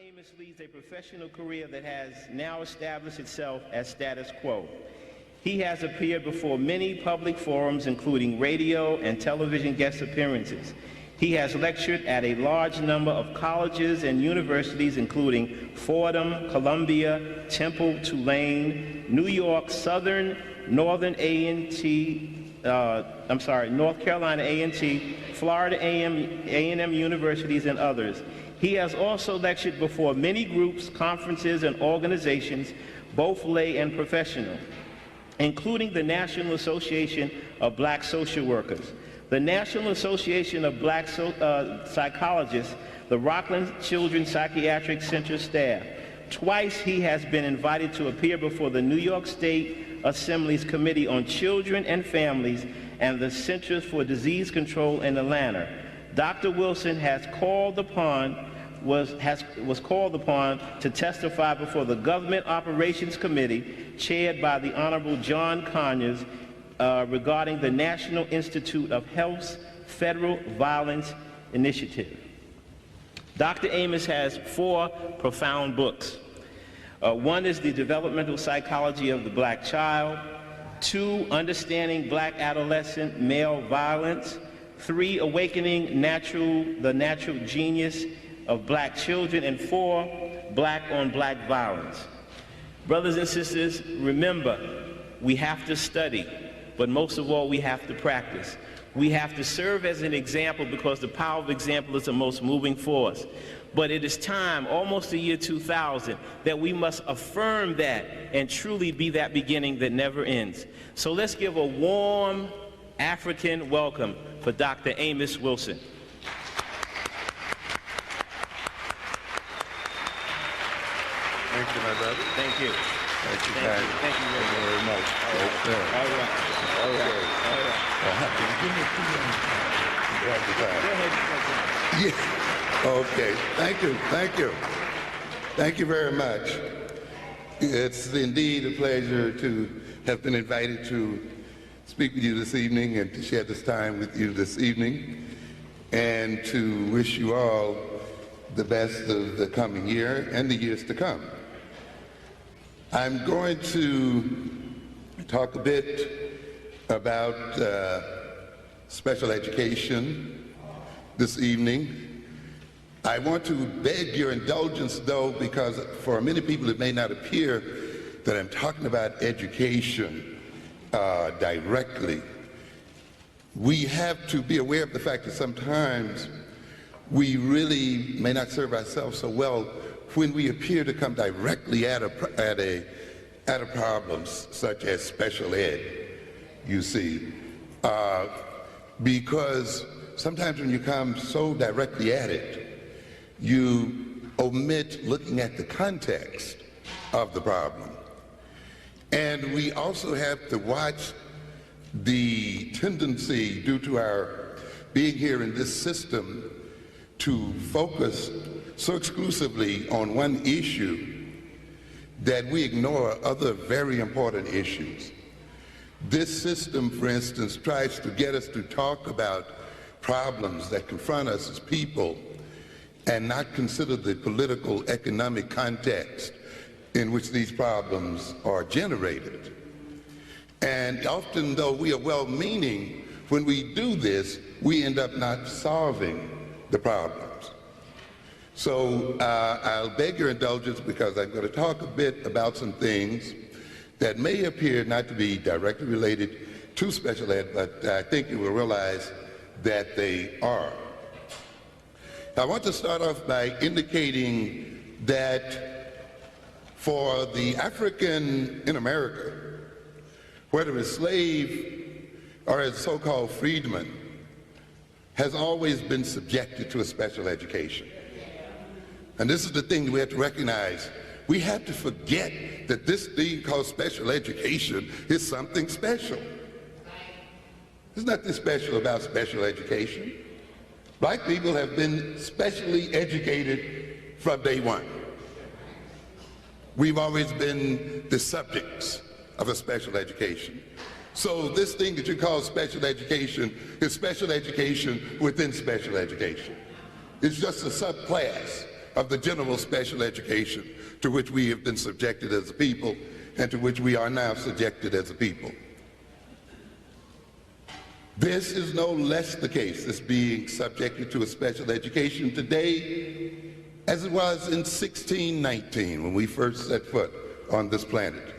Amos leads a professional career that has now established itself as status quo. He has appeared before many public forums, including radio and television guest appearances. He has lectured at a large number of colleges and universities, including Fordham, Columbia, Temple, Tulane, New York, North Carolina A&T, Florida A&M universities, and others. He has also lectured before many groups, conferences, and organizations, both lay and professional, including the National Association of Black Social Workers, the National Association of Black Psychologists, the Rockland Children's Psychiatric Center staff. Twice he has been invited to appear before the New York State Assembly's Committee on Children and Families and the Centers for Disease Control in Atlanta. Dr. Wilson was called upon to testify before the Government Operations Committee, chaired by the Honorable John Conyers, regarding the National Institute of Health's Federal Violence Initiative. Dr. Amos has 4 profound books. One is The Developmental Psychology of the Black Child. 2, Understanding Black Adolescent Male Violence. 3, Awakening the Natural Genius of Black Children. And 4, Black on Black Violence. Brothers and sisters, remember, we have to study, but most of all, we have to practice. We have to serve as an example because the power of example is the most moving force. But it is time, almost the year 2000, that we must affirm that and truly be that beginning that never ends. So let's give a warm African welcome for Dr. Amos Wilson. Thank you, my brother. Thank you. Thank you, Thank you. Thank you very much. All right. All right. Go ahead. Yeah. Okay. Thank you. Thank you. Thank you very much. It's indeed a pleasure to have been invited to speak with you this evening and to share this time with you this evening, and to wish you all the best of the coming year and the years to come. I'm going to talk a bit about special education this evening. I want to beg your indulgence, though, because for many people it may not appear that I'm talking about education directly. We have to be aware of the fact that sometimes we really may not serve ourselves so well when we appear to come directly at a problem such as special ed, you see. Because sometimes when you come so directly at it, you omit looking at the context of the problem. And we also have to watch the tendency, due to our being here in this system, to focus so exclusively on one issue that we ignore other very important issues. This system, for instance, tries to get us to talk about problems that confront us as people and not consider the political, economic context in which these problems are generated. And often, though we are well-meaning, when we do this, we end up not solving the problems. So I'll beg your indulgence because I'm going to talk a bit about some things that may appear not to be directly related to special ed, but I think you will realize that they are. I want to start off by indicating that for the African in America, whether as slave or as so-called freedman, has always been subjected to a special education. And this is the thing we have to recognize. We have to forget that this thing called special education is something special. There's nothing special about special education. Black people have been specially educated from day one. We've always been the subjects of a special education. So this thing that you call special education is special education within special education. It's just a subclass of the general special education to which we have been subjected as a people and to which we are now subjected as a people. This is no less the case, this being subjected to a special education today as it was in 1619 when we first set foot on this planet.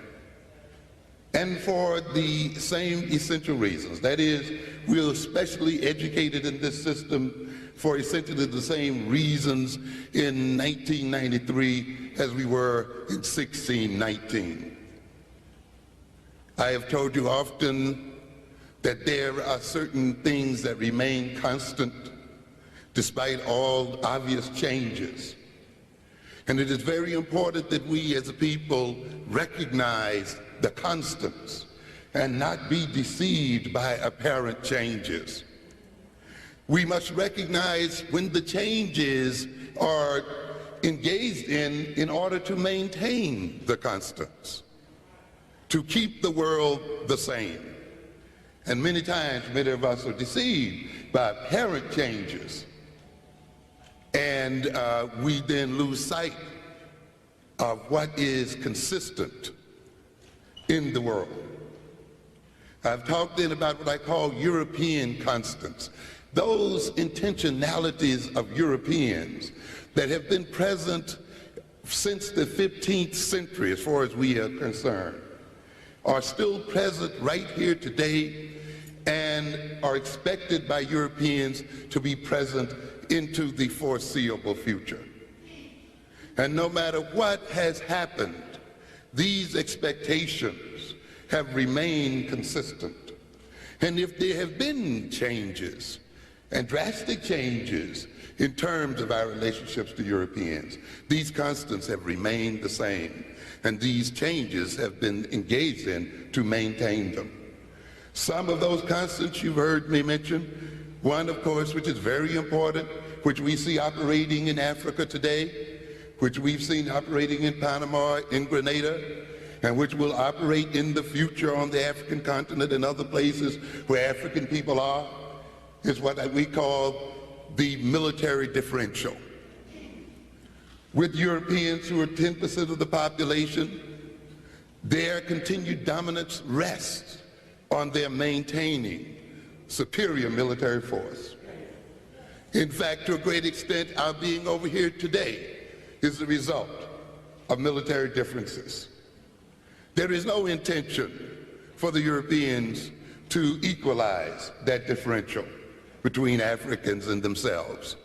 And for the same essential reasons. That is, we're especially educated in this system for essentially the same reasons in 1993 as we were in 1619. I have told you often that there are certain things that remain constant despite all obvious changes. And it is very important that we as a people recognize the constants and not be deceived by apparent changes. We must recognize when the changes are engaged in order to maintain the constants, to keep the world the same. And many times, many of us are deceived by apparent changes, and we then lose sight of what is consistent in the world. I've talked then about what I call European constants, those intentionalities of Europeans that have been present since the 15th century, as far as we are concerned, are still present right here today and are expected by Europeans to be present into the foreseeable future. And no matter what has happened, these expectations have remained consistent. And if there have been changes, and drastic changes in terms of our relationships to Europeans, these constants have remained the same, and these changes have been engaged in to maintain them. Some of those constants you've heard me mention. One, of course, which is very important, which we see operating in Africa today, which we've seen operating in Panama, in Grenada, and which will operate in the future on the African continent and other places where African people are, is what we call the military differential. With Europeans, who are 10% of the population, their continued dominance rests on their maintaining superior military force. In fact, to a great extent, our being over here today is the result of military differences. There is no intention for the Europeans to equalize that differential between Africans and themselves.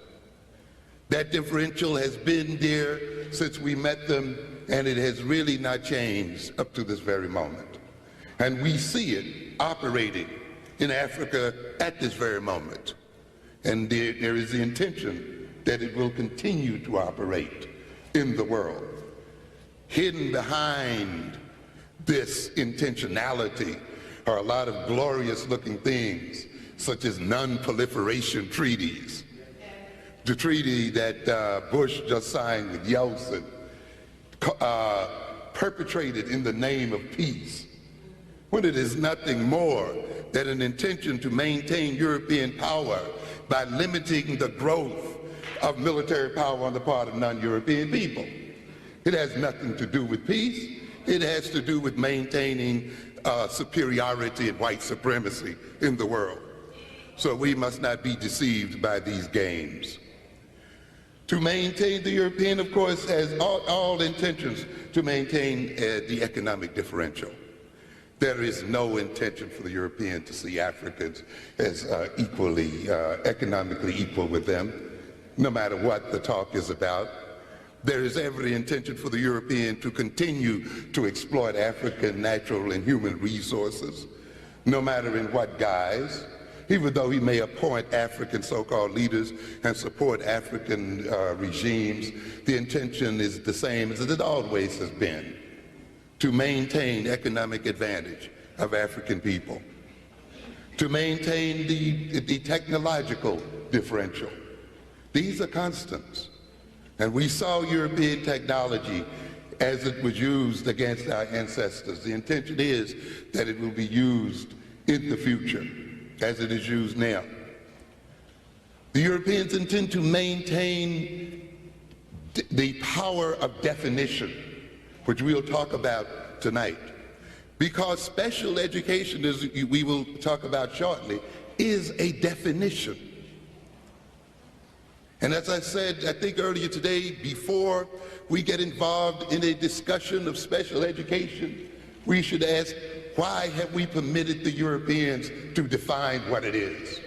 That differential has been there since we met them, and it has really not changed up to this very moment. And we see it operating in Africa at this very moment. And there is the intention that it will continue to operate in the world. Hidden behind this intentionality are a lot of glorious looking things, such as non-proliferation treaties. The treaty that Bush just signed with Yeltsin, perpetrated in the name of peace, when it is nothing more than an intention to maintain European power by limiting the growth of military power on the part of non-European people. It has nothing to do with peace. It has to do with maintaining superiority and white supremacy in the world. So we must not be deceived by these games. To maintain the European, of course, has all intentions to maintain the economic differential. There is no intention for the European to see Africans as equally, economically equal with them, no matter what the talk is about. There is every intention for the European to continue to exploit African natural and human resources, no matter in what guise. Even though he may appoint African so-called leaders and support African regimes, the intention is the same as it always has been, to maintain economic advantage of African people, to maintain the technological differential. These are constants. And we saw European technology as it was used against our ancestors. The intention is that it will be used in the future as it is used now. The Europeans intend to maintain the power of definition, which we'll talk about tonight. Because special education, as we will talk about shortly, is a definition. And as I said, I think earlier today, before we get involved in a discussion of special education, we should ask, why have we permitted the Europeans to define what it is?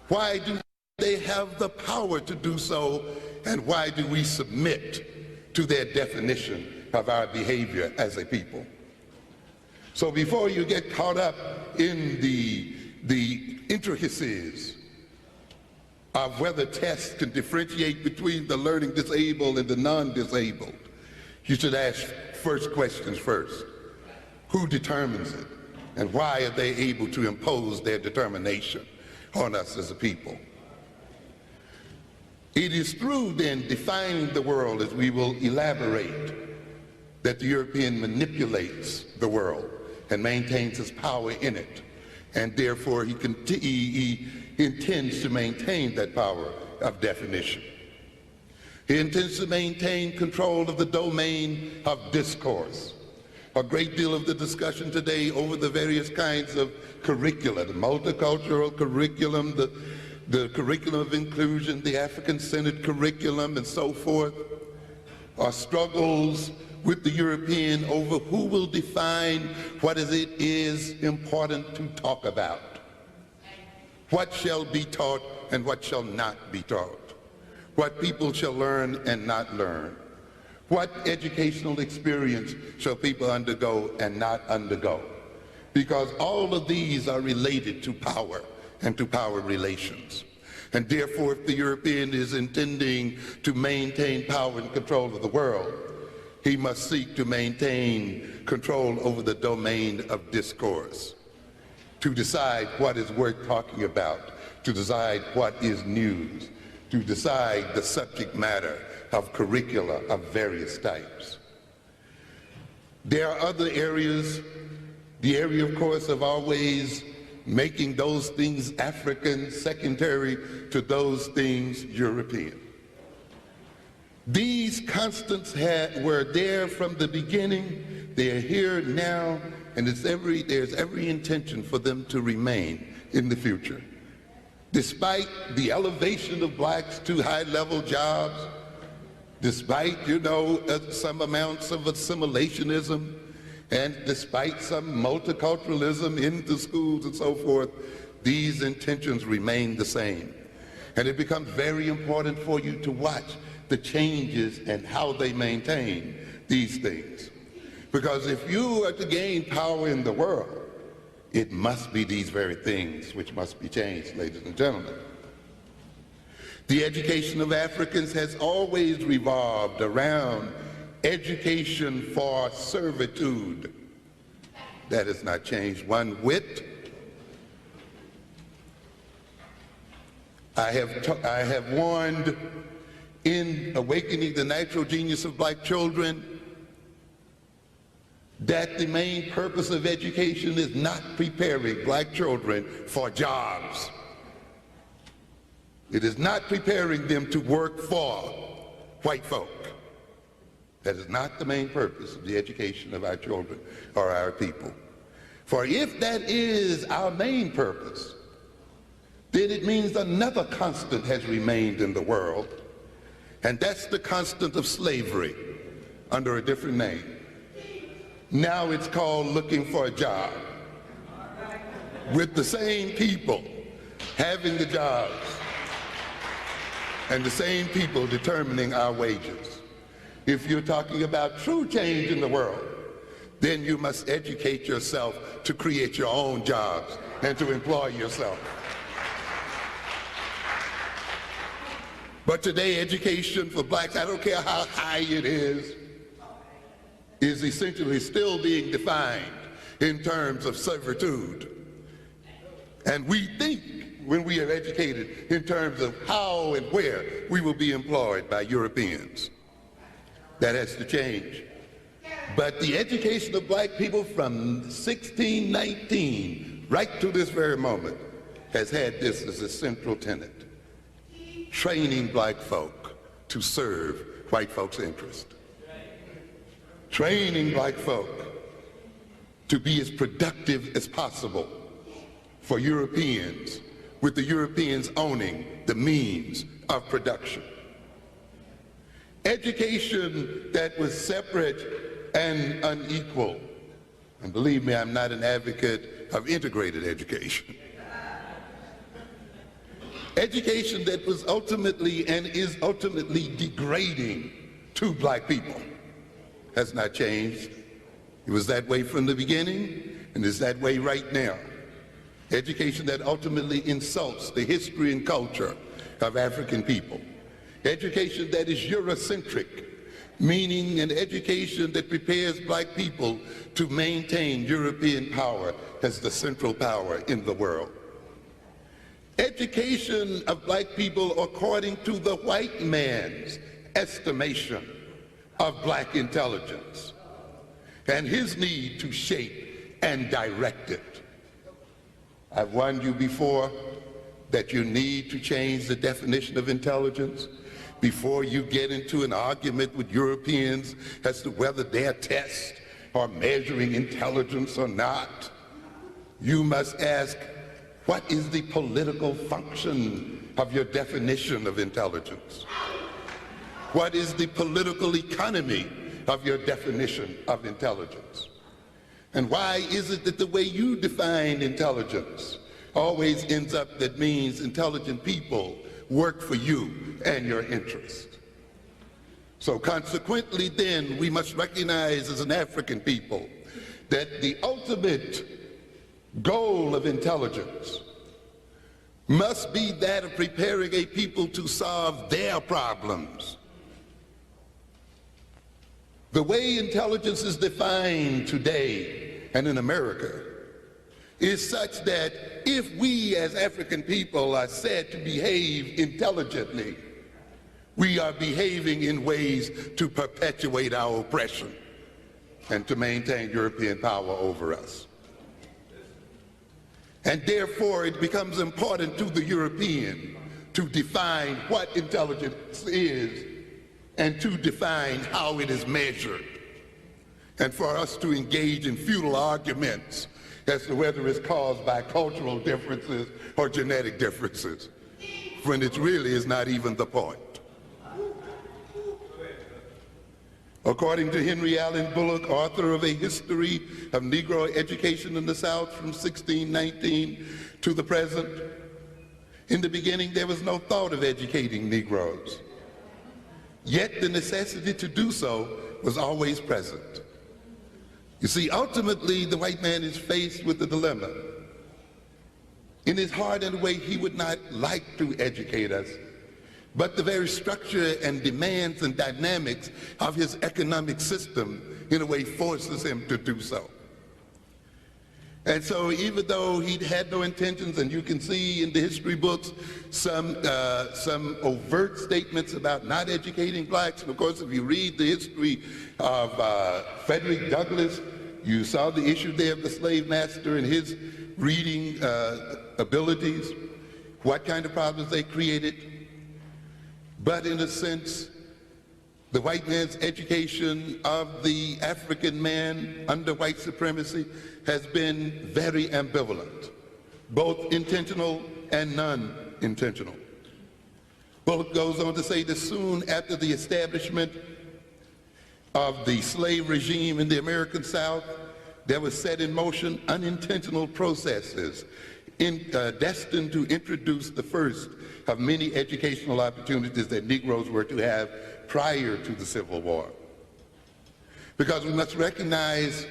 Why do they have the power to do so, and why do we submit to their definition of our behavior as a people? So before you get caught up in the intricacies of whether tests can differentiate between the learning disabled and the non-disabled, you should ask first questions first. Who determines it? And why are they able to impose their determination on us as a people? It is through then defining the world, as we will elaborate, that the European manipulates the world and maintains his power in it. And therefore he intends to maintain that power of definition. He intends to maintain control of the domain of discourse. A great deal of the discussion today over the various kinds of curricula, the multicultural curriculum, the curriculum of inclusion, the African-centered curriculum, and so forth, are struggles with the European over who will define what it is important to talk about. What shall be taught and what shall not be taught. What people shall learn and not learn. What educational experience shall people undergo and not undergo? Because all of these are related to power and to power relations. And therefore, if the European is intending to maintain power and control of the world, he must seek to maintain control over the domain of discourse, to decide what is worth talking about, to decide what is news, to decide the subject matter of curricula of various types. There are other areas, the area, of course, of always making those things African secondary to those things European. These constants were there from the beginning, they're here now, and there's every intention for them to remain in the future. Despite the elevation of blacks to high-level jobs, despite, some amounts of assimilationism, and despite some multiculturalism in the schools and so forth, these intentions remain the same. And it becomes very important for you to watch the changes and how they maintain these things. Because if you are to gain power in the world, it must be these very things which must be changed, ladies and gentlemen. The education of Africans has always revolved around education for servitude. That has not changed one whit. I have warned in Awakening the Natural Genius of Black Children that the main purpose of education is not preparing black children for jobs. It is not preparing them to work for white folk. That is not the main purpose of the education of our children or our people. For if that is our main purpose, then it means another constant has remained in the world, and that's the constant of slavery under a different name. Now it's called looking for a job, with the same people having the jobs and the same people determining our wages. If you're talking about true change in the world, then you must educate yourself to create your own jobs and to employ yourself. But today, education for blacks, I don't care how high it is essentially still being defined in terms of servitude. And we think, when we are educated, in terms of how and where we will be employed by Europeans. That has to change. But the education of black people from 1619 right to this very moment has had this as a central tenet. Training black folk to serve white folks' interest. Training black folk to be as productive as possible for Europeans, with the Europeans owning the means of production. Education that was separate and unequal. And believe me, I'm not an advocate of integrated education. Education that was ultimately and is ultimately degrading to black people has not changed. It was that way from the beginning, and is that way right now. Education that ultimately insults the history and culture of African people. Education that is Eurocentric, meaning an education that prepares black people to maintain European power as the central power in the world. Education of black people according to the white man's estimation of black intelligence and his need to shape and direct it. I've warned you before that you need to change the definition of intelligence before you get into an argument with Europeans as to whether their tests are measuring intelligence or not. You must ask, what is the political function of your definition of intelligence? What is the political economy of your definition of intelligence? And why is it that the way you define intelligence always ends up that means intelligent people work for you and your interest? So consequently then, we must recognize as an African people that the ultimate goal of intelligence must be that of preparing a people to solve their problems. The way intelligence is defined today and in America is such that if we as African people are said to behave intelligently, we are behaving in ways to perpetuate our oppression and to maintain European power over us. And therefore, it becomes important to the European to define what intelligence is and to define how it is measured, and for us to engage in futile arguments as to whether it's caused by cultural differences or genetic differences, when it really is not even the point. According to Henry Allen Bullock, author of A History of Negro Education in the South from 1619 to the present, in the beginning there was no thought of educating Negroes. Yet the necessity to do so was always present. You see, ultimately the white man is faced with a dilemma. In his heart and way, he would not like to educate us, but the very structure and demands and dynamics of his economic system in a way forces him to do so. And so even though he had no intentions, and you can see in the history books some overt statements about not educating blacks, and of course if you read the history of Frederick Douglass, you saw the issue there of the slave master and his reading abilities, what kind of problems they created. But in a sense, the white man's education of the African man under white supremacy has been very ambivalent, both intentional and non-intentional. Bullock goes on to say that soon after the establishment of the slave regime in the American South, there was set in motion unintentional processes destined to introduce the first of many educational opportunities that Negroes were to have prior to the Civil War. Because we must recognize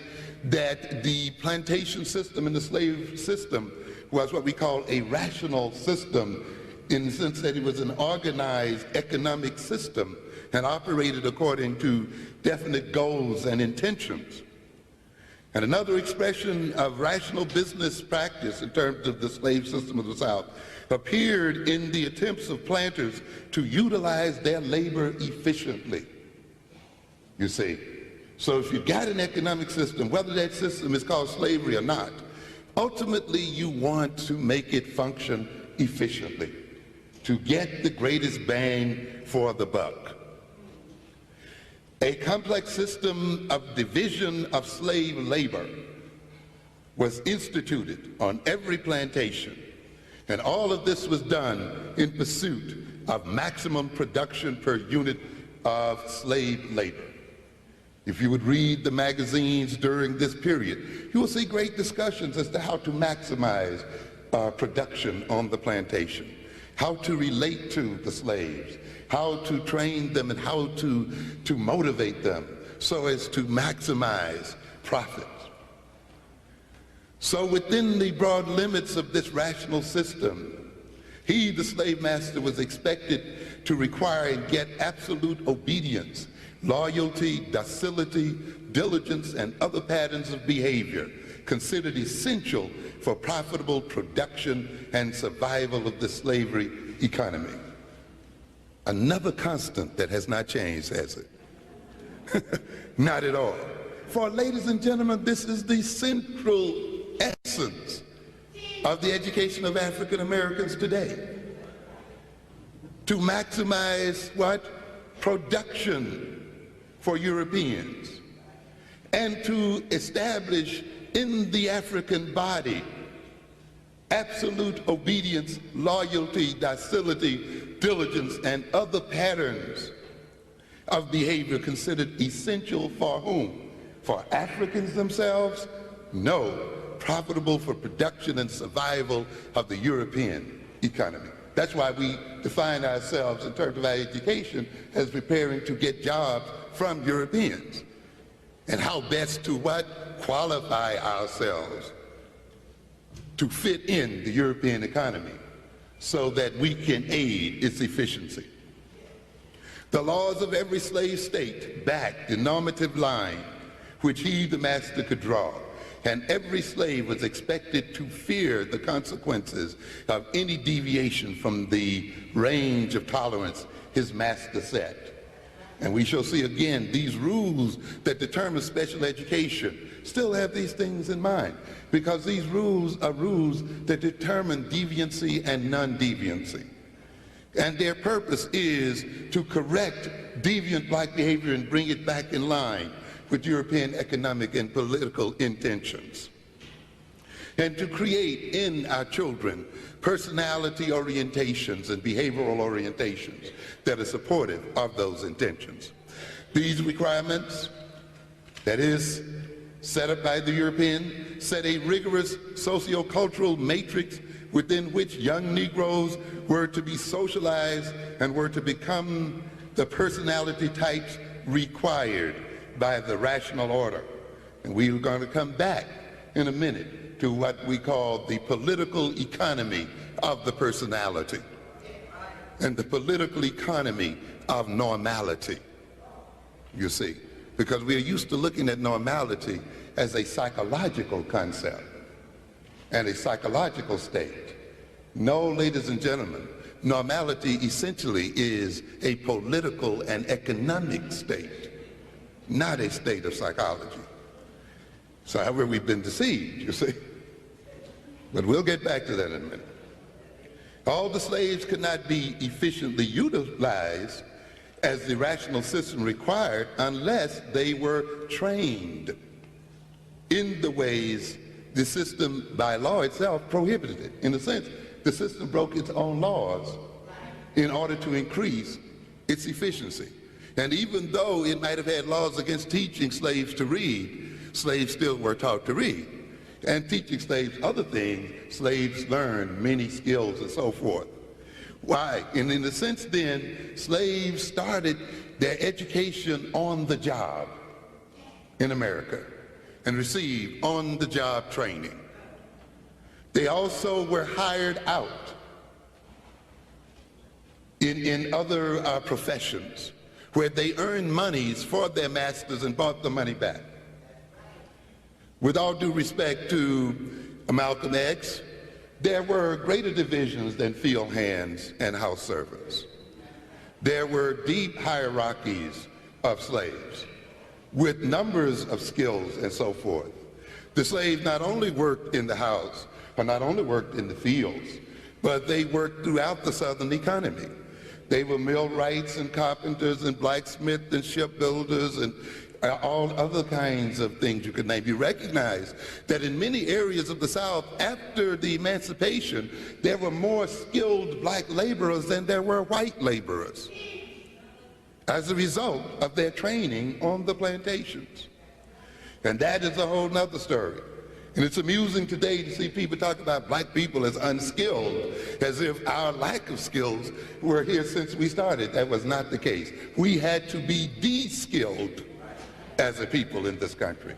that the plantation system and the slave system was what we call a rational system, in the sense that it was an organized economic system and operated according to definite goals and intentions. And another expression of rational business practice in terms of the slave system of the South appeared in the attempts of planters to utilize their labor efficiently, you see. So if you've got an economic system, whether that system is called slavery or not, ultimately you want to make it function efficiently to get the greatest bang for the buck. A complex system of division of slave labor was instituted on every plantation, and all of this was done in pursuit of maximum production per unit of slave labor. If you would read the magazines during this period, you will see great discussions as to how to maximize production on the plantation, how to relate to the slaves, how to train them, and how to motivate them so as to maximize profits. So within the broad limits of this rational system, he, the slave master, was expected to require and get absolute obedience, loyalty, docility, diligence, and other patterns of behavior considered essential for profitable production and survival of the slavery economy. Another constant that has not changed, has it? Not at all. For ladies and gentlemen, this is the central essence of the education of African Americans today. To maximize what? Production for Europeans, and to establish in the African body absolute obedience, loyalty, docility, diligence, and other patterns of behavior considered essential for whom? For Africans themselves? No, profitable for production and survival of the European economy. That's why we define ourselves in terms of our education as preparing to get jobs from Europeans. And how best to what? Qualify ourselves to fit in the European economy so that we can aid its efficiency. The laws of every slave state backed the normative line which he, the master, could draw, and every slave was expected to fear the consequences of any deviation from the range of tolerance his master set. And we shall see again, these rules that determine special education still have these things in mind, because these rules are rules that determine deviancy and non-deviancy. And their purpose is to correct deviant-like behavior and bring it back in line with European economic and political intentions. And to create in our children personality orientations and behavioral orientations that are supportive of those intentions. These requirements, that is, set up by the European, set a rigorous socio-cultural matrix within which young Negroes were to be socialized and were to become the personality types required by the rational order. And we are going to come back in a minute to what we call the political economy of the personality and the political economy of normality, you see, because we are used to looking at normality as a psychological concept and a psychological state. No, ladies and gentlemen, normality essentially is a political and economic state, not a state of psychology. So however, we've been deceived, you see. But we'll get back to that in a minute. All the slaves could not be efficiently utilized as the rational system required unless they were trained in the ways the system by law itself prohibited it. In a sense, the system broke its own laws in order to increase its efficiency. And even though it might have had laws against teaching slaves to read, slaves still were taught to read. And teaching slaves other things, slaves learned many skills and so forth. Why? And in a sense then, slaves started their education on the job in America and received on-the-job training. They also were hired out in other professions where they earned monies for their masters and brought the money back. With all due respect to Malcolm X, there were greater divisions than field hands and house servants. There were deep hierarchies of slaves with numbers of skills and so forth. The slaves not only worked in the house or not only worked in the fields, but they worked throughout the Southern economy. They were millwrights and carpenters and blacksmiths and shipbuilders and all other kinds of things you could name. You recognize that in many areas of the South, after the emancipation, there were more skilled black laborers than there were white laborers as a result of their training on the plantations. And that is a whole nother story. And it's amusing today to see people talk about black people as unskilled, as if our lack of skills were here since we started. That was not the case. We had to be de-skilled as a people in this country.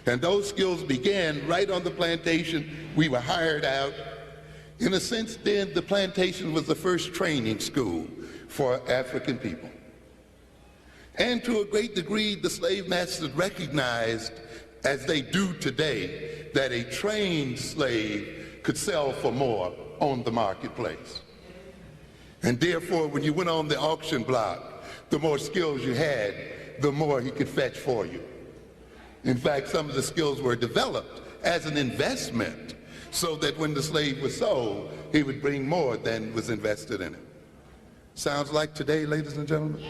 And those skills began right on the plantation. We were hired out. In a sense, then, the plantation was the first training school for African people. And to a great degree, the slave masters recognized, as they do today, that a trained slave could sell for more on the marketplace. And therefore, when you went on the auction block, the more skills you had, the more he could fetch for you. In fact, some of the skills were developed as an investment so that when the slave was sold, he would bring more than was invested in it. Sounds like today, ladies and gentlemen?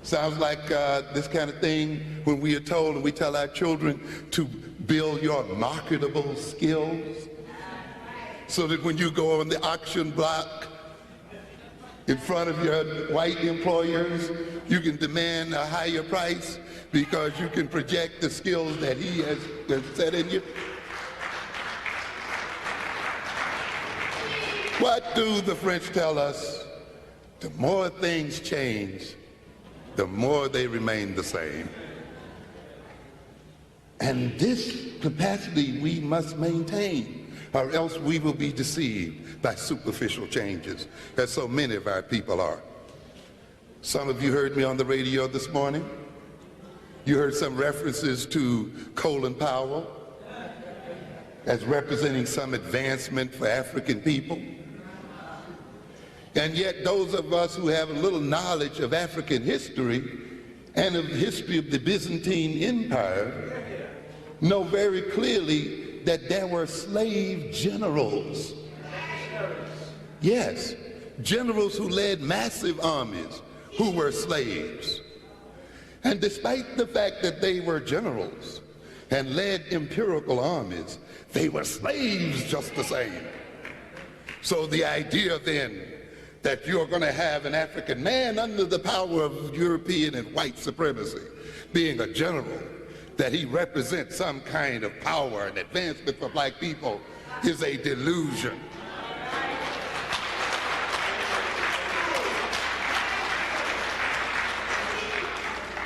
Sounds like this kind of thing when we are told and we tell our children to build your marketable skills so that when you go on the auction block in front of your white employers, you can demand a higher price because you can project the skills that he has set in you. What do the French tell us? The more things change, the more they remain the same. And this capacity we must maintain, or else we will be deceived by superficial changes, as so many of our people are. Some of you heard me on the radio this morning. You heard some references to Colin Powell as representing some advancement for African people. And yet those of us who have a little knowledge of African history and of the history of the Byzantine Empire know very clearly that there were slave generals. Yes, generals who led massive armies who were slaves. And despite the fact that they were generals and led imperial armies, they were slaves just the same. So the idea then that you're going to have an African man under the power of European and white supremacy being a general, that he represents some kind of power and advancement for black people, is a delusion.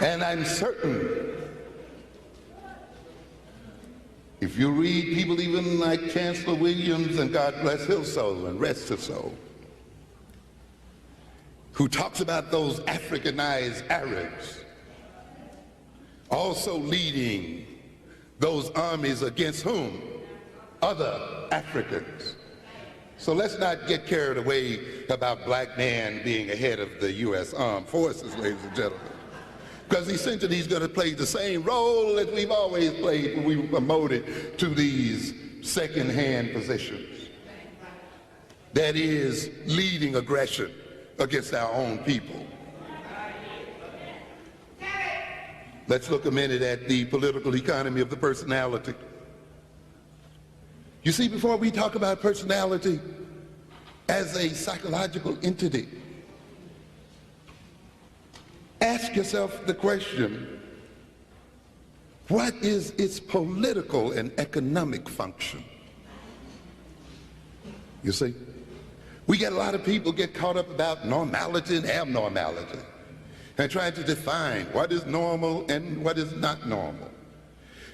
And I'm certain, if you read people even like Chancellor Williams, and God bless his soul and rest his soul, who talks about those Africanized Arabs also leading those armies against whom? Other Africans. So let's not get carried away about black man being ahead of the U.S. Armed Forces, ladies and gentlemen. Because essentially he's going to play the same role that we've always played when we were promoted to these second-hand positions. That is, leading aggression against our own people. Let's look a minute at the political economy of the personality. You see, before we talk about personality as a psychological entity, ask yourself the question, what is its political and economic function? You see? We get a lot of people get caught up about normality and abnormality and trying to define what is normal and what is not normal.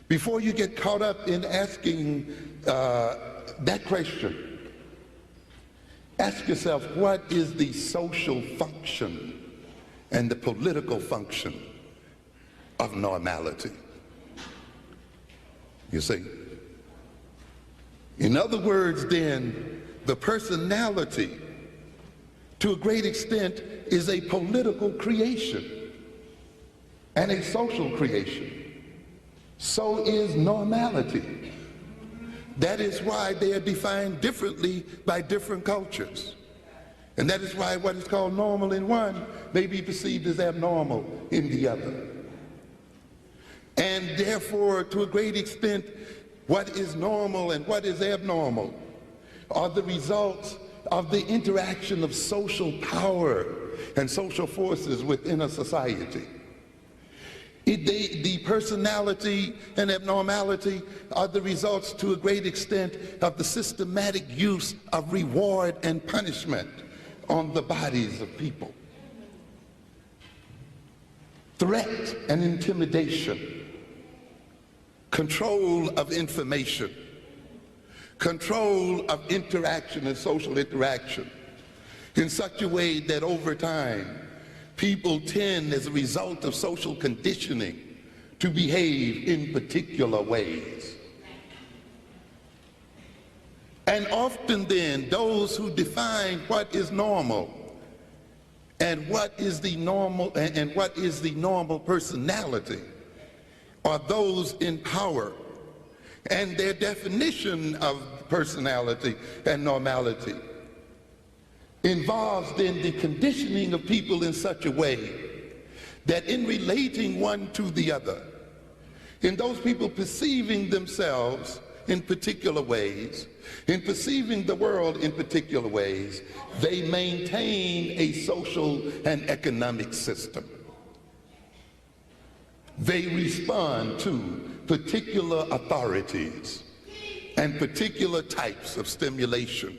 Before you get caught up in asking that question, ask yourself, what is the social function and the political function of normality? You see? In other words, then, the personality, to a great extent, is a political creation and a social creation. So is normality. That is why they are defined differently by different cultures. And that is why what is called normal in one may be perceived as abnormal in the other. And therefore, to a great extent, what is normal and what is abnormal are the results of the interaction of social power and social forces within a society. The personality and abnormality are the results to a great extent of the systematic use of reward and punishment on the bodies of people. Threat and intimidation, control of information, control of interaction and social interaction in such a way that over time people tend, as a result of social conditioning, to behave in particular ways. And often then, those who define what is normal and what is the normal personality are those in power. And their definition of personality and normality involves then the conditioning of people in such a way that in relating one to the other, in those people perceiving themselves in particular ways, in perceiving the world in particular ways, they maintain a social and economic system. They respond to particular authorities and particular types of stimulation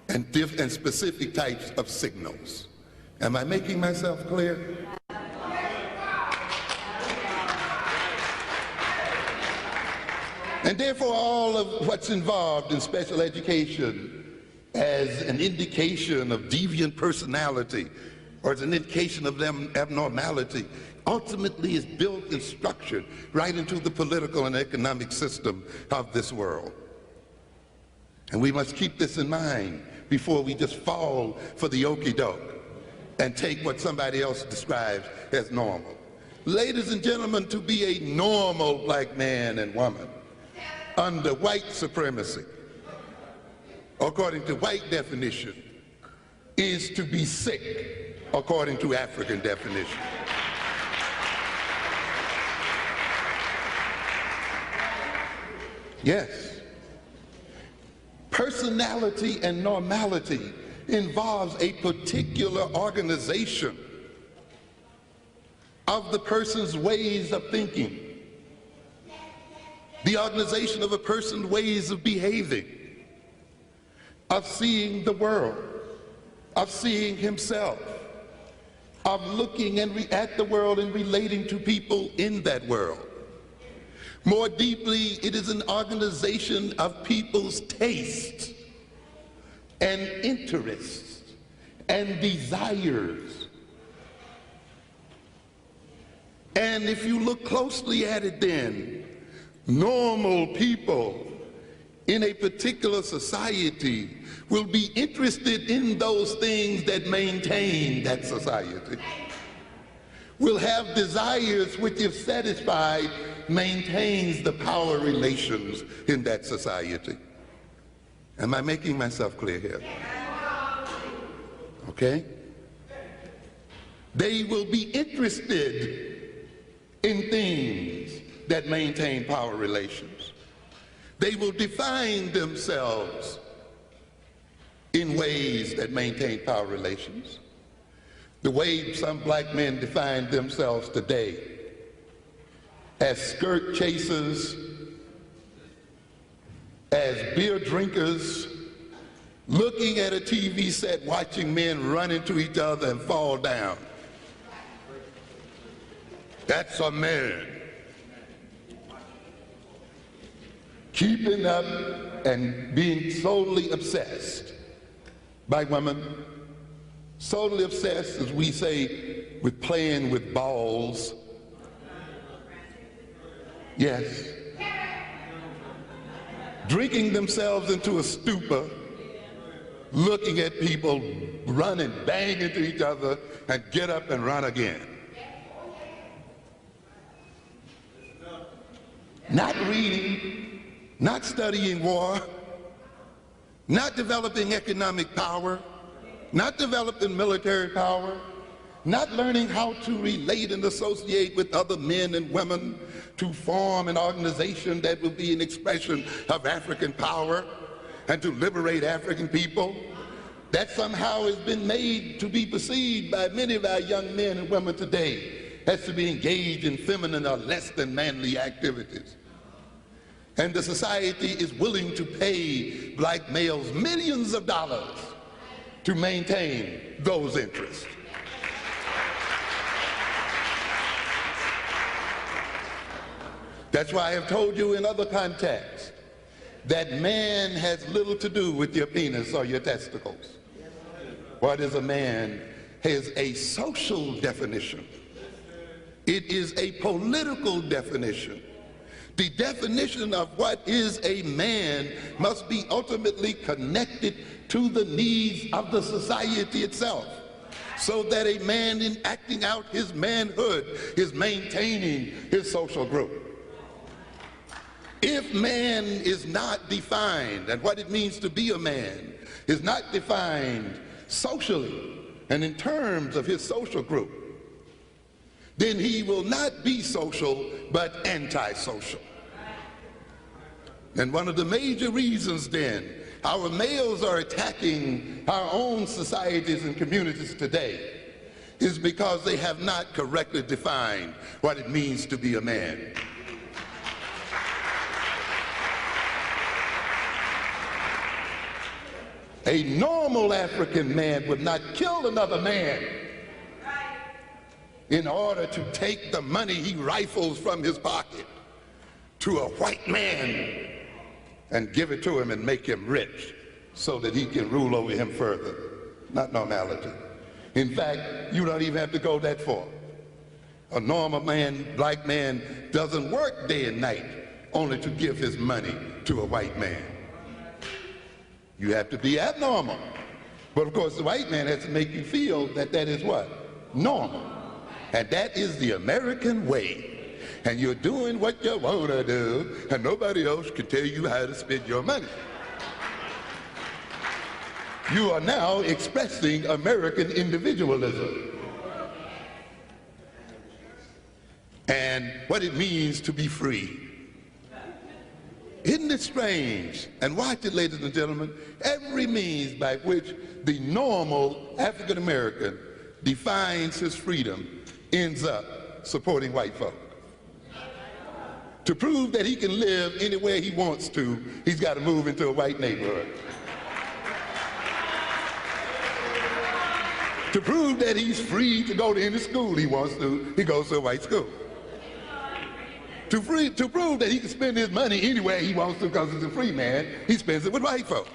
and specific types of signals. Am I making myself clear? And therefore, all of what's involved in special education as an indication of deviant personality or as an indication of abnormality ultimately is built and structured right into the political and economic system of this world. And we must keep this in mind before we just fall for the okie-doke and take what somebody else describes as normal. Ladies and gentlemen, to be a normal black man and woman under white supremacy, according to white definition, is to be sick, according to African definition. Yes. Personality and normality involves a particular organization of the person's ways of thinking, the organization of a person's ways of behaving, of seeing the world, of seeing himself, of looking at the world and relating to people in that world. More deeply, it is an organization of people's tastes and interests and desires. And if you look closely at it then, normal people in a particular society will be interested in those things that maintain that society, will have desires which, if satisfied, maintains the power relations in that society. Am I making myself clear here? Okay? They will be interested in things that maintain power relations. They will define themselves in ways that maintain power relations. The way some black men define themselves today as skirt chasers, as beer drinkers, looking at a TV set, watching men run into each other and fall down. That's a man. Keeping up and being solely obsessed by women, solely obsessed, as we say, with playing with balls. Yes. Drinking themselves into a stupor, looking at people run and bang into each other and get up and run again. Not reading, not studying war, not developing economic power, not developed in military power, not learning how to relate and associate with other men and women to form an organization that will be an expression of African power and to liberate African people. That somehow has been made to be perceived by many of our young men and women today as to be engaged in feminine or less than manly activities. And the society is willing to pay black males millions of dollars to maintain those interests. That's why I have told you in other contexts that man has little to do with your penis or your testicles. What is a man has a social definition. It is a political definition. The definition of what is a man must be ultimately connected to the needs of the society itself, so that a man in acting out his manhood is maintaining his social group. If man is not defined, and what it means to be a man is not defined socially and in terms of his social group, then he will not be social but antisocial. And one of the major reasons then our males are attacking our own societies and communities today is because they have not correctly defined what it means to be a man. A normal African man would not kill another man in order to take the money he rifles from his pocket to a white man and give it to him and make him rich so that he can rule over him further. Not normality. In fact, you don't even have to go that far. A normal man, black man, doesn't work day and night only to give his money to a white man. You have to be abnormal. But of course, the white man has to make you feel that that is what? Normal. And that is the American way. And you're doing what you want to do, and nobody else can tell you how to spend your money. You are now expressing American individualism and what it means to be free. Isn't it strange? And watch it, ladies and gentlemen. Every means by which the normal African American defines his freedom ends up supporting white folk. To prove that he can live anywhere he wants to, he's got to move into a white neighborhood. To prove that he's free to go to any school he wants to, he goes to a white school. To prove that he can spend his money anywhere he wants to because he's a free man, he spends it with white folk.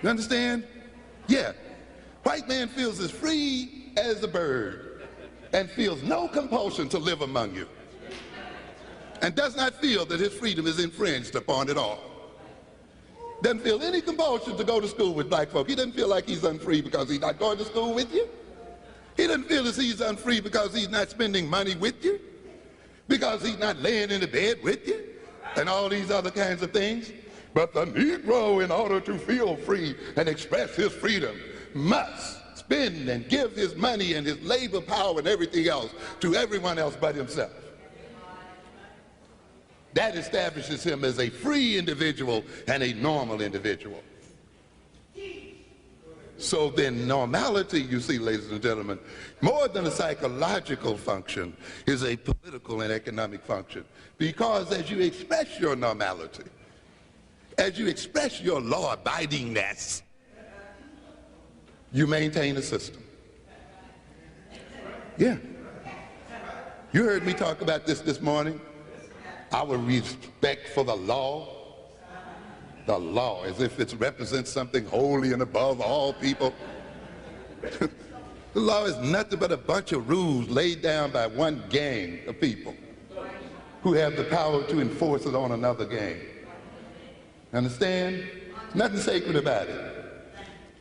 You understand? Yeah. White man feels as free as a bird and feels no compulsion to live among you and does not feel that his freedom is infringed upon at all. Doesn't feel any compulsion to go to school with black folk. He doesn't feel like he's unfree because he's not going to school with you. He doesn't feel as he's unfree because he's not spending money with you, because he's not laying in the bed with you, and all these other kinds of things. But the Negro, in order to feel free and express his freedom, must spend and give his money and his labor power and everything else to everyone else but himself. That establishes him as a free individual and a normal individual. So then normality, you see, ladies and gentlemen, more than a psychological function, is a political and economic function. Because as you express your normality, as you express your law-abidingness, you maintain a system. Yeah. You heard me talk about this morning. Our respect for the law, as if it represents something holy and above all people. The law is nothing but a bunch of rules laid down by one gang of people who have the power to enforce it on another gang. Understand? Nothing sacred about it.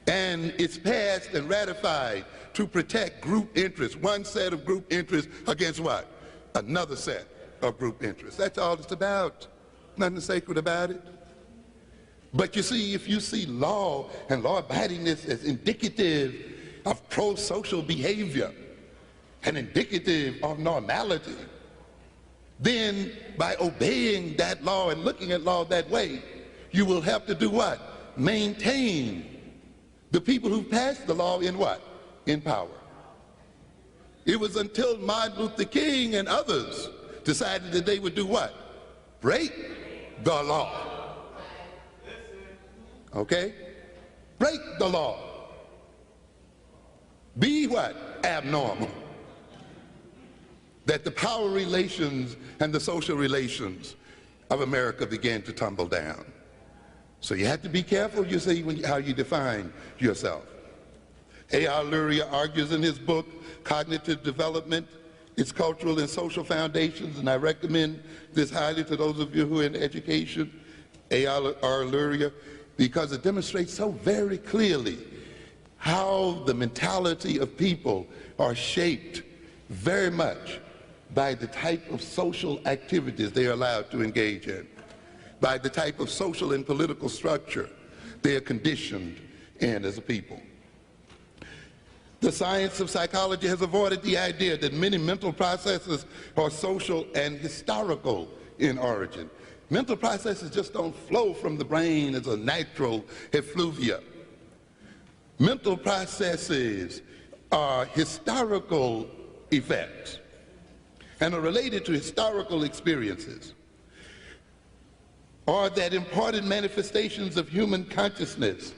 And it's passed and ratified to protect group interests, one set of group interests against what? Another set of group interests. That's all it's about. Nothing sacred about it. But you see, if you see law and law-abidingness as indicative of pro-social behavior and indicative of normality, then by obeying that law and looking at law that way, you will have to do what? Maintain the people who passed the law in what? In power. It was until Martin Luther King and others decided that they would do what? Break the law. Okay? Break the law. Be what? Abnormal. That the power relations and the social relations of America began to tumble down. So you have to be careful, you see, how you define yourself. A.R. Luria argues in his book, Cognitive Development, Its Cultural and Social Foundations, and I recommend this highly to those of you who are in education, A.R. Luria, because it demonstrates so very clearly how the mentality of people are shaped very much by the type of social activities they are allowed to engage in, by the type of social and political structure they are conditioned in as a people. The science of psychology has avoided the idea that many mental processes are social and historical in origin. Mental processes just don't flow from the brain as a natural effluvia. Mental processes are historical effects and are related to historical experiences, or that important manifestations of human consciousness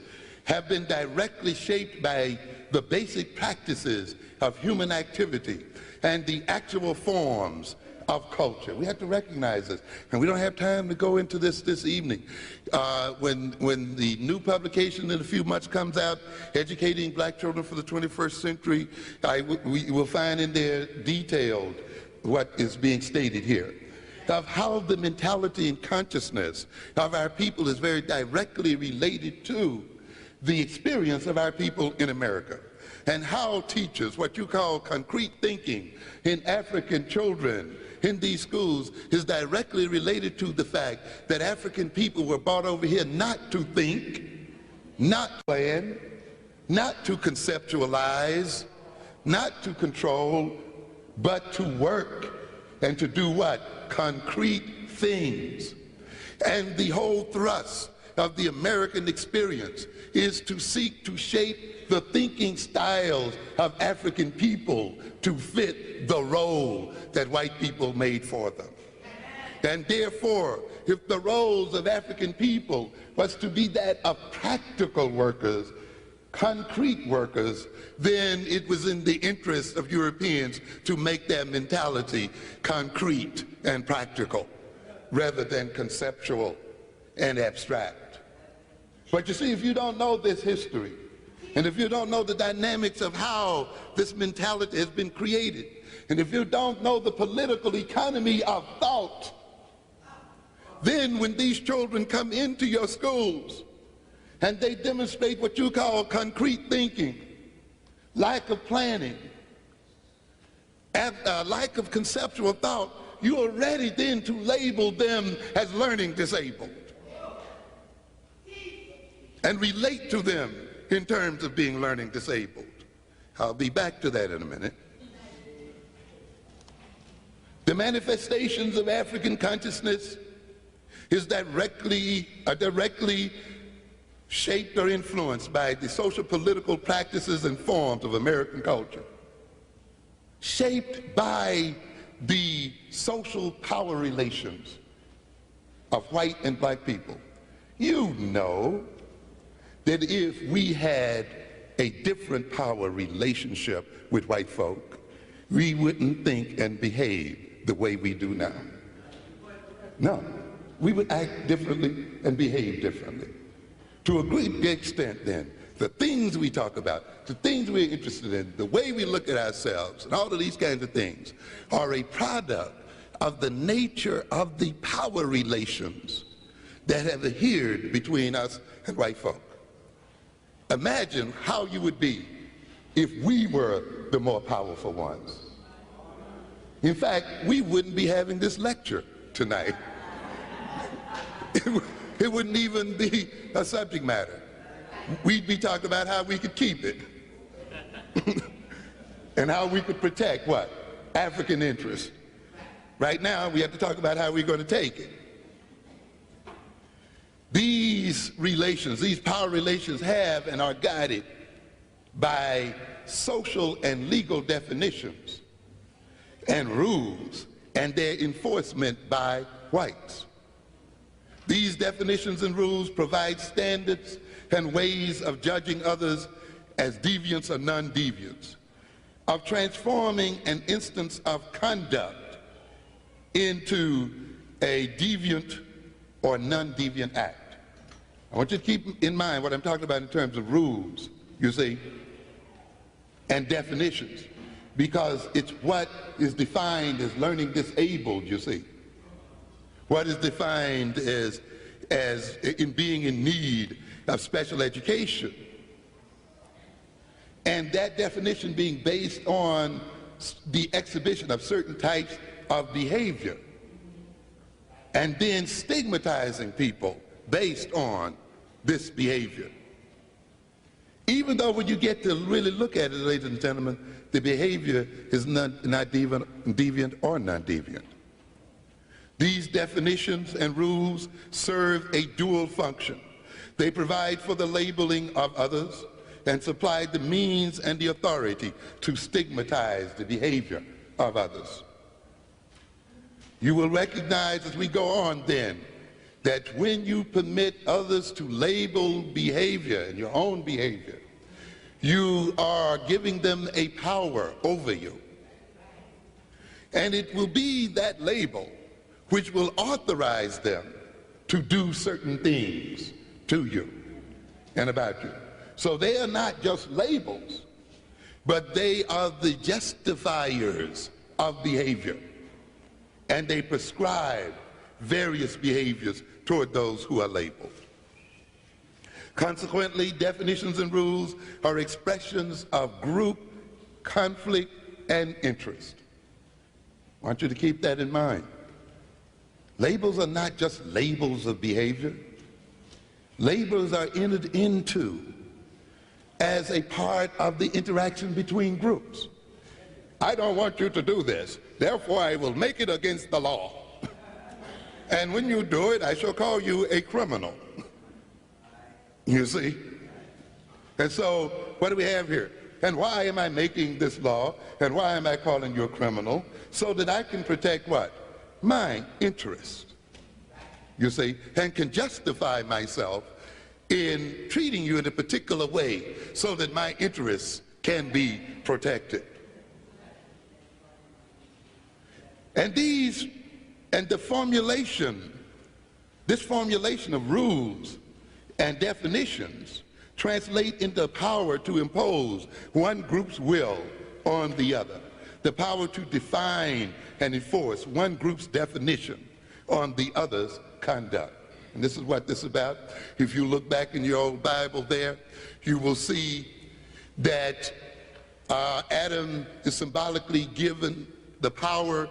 have been directly shaped by the basic practices of human activity and the actual forms of culture. We have to recognize this, and we don't have time to go into this evening. When the new publication in a few months comes out, Educating Black Children for the 21st Century, we will find in there detailed what is being stated here, of how the mentality and consciousness of our people is very directly related to the experience of our people in America, and how teachers, what you call concrete thinking in African children in these schools, is directly related to the fact that African people were brought over here not to think, not to plan, not to conceptualize, not to control, but to work and to do what? Concrete things. And the whole thrust of the American experience is to seek to shape the thinking styles of African people to fit the role that white people made for them. And therefore, if the roles of African people was to be that of practical workers, concrete workers, then it was in the interest of Europeans to make their mentality concrete and practical rather than conceptual and abstract. But you see, if you don't know this history, and if you don't know the dynamics of how this mentality has been created, and if you don't know the political economy of thought, then when these children come into your schools and they demonstrate what you call concrete thinking, lack of planning, lack of conceptual thought, you are ready then to label them as learning disabled and relate to them in terms of being learning disabled. I'll be back to that in a minute. The manifestations of African consciousness is directly shaped or influenced by the social political practices and forms of American culture, shaped by the social power relations of white and black people. You know that if we had a different power relationship with white folk, we wouldn't think and behave the way we do now. No, we would act differently and behave differently. To a great extent then, the things we talk about, the things we're interested in, the way we look at ourselves, and all of these kinds of things are a product of the nature of the power relations that have adhered between us and white folk. Imagine how you would be if we were the more powerful ones. In fact, we wouldn't be having this lecture tonight. It It wouldn't even be a subject matter. We'd be talking about how we could keep it and how we could protect what? African interests. Right now, we have to talk about how we're going to take it. These relations, these power relations have and are guided by social and legal definitions and rules and their enforcement by whites. These definitions and rules provide standards and ways of judging others as deviants or non-deviants, of transforming an instance of conduct into a deviant or non-deviant act. I want you to keep in mind what I'm talking about in terms of rules, you see, and definitions, because it's what is defined as learning disabled, you see. What is defined as in being in need of special education. And that definition being based on the exhibition of certain types of behavior, and then stigmatizing people based on this behavior. Even though when you get to really look at it, ladies and gentlemen, the behavior is not deviant or non-deviant. These definitions and rules serve a dual function. They provide for the labeling of others and supply the means and the authority to stigmatize the behavior of others. You will recognize as we go on then that when you permit others to label behavior and your own behavior, you are giving them a power over you. And it will be that label which will authorize them to do certain things to you and about you. So they are not just labels, but they are the justifiers of behavior. And they prescribe various behaviors toward those who are labeled. Consequently, definitions and rules are expressions of group, conflict, and interest. I want you to keep that in mind. Labels are not just labels of behavior. Labels are entered into as a part of the interaction between groups. I don't want you to do this, therefore I will make it against the law. And when you do it, I shall call you a criminal. You see? And so, what do we have here? And why am I making this law? And why am I calling you a criminal? So that I can protect what? My interest. You see? And can justify myself in treating you in a particular way so that my interests can be protected. And the formulation, this formulation of rules and definitions translate into power to impose one group's will on the other, the power to define and enforce one group's definition on the other's conduct. And this is what this is about. If you look back in your old Bible there, you will see that Adam is symbolically given the power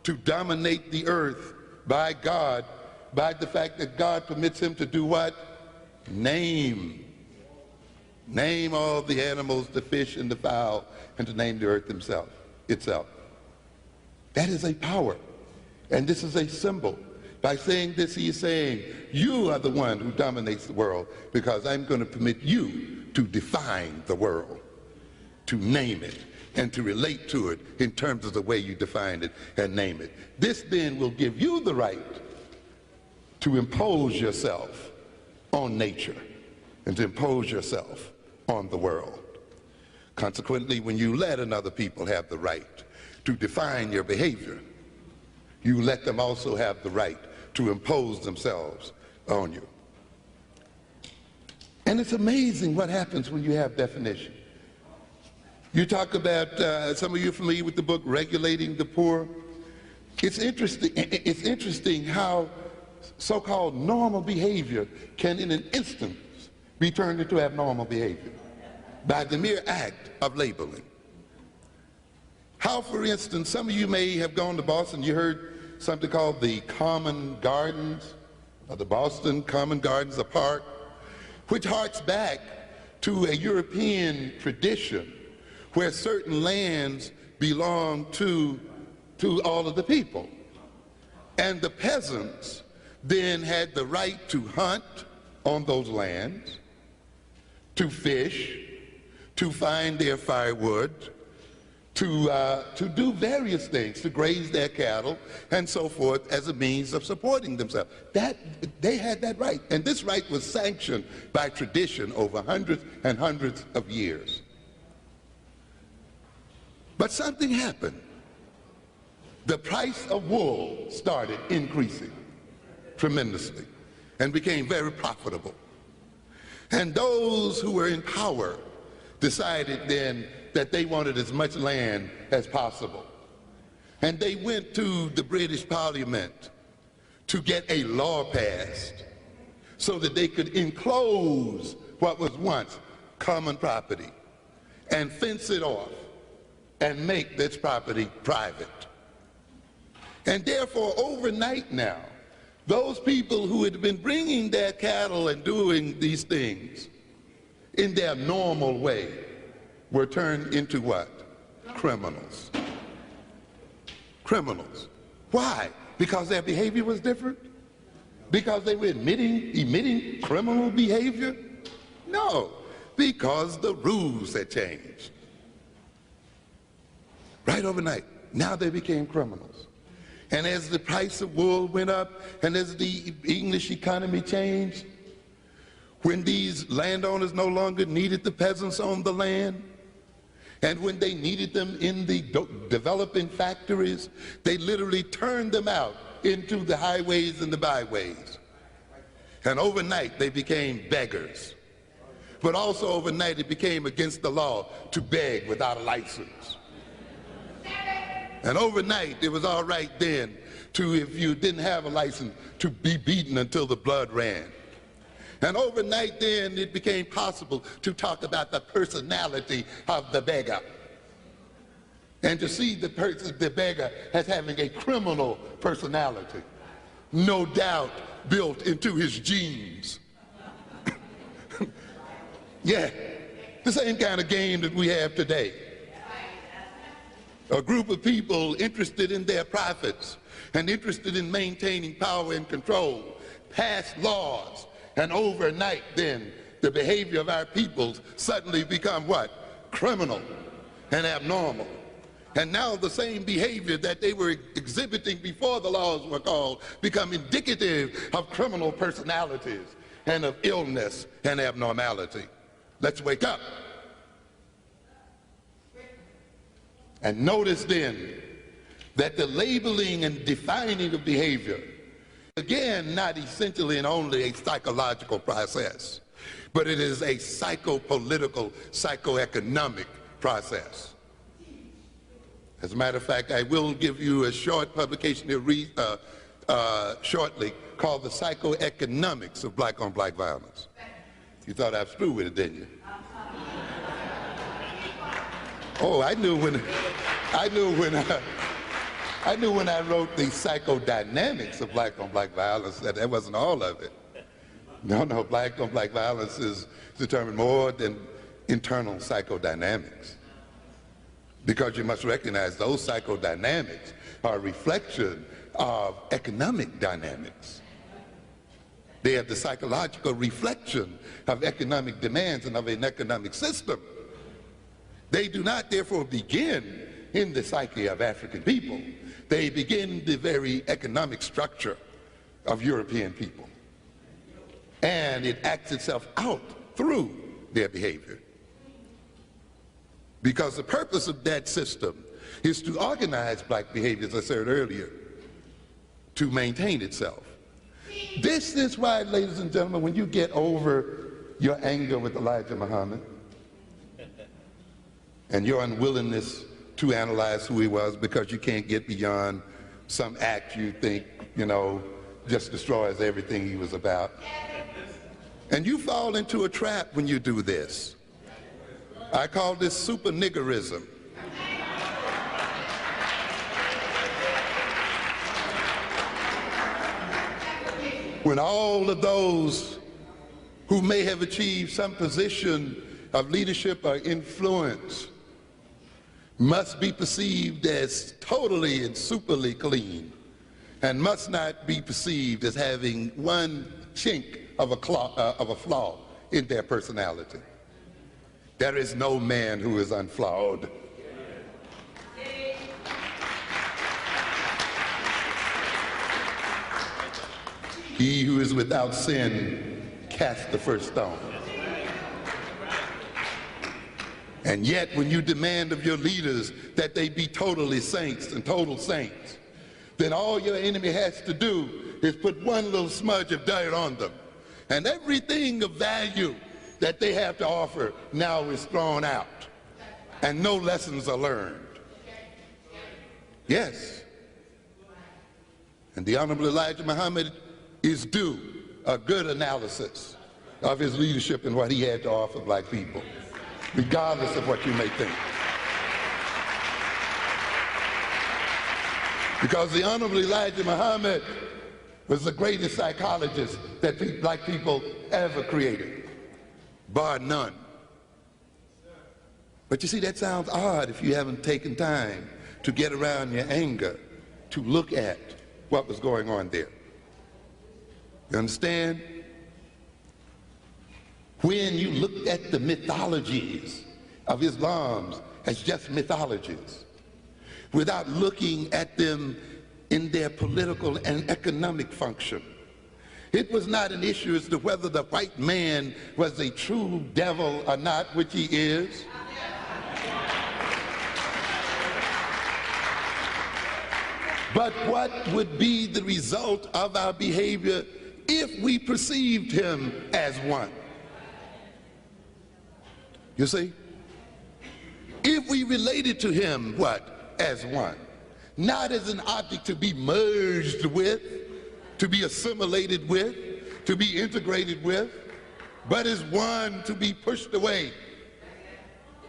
to dominate the earth by God, by the fact that God permits him to do what? Name all the animals, the fish and the fowl, and to name the earth itself. That is a power. And this is a symbol. By saying this, he is saying, you are the one who dominates the world because I'm going to permit you to define the world, to name it, and to relate to it in terms of the way you define it and name it. This then will give you the right to impose yourself on nature and to impose yourself on the world. Consequently, when you let another people have the right to define your behavior, you let them also have the right to impose themselves on you. And it's amazing what happens when you have definition. You talk about, some of you are familiar with the book Regulating the Poor. It's interesting how so-called normal behavior can in an instant be turned into abnormal behavior by the mere act of labeling. How, for instance, some of you may have gone to Boston, you heard something called the Common Gardens of the Boston Common Gardens, a park which harks back to a European tradition where certain lands belong to all of the people. And the peasants then had the right to hunt on those lands, to fish, to find their firewood, to do various things, to graze their cattle and so forth as a means of supporting themselves. They had that right, and this right was sanctioned by tradition over hundreds and hundreds of years. But something happened. The price of wool started increasing tremendously and became very profitable. And those who were in power decided then that they wanted as much land as possible. And they went to the British Parliament to get a law passed so that they could enclose what was once common property and fence it off and make this property private. And therefore, overnight now, those people who had been bringing their cattle and doing these things in their normal way were turned into what? Criminals. Criminals. Why? Because their behavior was different? Because they were emitting criminal behavior? No, because the rules had changed. Right overnight, now they became criminals. And as the price of wool went up, and as the English economy changed, when these landowners no longer needed the peasants on the land, and when they needed them in the developing factories, they literally turned them out into the highways and the byways. And overnight they became beggars. But also overnight it became against the law to beg without a license. And overnight it was all right then to, if you didn't have a license, to be beaten until the blood ran. And overnight then it became possible to talk about the personality of the beggar. And to see the beggar as having a criminal personality, no doubt built into his genes. Yeah, the same kind of game that we have today. A group of people interested in their profits and interested in maintaining power and control passed laws. And overnight, then, the behavior of our peoples suddenly become what? Criminal and abnormal. And now the same behavior that they were exhibiting before the laws were called become indicative of criminal personalities and of illness and abnormality. Let's wake up. And notice then that the labeling and defining of behavior, again, not essentially and only a psychological process, but it is a psychopolitical, psychoeconomic process. As a matter of fact, I will give you a short publication here shortly called The Psychoeconomics of Black-on-Black Violence. You thought I was through with it, didn't you? Oh, I knew when I wrote the psychodynamics of black-on-black violence that wasn't all of it. No, black-on-black violence is determined more than internal psychodynamics. Because you must recognize those psychodynamics are a reflection of economic dynamics. They are the psychological reflection of economic demands and of an economic system. They do not therefore begin in the psyche of African people. They begin the very economic structure of European people. And it acts itself out through their behavior. Because the purpose of that system is to organize black behavior, as I said earlier, to maintain itself. This is why, ladies and gentlemen, when you get over your anger with Elijah Muhammad and your unwillingness to analyze who he was because you can't get beyond some act you think, just destroys everything he was about. And you fall into a trap when you do this. I call this super niggerism. when all of those who may have achieved some position of leadership or influence must be perceived as totally and superly clean and must not be perceived as having one chink of a flaw in their personality. There is no man who is unflawed. He who is without sin cast the first stone. And yet when you demand of your leaders that they be totally saints and total saints, then all your enemy has to do is put one little smudge of dirt on them. And everything of value that they have to offer now is thrown out. And no lessons are learned. Yes. And the Honorable Elijah Muhammad is due a good analysis of his leadership and what he had to offer black people, regardless of what you may think. Because the Honorable Elijah Muhammad was the greatest psychologist that black people ever created, bar none. But you see, that sounds odd if you haven't taken time to get around your anger to look at what was going on there. You understand? When you look at the mythologies of Islam as just mythologies, without looking at them in their political and economic function, it was not an issue as to whether the white man was a true devil or not, which he is. But what would be the result of our behavior if we perceived him as one? You see? If we related to him, what? As one. Not as an object to be merged with, to be assimilated with, to be integrated with, but as one to be pushed away.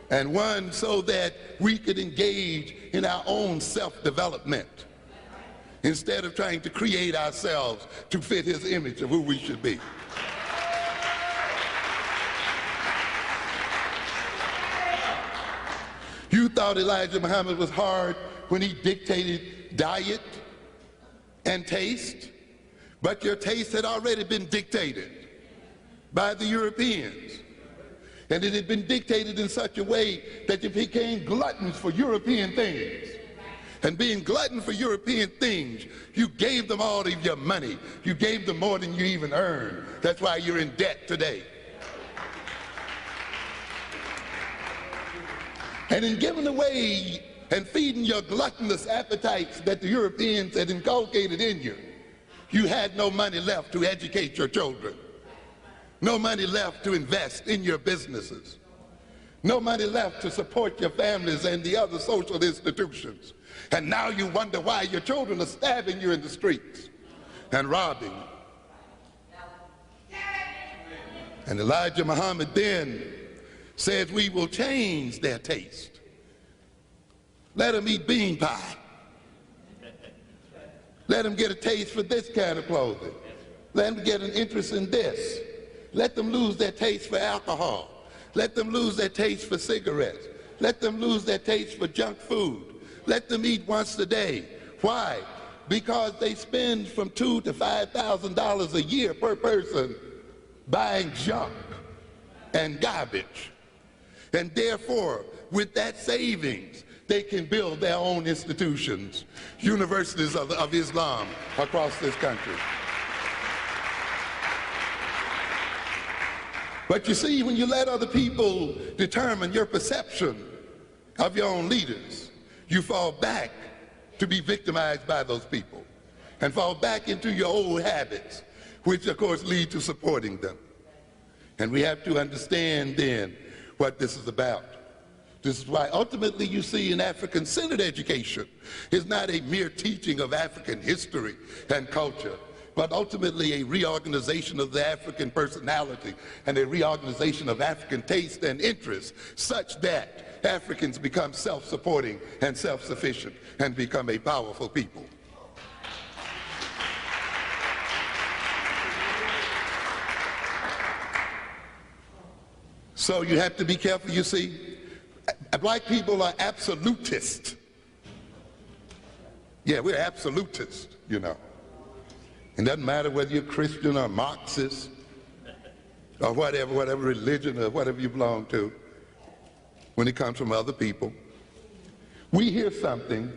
And one so that we could engage in our own self-development instead of trying to create ourselves to fit his image of who we should be. You thought Elijah Muhammad was hard when he dictated diet and taste, but your taste had already been dictated by the Europeans. And it had been dictated in such a way that you became gluttons for European things. And being glutton for European things, you gave them all of your money. You gave them more than you even earned. That's why you're in debt today. And in giving away and feeding your gluttonous appetites that the Europeans had inculcated in you, you had no money left to educate your children. No money left to invest in your businesses. No money left to support your families and the other social institutions. And now you wonder why your children are stabbing you in the streets and robbing you. And Elijah Muhammad then says, we will change their taste. Let them eat bean pie. Let them get a taste for this kind of clothing. Let them get an interest in this. Let them lose their taste for alcohol. Let them lose their taste for cigarettes. Let them lose their taste for junk food. Let them eat once a day. Why? Because they spend from $2,000 to $5,000 a year per person buying junk and garbage. And therefore, with that savings, they can build their own institutions, universities of Islam across this country. But you see, when you let other people determine your perception of your own leaders, you fall back to be victimized by those people and fall back into your old habits, which of course lead to supporting them. And we have to understand then what this is about. This is why ultimately you see an African-centered education is not a mere teaching of African history and culture, but ultimately a reorganization of the African personality and a reorganization of African taste and interest such that Africans become self-supporting and self-sufficient and become a powerful people. So you have to be careful. You see, black people are absolutists. Yeah, we're absolutists, you know. It doesn't matter whether you're Christian or Marxist or whatever religion or whatever you belong to, when it comes from other people. We hear something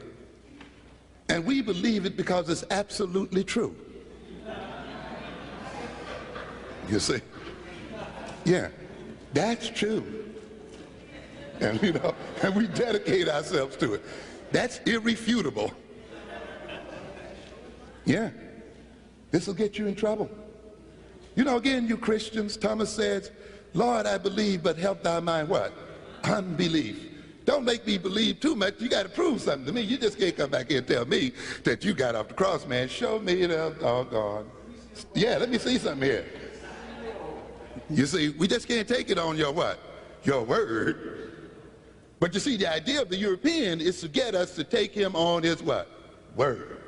and we believe it because it's absolutely true. You see? Yeah, that's true. And you know, and we dedicate ourselves to it. That's irrefutable. Yeah, this will get you in trouble. You know, again, you Christians, Thomas says, Lord, I believe, but help thy mind what? Unbelief. Don't make me believe too much. You got to prove something to me. You just can't come back here and tell me that you got off the cross, man. Show me the doggone. Yeah, let me see something here. You see, we just can't take it on your what? Your word. But you see, the idea of the European is to get us to take him on his what? Word.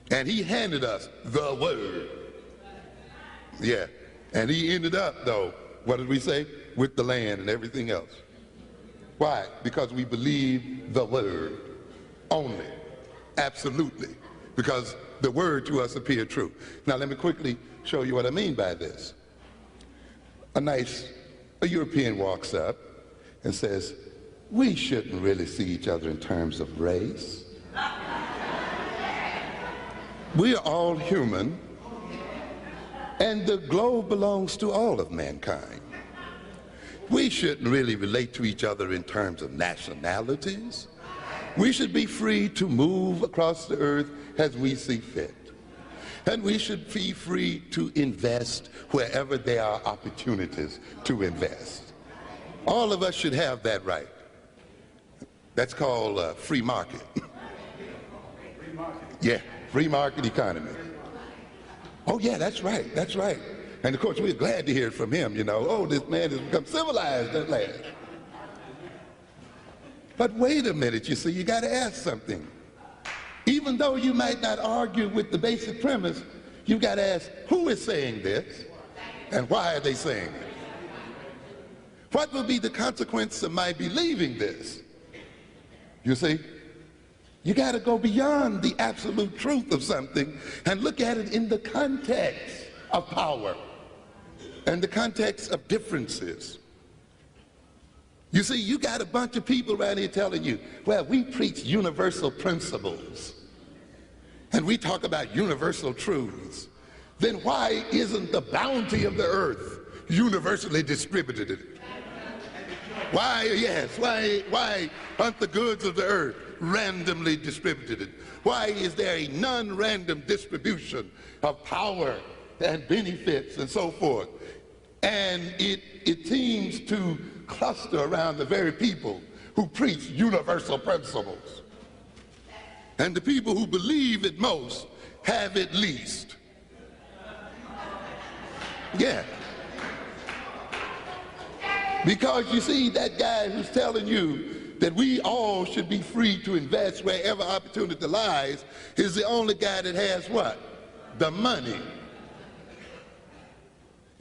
And he handed us the word. Yeah. And he ended up, though, what did we say? With the land and everything else. Why? Because we believe the word only. Absolutely. Because the word to us appeared true. Now let me quickly show you what I mean by this. A European walks up and says, we shouldn't really see each other in terms of race. We are all human, and the globe belongs to all of mankind. We shouldn't really relate to each other in terms of nationalities. We should be free to move across the earth as we see fit. And we should be free to invest wherever there are opportunities to invest. All of us should have that right. That's called free market. Free market. Yeah, free market economy. Oh yeah, that's right, that's right. And of course we're glad to hear from him, you know. Oh, this man has become civilized at last. But wait a minute, you see, you got to ask something. Even though you might not argue with the basic premise, you got to ask, who is saying this and why are they saying it? What will be the consequence of my believing this? You see, you got to go beyond the absolute truth of something and look at it in the context of power and the context of differences. You see, you got a bunch of people around here telling you, well, we preach universal principles and we talk about universal truths. Then why isn't the bounty of the earth universally distributed? Why aren't the goods of the earth randomly distributed? Why is there a non-random distribution of power and benefits and so forth? And it seems to cluster around the very people who preach universal principles. And the people who believe it most have it least. Yeah. Because you see, that guy who's telling you that we all should be free to invest wherever opportunity lies is the only guy that has what? The money.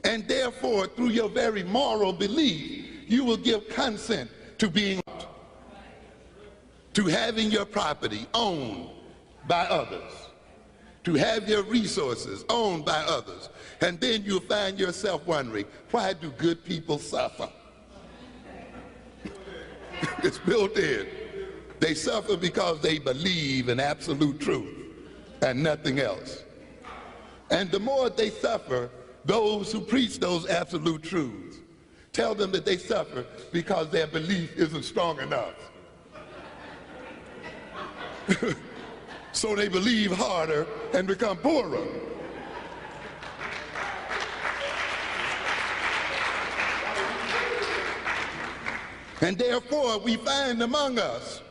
And therefore, through your very moral belief, you will give consent to being, to having your property owned by others, to have your resources owned by others. And then you'll find yourself wondering, why do good people suffer? It's built in. They suffer because they believe in absolute truth and nothing else. And the more they suffer, those who preach those absolute truths tell them that they suffer because their belief isn't strong enough. So they believe harder and become poorer. And therefore, we find among us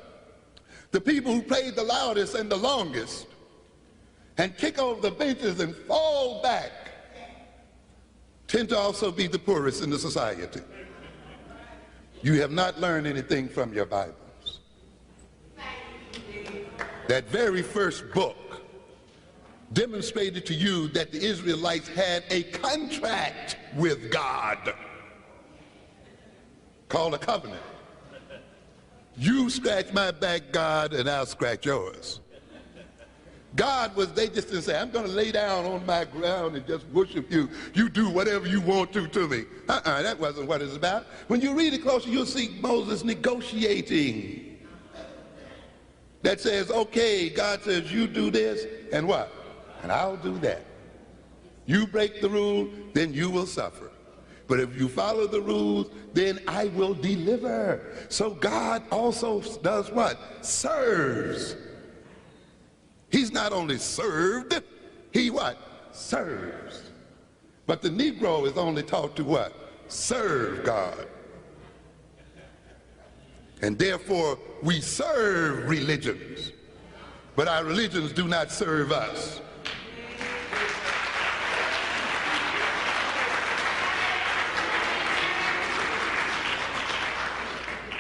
the people who played the loudest and the longest and kick over the benches and fall back tend to also be the poorest in the society. You have not learned anything from your Bibles. That very first book demonstrated to you that the Israelites had a contract with God. called a covenant. You scratch my back, God, and I'll scratch yours. God was, they just didn't say, I'm going to lay down on my ground and just worship you. You do whatever you want to me. That wasn't what it's about. When you read it closer, you'll see Moses negotiating. That says, okay, God says, you do this, and what? And I'll do that. You break the rule, then you will suffer. But if you follow the rules, then I will deliver. So God also does what? Serves. He's not only served, he what? Serves. But the Negro is only taught to what? Serve God. And therefore, we serve religions, but our religions do not serve us.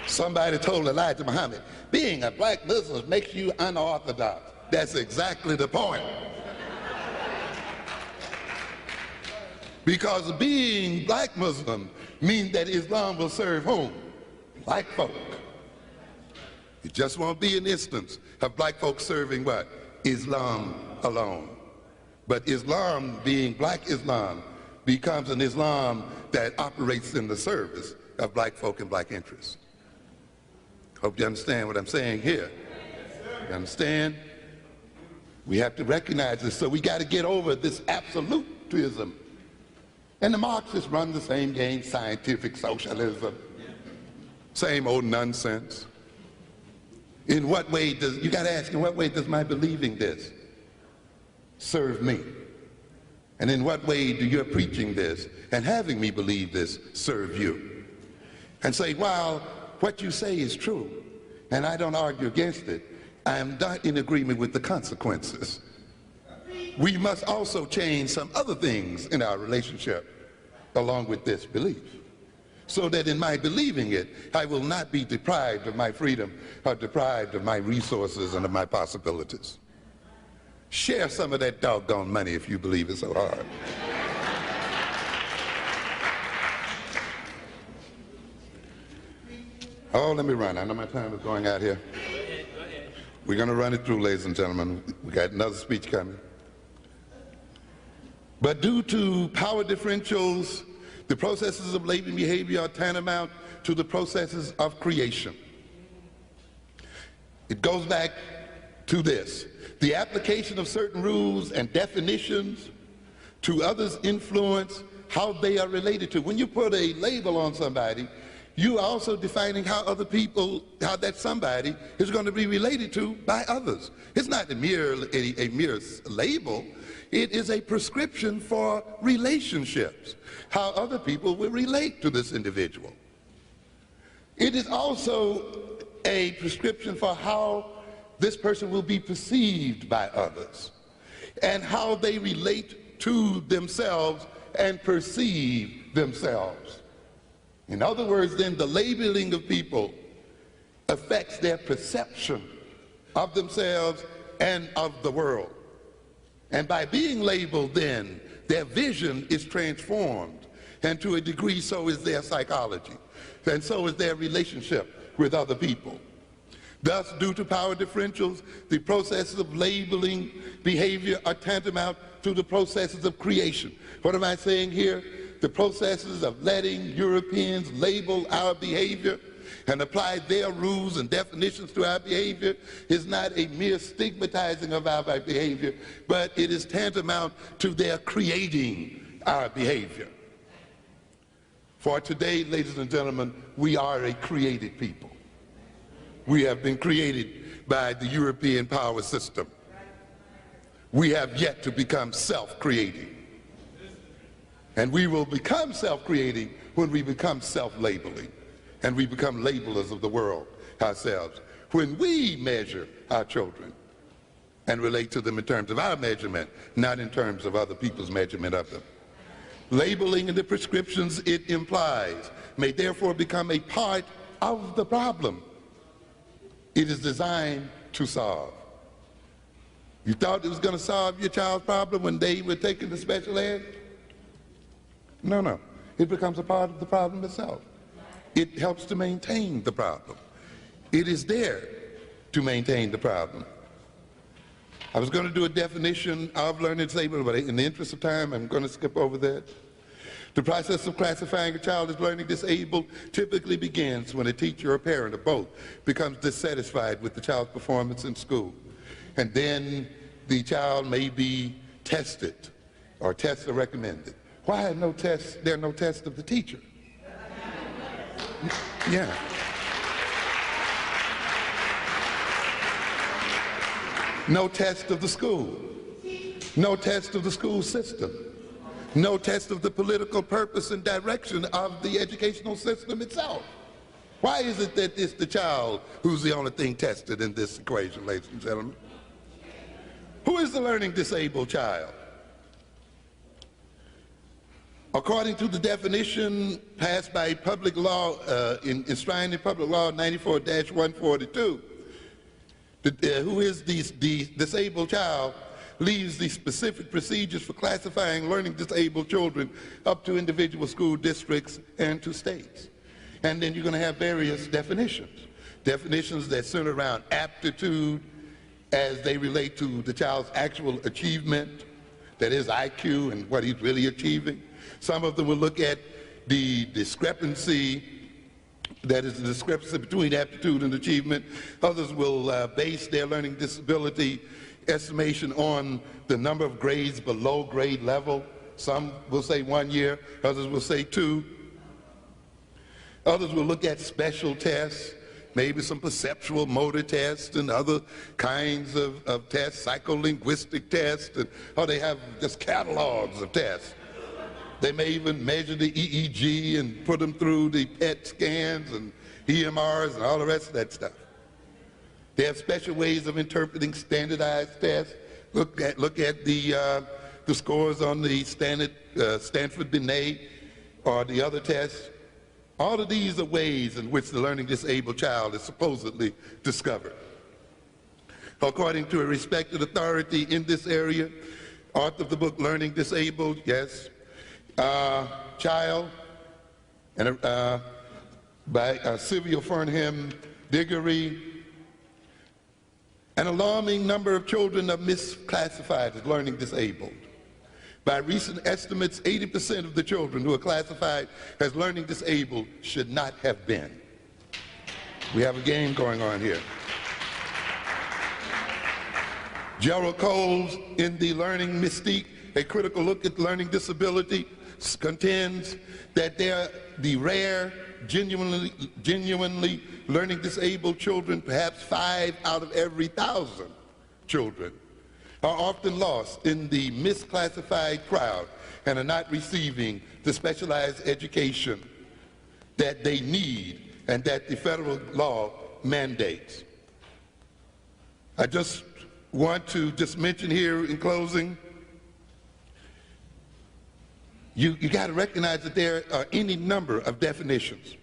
Somebody told Elijah Muhammad, being a black Muslim makes you unorthodox. That's exactly the point. Because being black Muslim means that Islam will serve whom? Black folk. It just won't be an instance of black folks serving what? Islam alone. But Islam, being black Islam, becomes an Islam that operates in the service of black folk and black interests. Hope you understand what I'm saying here. You understand? We have to recognize this, so we got to get over this absolutism. And the Marxists run the same game, scientific socialism, same old nonsense. In what way does, you got to ask, in what way does my believing this serve me? And in what way do your preaching this and having me believe this serve you? And say, while what you say is true, and I don't argue against it, I am not in agreement with the consequences. We must also change some other things in our relationship along with this belief, so that in my believing it, I will not be deprived of my freedom or deprived of my resources and of my possibilities. Share some of that doggone money if you believe it so hard. Oh, let me run. I know my time is going out here. We're going to run it through, ladies and gentlemen. We got another speech coming. But due to power differentials, the processes of latent behavior are tantamount to the processes of creation. It goes back to this. The application of certain rules and definitions to others influence how they are related to. When you put a label on somebody, you are also defining how other people, how that somebody is going to be related to by others. It's not a mere label. It is a prescription for relationships, how other people will relate to this individual. It is also a prescription for how this person will be perceived by others and how they relate to themselves and perceive themselves. In other words, then, the labeling of people affects their perception of themselves and of the world. And by being labeled, then, their vision is transformed. And to a degree, so is their psychology. And so is their relationship with other people. Thus, due to power differentials, the processes of labeling behavior are tantamount to the processes of creation. What am I saying here? The processes of letting Europeans label our behavior and apply their rules and definitions to our behavior is not a mere stigmatizing of our behavior, but it is tantamount to their creating our behavior. For today, ladies and gentlemen, we are a created people. We have been created by the European power system. We have yet to become self-creating. And we will become self-creating when we become self-labeling. And we become labelers of the world ourselves. When we measure our children and relate to them in terms of our measurement, not in terms of other people's measurement of them. Labeling and the prescriptions it implies may therefore become a part of the problem it is designed to solve. You thought it was going to solve your child's problem when they were taken to special ed? No. It becomes a part of the problem itself. It helps to maintain the problem. It is there to maintain the problem. I was going to do a definition of learning disabled, but in the interest of time, I'm going to skip over that. The process of classifying a child as learning disabled typically begins when a teacher or parent or both becomes dissatisfied with the child's performance in school. And then the child may be tested, or tests are recommended. Why are no tests? There are no tests of the teacher. Yeah. No test of the school. No test of the school system. No test of the political purpose and direction of the educational system itself. Why is it that it's the child who's the only thing tested in this equation, ladies and gentlemen? Who is the learning disabled child? According to the definition passed by public law, enshrined in public law 94-142, who is the disabled child leaves the specific procedures for classifying learning disabled children up to individual school districts and to states. And then you're going to have various definitions. Definitions that center around aptitude as they relate to the child's actual achievement, that is IQ and what he's really achieving. Some of them will look at the discrepancy, that is the discrepancy between aptitude and achievement. Others will base their learning disability estimation on the number of grades below grade level. Some will say 1 year, others will say 2. Others will look at special tests, maybe some perceptual motor tests and other kinds of tests, psycholinguistic tests, or they have just catalogs of tests. They may even measure the EEG and put them through the PET scans and EMRs and all the rest of that stuff. They have special ways of interpreting standardized tests. Look at the scores on the Stanford Binet or the other tests. All of these are ways in which the learning disabled child is supposedly discovered. According to a respected authority in this area, author of the book Learning Disabled, yes, child, and by Sylvia Fernham Diggory, an alarming number of children are misclassified as learning disabled. By recent estimates, 80% of the children who are classified as learning disabled should not have been. We have a game going on here. Gerald Coles, in the Learning Mystique, a critical look at learning disability, contends that the rare, genuinely learning disabled children, perhaps 5 out of every 1,000 children, are often lost in the misclassified crowd and are not receiving the specialized education that they need and that the federal law mandates. I just want to mention here in closing, you got to recognize that there are any number of definitions.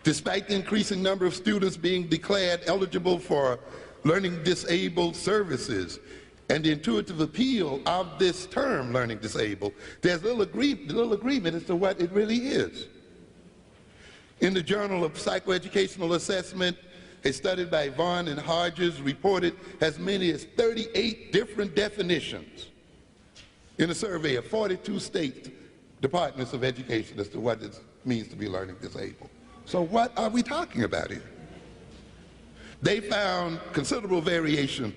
Despite the increasing number of students being declared eligible for learning disabled services and the intuitive appeal of this term, learning disabled, there's little agreement as to what it really is. In the Journal of Psychoeducational Assessment, a study by Vaughn and Hodges reported as many as 38 different definitions in a survey of 42 state departments of education as to what it means to be learning disabled. So what are we talking about here? They found considerable variation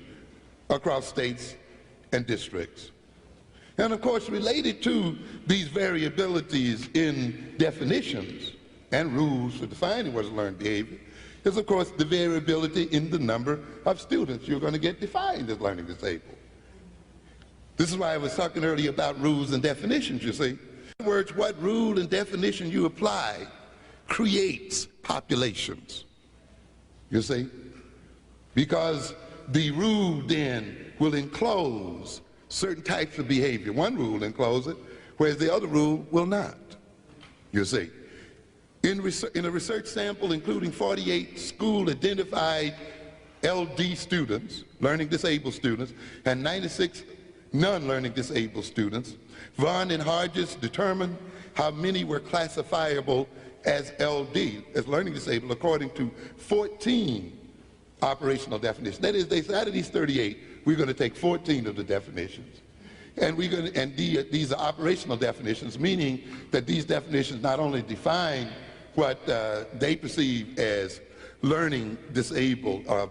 across states and districts. And of course, related to these variabilities in definitions and rules for defining what is learned behavior is, of course, the variability in the number of students you're going to get defined as learning disabled. This is why I was talking earlier about rules and definitions, you see. In other words, what rule and definition you apply creates populations, you see. Because the rule then will enclose certain types of behavior. One rule encloses it, whereas the other rule will not, you see. In a research sample including 48 school-identified LD students, learning disabled students, and 96 non-learning disabled students, Vaughn and Hodges determined how many were classifiable as LD, as learning disabled, according to 14 operational definitions. That is, they said out of these 38, we're going to take 14 of the definitions. And these are operational definitions, meaning that these definitions not only define what they perceive as learning disabled or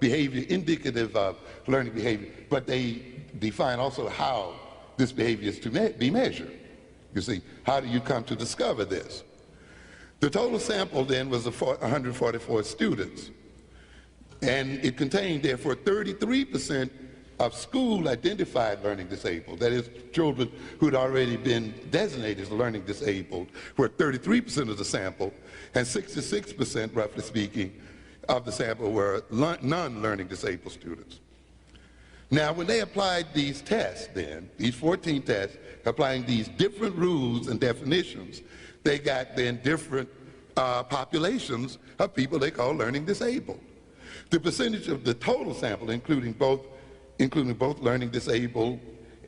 behavior indicative of learning behavior, but they define also how this behavior is to be measured. You see, how do you come to discover this? The total sample then was 144 students, and it contained therefore 33% of school-identified learning disabled, that is, children who had already been designated as learning disabled, were 33% of the sample, and 66%, roughly speaking, of the sample were non-learning disabled students. Now, when they applied these tests then, these 14 tests, applying these different rules and definitions, they got then different populations of people they call learning disabled. The percentage of the total sample, including both learning disabled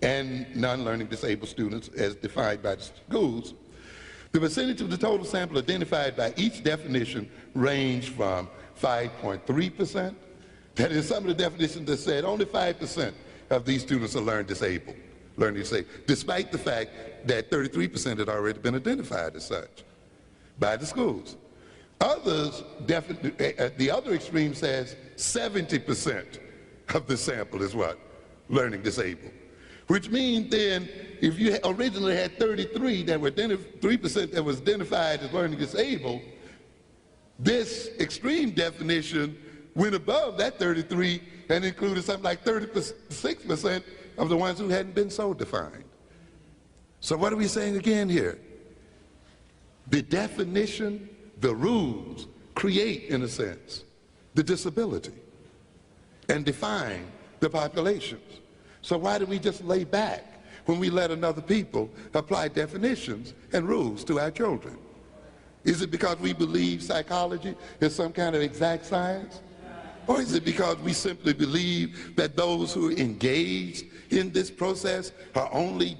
and non-learning disabled students as defined by the schools, the percentage of the total sample identified by each definition ranged from 5.3%. That is, some of the definitions that said only 5% of these students are learning disabled, despite the fact that 33% had already been identified as such by the schools. Others, the other extreme says 70% of the sample is what? Learning disabled. Which means then, if you originally had 33 that were 3% that was identified as learning disabled, this extreme definition went above that 33 and included something like 36% of the ones who hadn't been so defined. So what are we saying again here? The definition, the rules, create, in a sense, the disability and define the populations. So why do we just lay back when we let another people apply definitions and rules to our children? Is it because we believe psychology is some kind of exact science? Or is it because we simply believe that those who are engaged in this process are only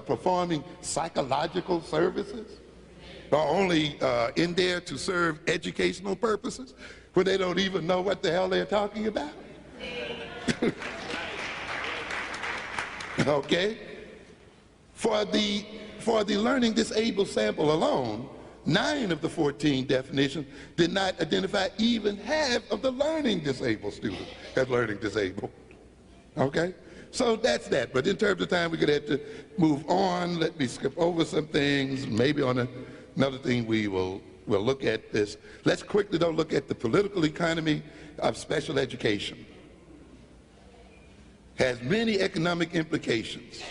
performing psychological services? Are only in there to serve educational purposes, when they don't even know what the hell they're talking about? Okay? For the learning disabled sample alone, 9 of the 14 definitions did not identify even half of the learning disabled students as learning disabled. Okay? So that's that. But in terms of time, we're going to have to move on. Let me skip over some things. Maybe on another thing we'll look at this. Let's quickly, though, look at the political economy of special education. Has many economic implications.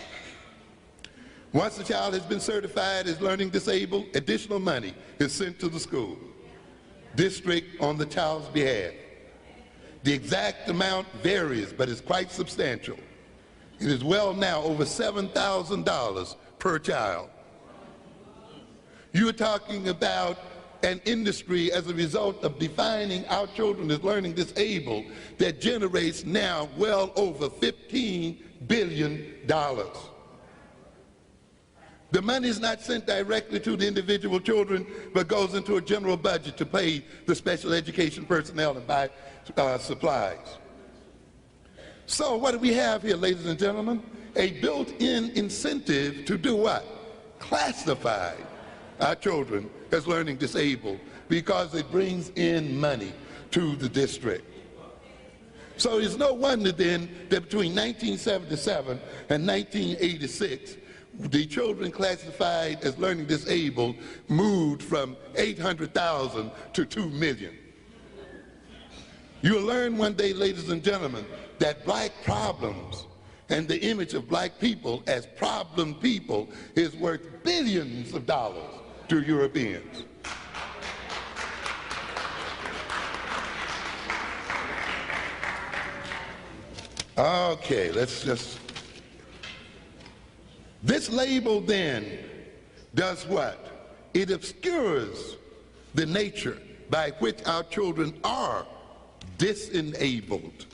Once the child has been certified as learning disabled, additional money is sent to the school district on the child's behalf. The exact amount varies, but it's quite substantial. It is well now over $7,000 per child. You're talking about an industry as a result of defining our children as learning disabled that generates now well over $15 billion. The money is not sent directly to the individual children, but goes into a general budget to pay the special education personnel and buy supplies. So what do we have here, ladies and gentlemen? A built-in incentive to do what? Classify our children as learning disabled, because it brings in money to the district. So it's no wonder then that between 1977 and 1986, the children classified as learning disabled moved from 800,000 to 2 million. You'll learn one day, ladies and gentlemen, that black problems and the image of black people as problem people is worth billions of dollars to Europeans. Okay, let's just... This label then does what? It obscures the nature by which our children are disenabled,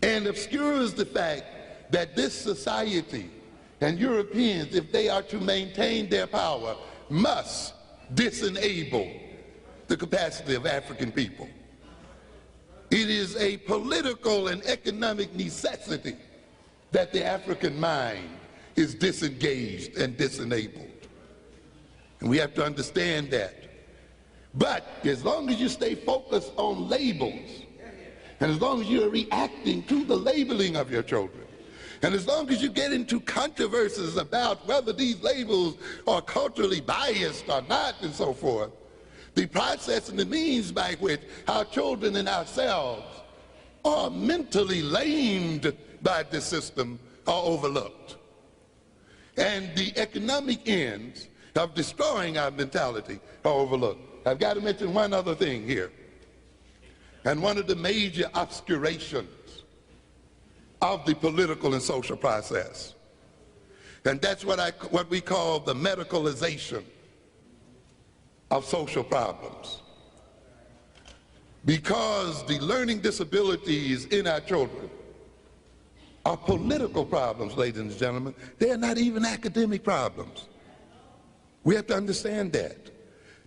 and obscures the fact that this society and Europeans, if they are to maintain their power, must disenable the capacity of African people. It is a political and economic necessity that the African mind is disengaged and disenabled. And we have to understand that. But as long as you stay focused on labels, and as long as you're reacting to the labeling of your children, and as long as you get into controversies about whether these labels are culturally biased or not and so forth, the process and the means by which our children and ourselves are mentally lamed by this system are overlooked. And the economic ends of destroying our mentality are overlooked. I've got to mention one other thing here. And one of the major obscurations of the political and social process, and that's what we call the medicalization of social problems. Because the learning disabilities in our children are political problems, ladies and gentlemen. They are not even academic problems. We have to understand that.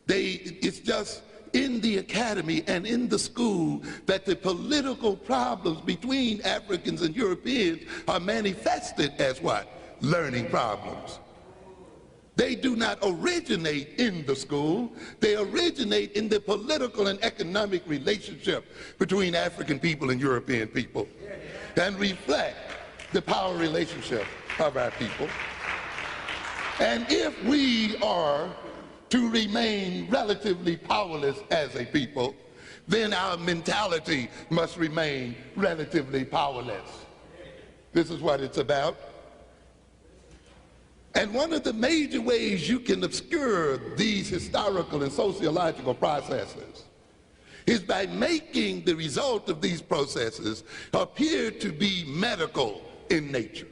It's just in the academy and in the school that the political problems between Africans and Europeans are manifested as what? Learning problems. They do not originate in the school. They originate in the political and economic relationship between African people and European people, and reflect the power relationship of our people. And if we are to remain relatively powerless as a people, then our mentality must remain relatively powerless. This is what it's about. And one of the major ways you can obscure these historical and sociological processes is by making the result of these processes appear to be medical in nature.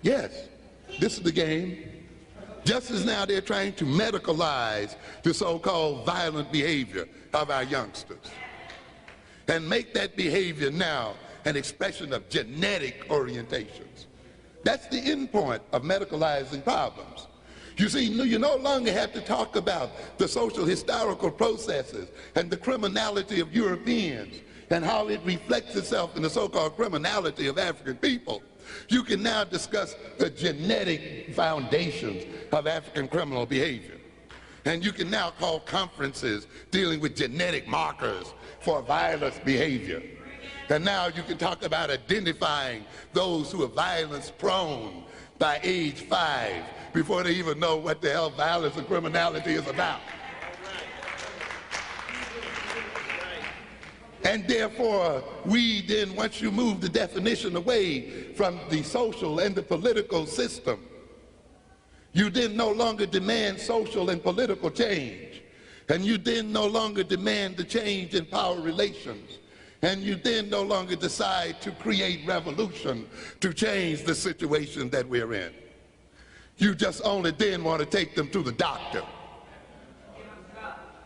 Yes, this is the game. Just as now they're trying to medicalize the so-called violent behavior of our youngsters and make that behavior now an expression of genetic orientations. That's the end point of medicalizing problems. You see, you no longer have to talk about the social historical processes and the criminality of Europeans and how it reflects itself in the so-called criminality of African people. You can now discuss the genetic foundations of African criminal behavior. And you can now call conferences dealing with genetic markers for violence behavior. And now you can talk about identifying those who are violence prone by age 5 before they even know what the hell violence and criminality is about. And therefore, we then, once you move the definition away from the social and the political system, you then no longer demand social and political change. And you then no longer demand the change in power relations. And you then no longer decide to create revolution to change the situation that we're in. You just only then want to take them to the doctor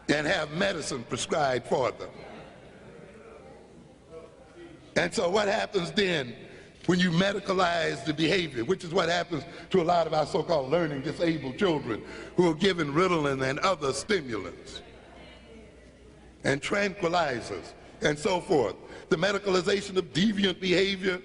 and have medicine prescribed for them. And so what happens then when you medicalize the behavior, which is what happens to a lot of our so-called learning disabled children who are given Ritalin and other stimulants and tranquilizers and so forth. The medicalization of deviant behavior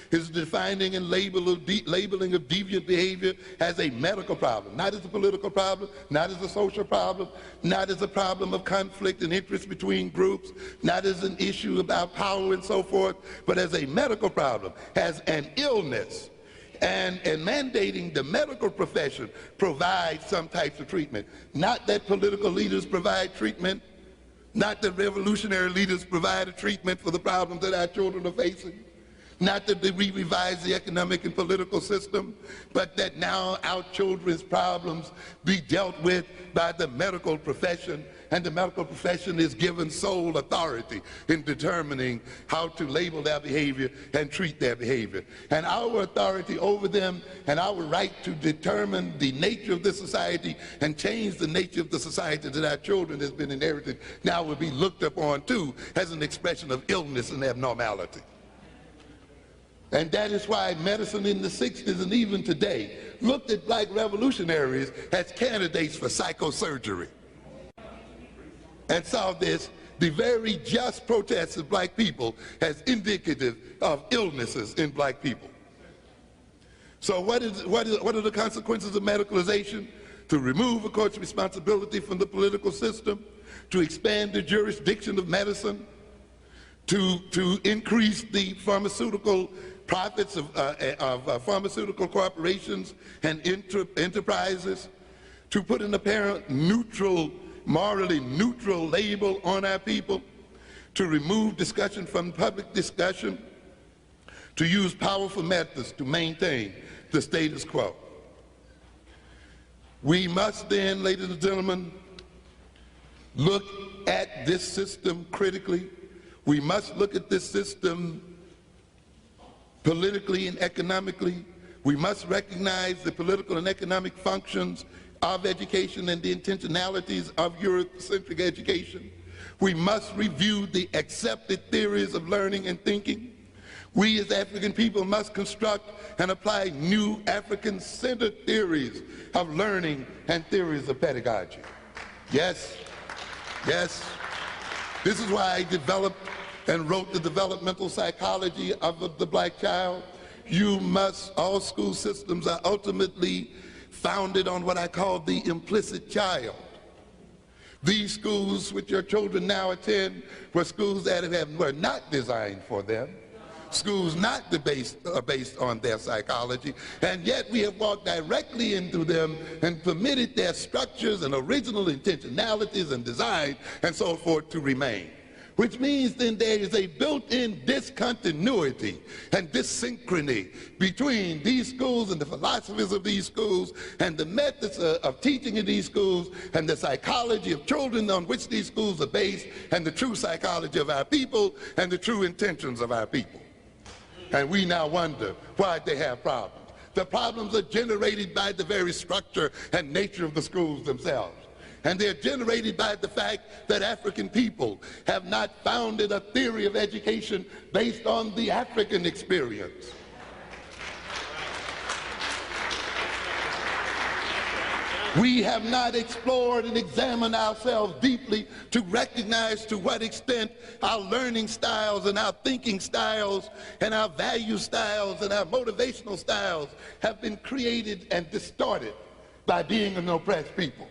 is defining and labeling of deviant behavior as a medical problem, not as a political problem, not as a social problem, not as a problem of conflict and interest between groups, not as an issue about power and so forth, but as a medical problem, as an illness. And mandating the medical profession provide some types of treatment. Not that political leaders provide treatment, not that revolutionary leaders provide a treatment for the problems that our children are facing. Not that we revise the economic and political system, but that now our children's problems be dealt with by the medical profession, and the medical profession is given sole authority in determining how to label their behavior and treat their behavior. And our authority over them and our right to determine the nature of this society and change the nature of the society that our children has been inherited now will be looked upon too as an expression of illness and abnormality. And that is why medicine in the 60s and even today looked at black revolutionaries as candidates for psychosurgery. And saw this, the very just protests of black people, as indicative of illnesses in black people. So what are the consequences of medicalization? To remove a court's responsibility from the political system, to expand the jurisdiction of medicine, to increase the pharmaceutical profits of pharmaceutical corporations and enterprises, to put an apparent neutral, morally neutral label on our people, to remove discussion from public discussion, to use powerful methods to maintain the status quo. We must then, ladies and gentlemen, look at this system critically. We must look at this system politically and economically. We must recognize the political and economic functions of education and the intentionalities of Eurocentric education. We must review the accepted theories of learning and thinking. We as African people must construct and apply new African-centered theories of learning and theories of pedagogy. Yes, yes. This is why I developed and wrote the developmental psychology of the black child. All school systems are ultimately founded on what I call the implicit child. These schools which your children now attend were schools that were not designed for them, schools not based on their psychology, and yet we have walked directly into them and permitted their structures and original intentionalities and design and so forth to remain. Which means then there is a built-in discontinuity and dissynchrony between these schools and the philosophies of these schools and the methods of teaching in these schools and the psychology of children on which these schools are based and the true psychology of our people and the true intentions of our people. And we now wonder why they have problems. The problems are generated by the very structure and nature of the schools themselves. And they're generated by the fact that African people have not founded a theory of education based on the African experience. We have not explored and examined ourselves deeply to recognize to what extent our learning styles and our thinking styles and our value styles and our motivational styles have been created and distorted by being an oppressed people.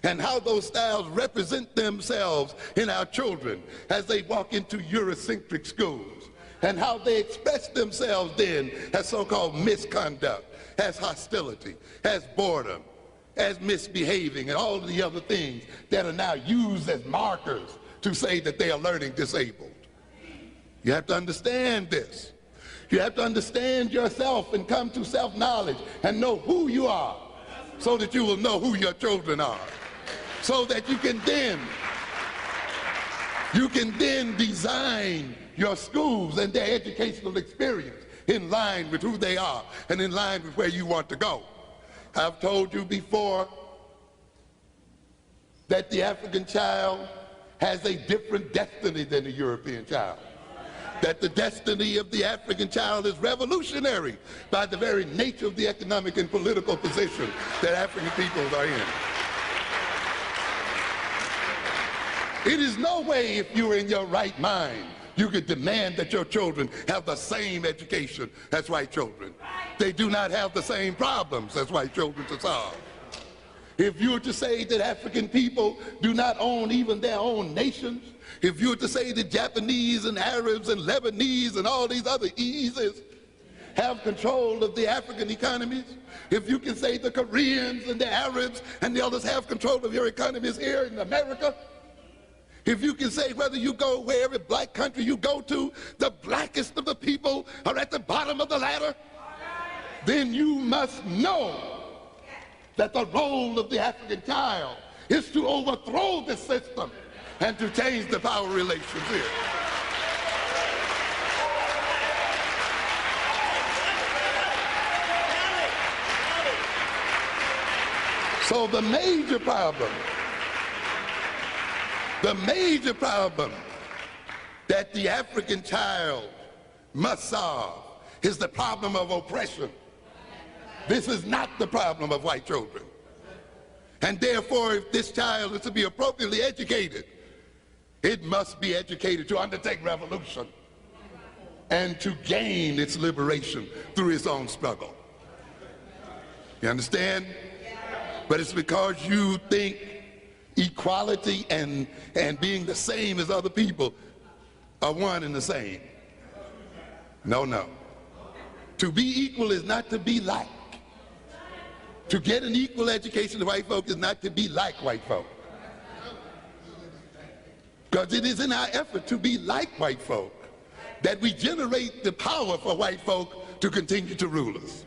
And how those styles represent themselves in our children as they walk into Eurocentric schools, and how they express themselves then as so-called misconduct, as hostility, as boredom, as misbehaving, and all of the other things that are now used as markers to say that they are learning disabled. You have to understand this. You have to understand yourself and come to self-knowledge and know who you are so that you will know who your children are. So that you can then design your schools and their educational experience in line with who they are and in line with where you want to go. I've told you before that the African child has a different destiny than the European child. That the destiny of the African child is revolutionary by the very nature of the economic and political position that African peoples are in. It is no way, if you're in your right mind, you could demand that your children have the same education as white children. They do not have the same problems as white children to solve. If you were to say that African people do not own even their own nations, if you were to say that Japanese and Arabs and Lebanese and all these other Eases have control of the African economies, if you can say the Koreans and the Arabs and the others have control of your economies here in America, if you can say whether you go wherever black country you go to, the blackest of the people are at the bottom of the ladder, then you must know that the role of the African child is to overthrow the system and to change the power relations here. So the major problem that the African child must solve is the problem of oppression. This is not the problem of white children. And therefore, if this child is to be appropriately educated, it must be educated to undertake revolution and to gain its liberation through its own struggle. You understand? But it's because you think equality and being the same as other people are one and the same. No, no. To be equal is not to be like. To get an equal education to white folk is not to be like white folk. Because it is in our effort to be like white folk that we generate the power for white folk to continue to rule us.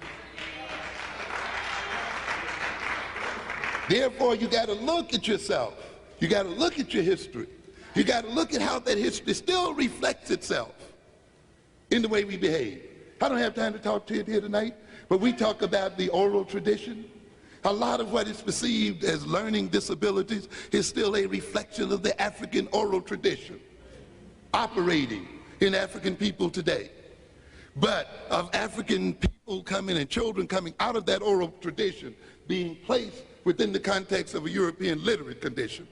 Therefore, you got to look at yourself. You got to look at your history. You got to look at how that history still reflects itself in the way we behave. I don't have time to talk to you here tonight, but we talk about the oral tradition. A lot of what is perceived as learning disabilities is still a reflection of the African oral tradition operating in African people today. But of African people coming and children coming out of that oral tradition being placed within the context of a European literate condition.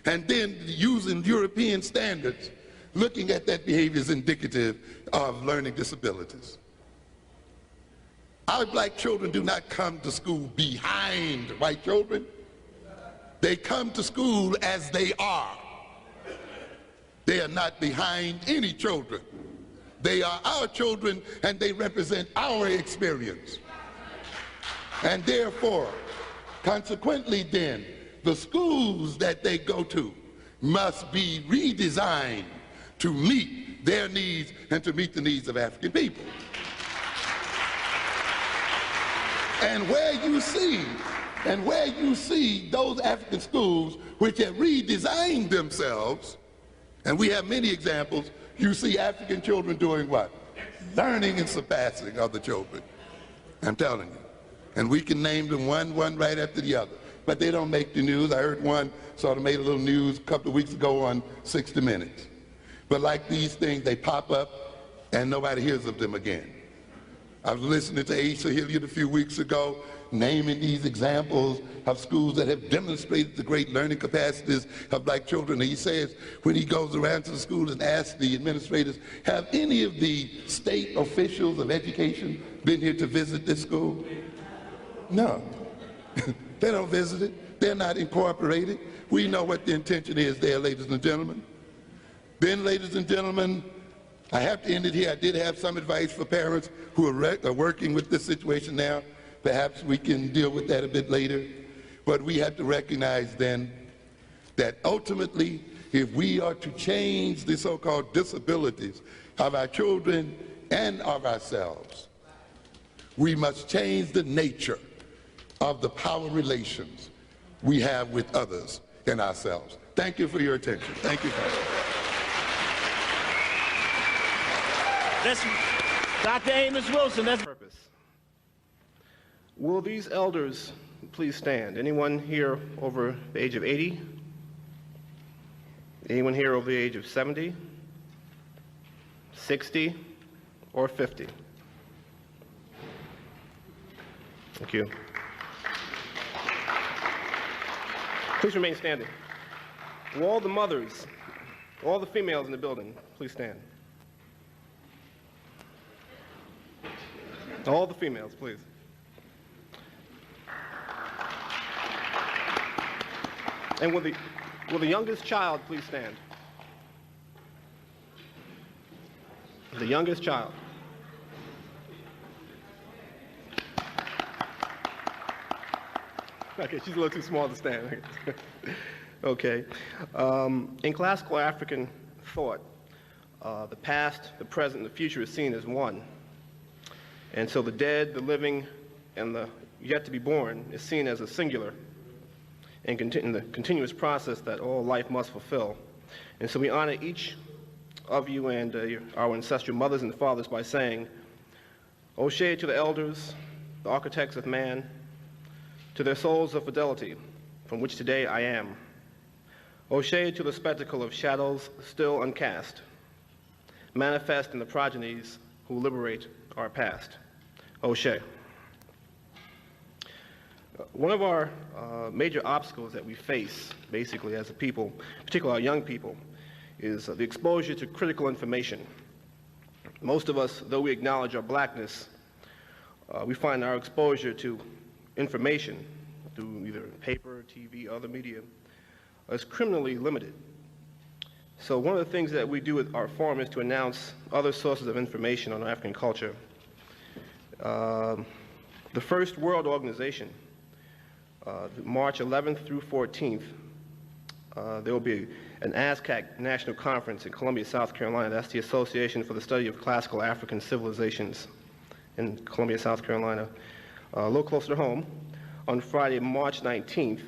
And then using European standards, looking at that behavior is indicative of learning disabilities. Our black children do not come to school behind white children. They come to school as they are. They are not behind any children. They are our children and they represent our experience. And therefore, consequently then, the schools that they go to must be redesigned to meet their needs and to meet the needs of African people. And where you see those African schools which have redesigned themselves, and we have many examples, you see African children doing what? Learning and surpassing other children. I'm telling you. And we can name them one right after the other. But they don't make the news. I heard one sort of made a little news a couple of weeks ago on 60 Minutes. But like these things, they pop up and nobody hears of them again. I was listening to Asa Hilliard a few weeks ago, naming these examples of schools that have demonstrated the great learning capacities of black children. And he says when he goes around to the schools and asks the administrators, have any of the state officials of education been here to visit this school? No. They don't visit it. They're not incorporated. We know what the intention is there, ladies and gentlemen. Then, ladies and gentlemen, I have to end it here. I did have some advice for parents who are working with this situation now. Perhaps we can deal with that a bit later. But we have to recognize then that ultimately, if we are to change the so-called disabilities of our children and of ourselves, we must change the nature of the power relations we have with others and ourselves. Thank you for your attention. Thank you, Pastor. Dr. Amos Wilson, that's Purpose. Will these elders please stand? Anyone here over the age of 80? Anyone here over the age of 70, 60, or 50? Thank you. Please remain standing. Will all the mothers, all the females in the building, please stand. All the females, please. And will the youngest child please stand? The youngest child. Okay, she's a little too small to stand. Okay. In classical African thought, the past, the present, and the future is seen as one. And so the dead, the living, and the yet to be born is seen as a singular and in the continuous process that all life must fulfill. And so we honor each of you and our ancestral mothers and fathers by saying, Oshe to the elders, the architects of man, to their souls of fidelity, from which today I am. Oshe to the spectacle of shadows still uncast, manifest in the progenies who liberate our past. O'Shea. One of our major obstacles that we face, basically, as a people, particularly our young people, is the exposure to critical information. Most of us, though we acknowledge our blackness, we find our exposure to information through either paper, TV, other media, is criminally limited. So one of the things that we do at our forum is to announce other sources of information on African culture. The First World Organization, March 11th through 14th, there will be an ASCAC National Conference in Columbia, South Carolina. That's the Association for the Study of Classical African Civilizations in Columbia, South Carolina. A little closer to home, on Friday, March 19th,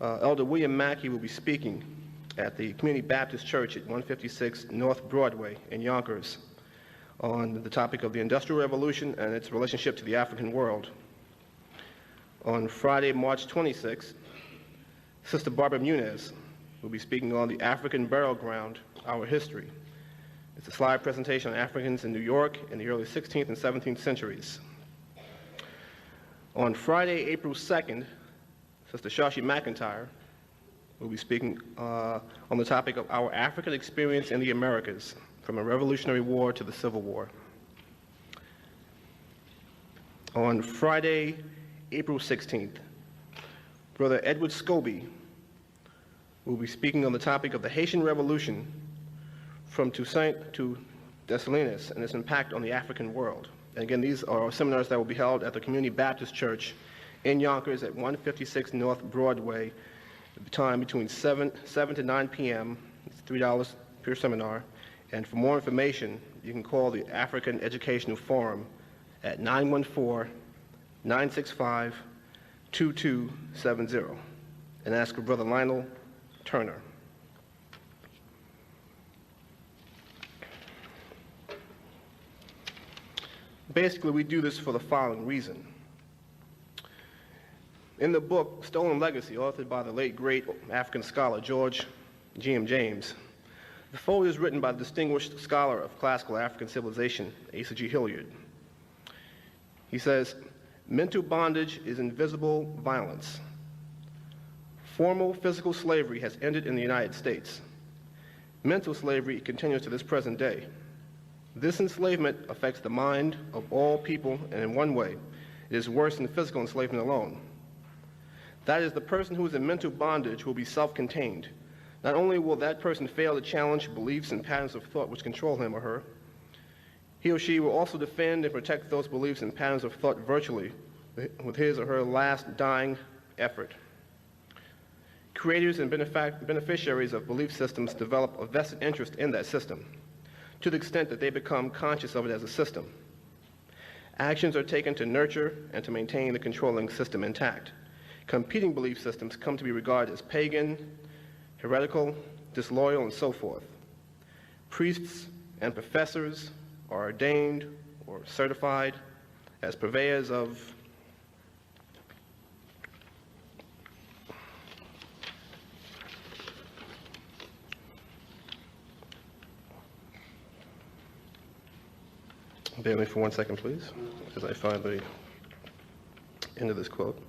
Elder William Mackey will be speaking at the Community Baptist Church at 156 North Broadway in Yonkers on the topic of the Industrial Revolution and its relationship to the African world. On Friday, March 26th, Sister Barbara Munez will be speaking on the African Burial Ground, Our History. It's a slide presentation on Africans in New York in the early 16th and 17th centuries. On Friday, April 2nd, Sister Shashi McIntyre will be speaking on the topic of our African experience in the Americas, from a Revolutionary War to the Civil War. On Friday, April 16th, Brother Edward Scobie will be speaking on the topic of the Haitian Revolution from Toussaint to Dessalines and its impact on the African world. And again, these are seminars that will be held at the Community Baptist Church in Yonkers at 156 North Broadway, at the time between 7 to 9 p.m. It's $3 per seminar. And for more information, you can call the African Educational Forum at 914-965-2270 and ask for Brother Lionel Turner. Basically, we do this for the following reason. In the book, Stolen Legacy, authored by the late, great African scholar George G.M. James, the foreword is written by the distinguished scholar of classical African civilization, Asa G. Hilliard. He says, mental bondage is invisible violence. Formal physical slavery has ended in the United States. Mental slavery continues to this present day. This enslavement affects the mind of all people, and in one way, it is worse than physical enslavement alone. That is, the person who is in mental bondage will be self-contained. Not only will that person fail to challenge beliefs and patterns of thought which control him or her, he or she will also defend and protect those beliefs and patterns of thought virtually with his or her last dying effort. Creators and beneficiaries of belief systems develop a vested interest in that system, to the extent that they become conscious of it as a system. Actions are taken to nurture and to maintain the controlling system intact. Competing belief systems come to be regarded as pagan, heretical, disloyal, and so forth. Priests and professors are ordained or certified as purveyors of bear with me for 1 second, please, as I find the end of this quote.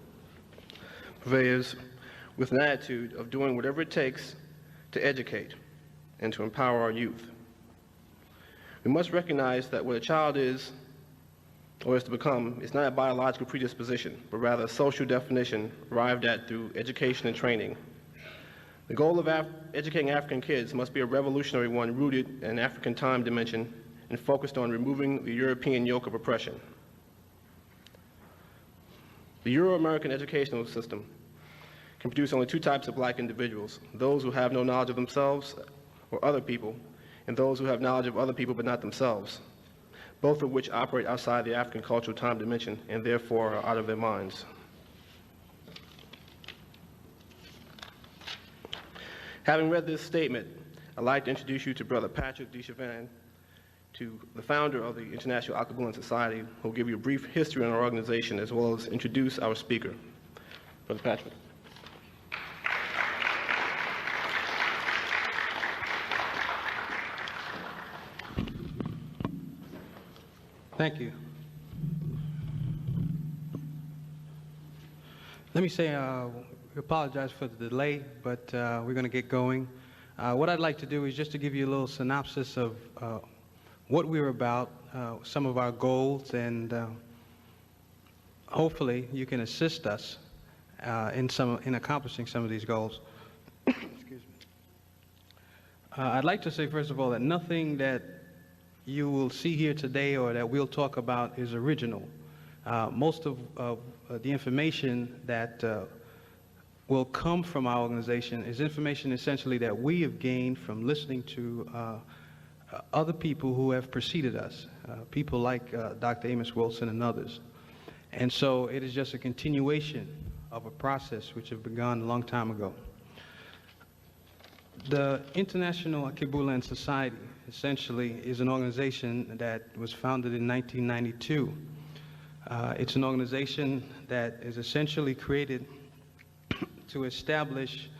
Purveyors with an attitude of doing whatever it takes to educate and to empower our youth. We must recognize that what a child is or is to become is not a biological predisposition, but rather a social definition arrived at through education and training. The goal of educating African kids must be a revolutionary one rooted in African time dimension and focused on removing the European yoke of oppression. The Euro-American educational system can produce only two types of black individuals: those who have no knowledge of themselves or other people, and those who have knowledge of other people but not themselves, both of which operate outside the African cultural time dimension and therefore are out of their minds. Having read this statement, I'd like to introduce you to Brother Patrick DeChavanne, to the founder of the International Alkebulan Society, who will give you a brief history on our organization as well as introduce our speaker. Brother Patrick. Thank you. Let me say, we apologize for the delay, but we're going to get going. What I'd like to do is just to give you a little synopsis of what we're about, some of our goals, and hopefully you can assist us in accomplishing some of these goals. Excuse me. I'd like to say, first of all, that nothing that you will see here today or that we'll talk about is original. Most of the information that will come from our organization is information essentially that we have gained from listening to other people who have preceded us, people like Dr. Amos Wilson and others. And so it is just a continuation of a process which had begun a long time ago. The International Akibulan Society essentially is an organization that was founded in 1992. It's an organization that is essentially created to establish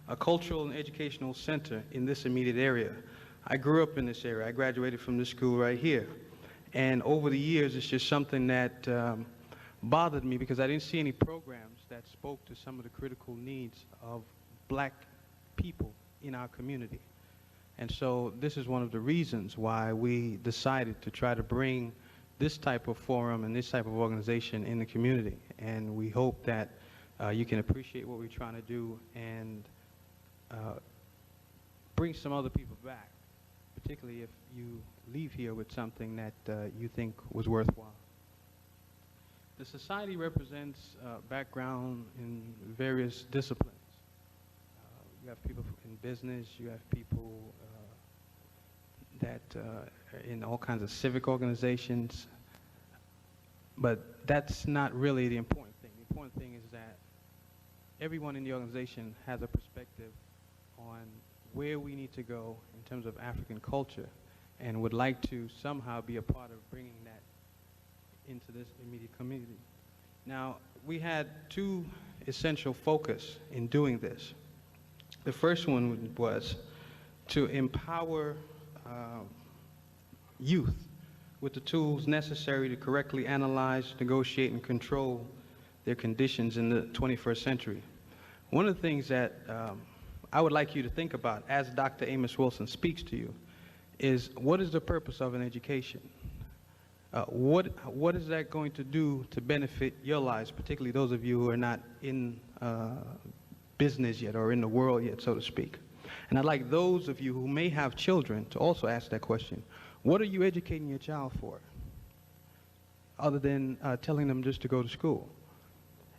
a cultural and educational center in this immediate area. I grew up in this area. I graduated from this school right here. And over the years, it's just something that bothered me because I didn't see any programs that spoke to some of the critical needs of black people in our community. And so this is one of the reasons why we decided to try to bring this type of forum and this type of organization in the community. And we hope that you can appreciate what we're trying to do and bring some other people back, particularly if you leave here with something that you think was worthwhile. The society represents background in various disciplines. You have people in business, you have people that are in all kinds of civic organizations, but that's not really the important thing. The important thing is that everyone in the organization has a perspective on where we need to go in terms of African culture and would like to somehow be a part of bringing that into this immediate community. Now, we had two essential focus in doing this. The first one was to empower youth with the tools necessary to correctly analyze, negotiate, and control their conditions in the 21st century. One of the things that I would like you to think about as Dr. Amos Wilson speaks to you is, what is the purpose of an education? What is that going to do to benefit your lives, particularly those of you who are not in business yet or in the world yet, so to speak? And I'd like those of you who may have children to also ask that question. What are you educating your child for, other than telling them just to go to school?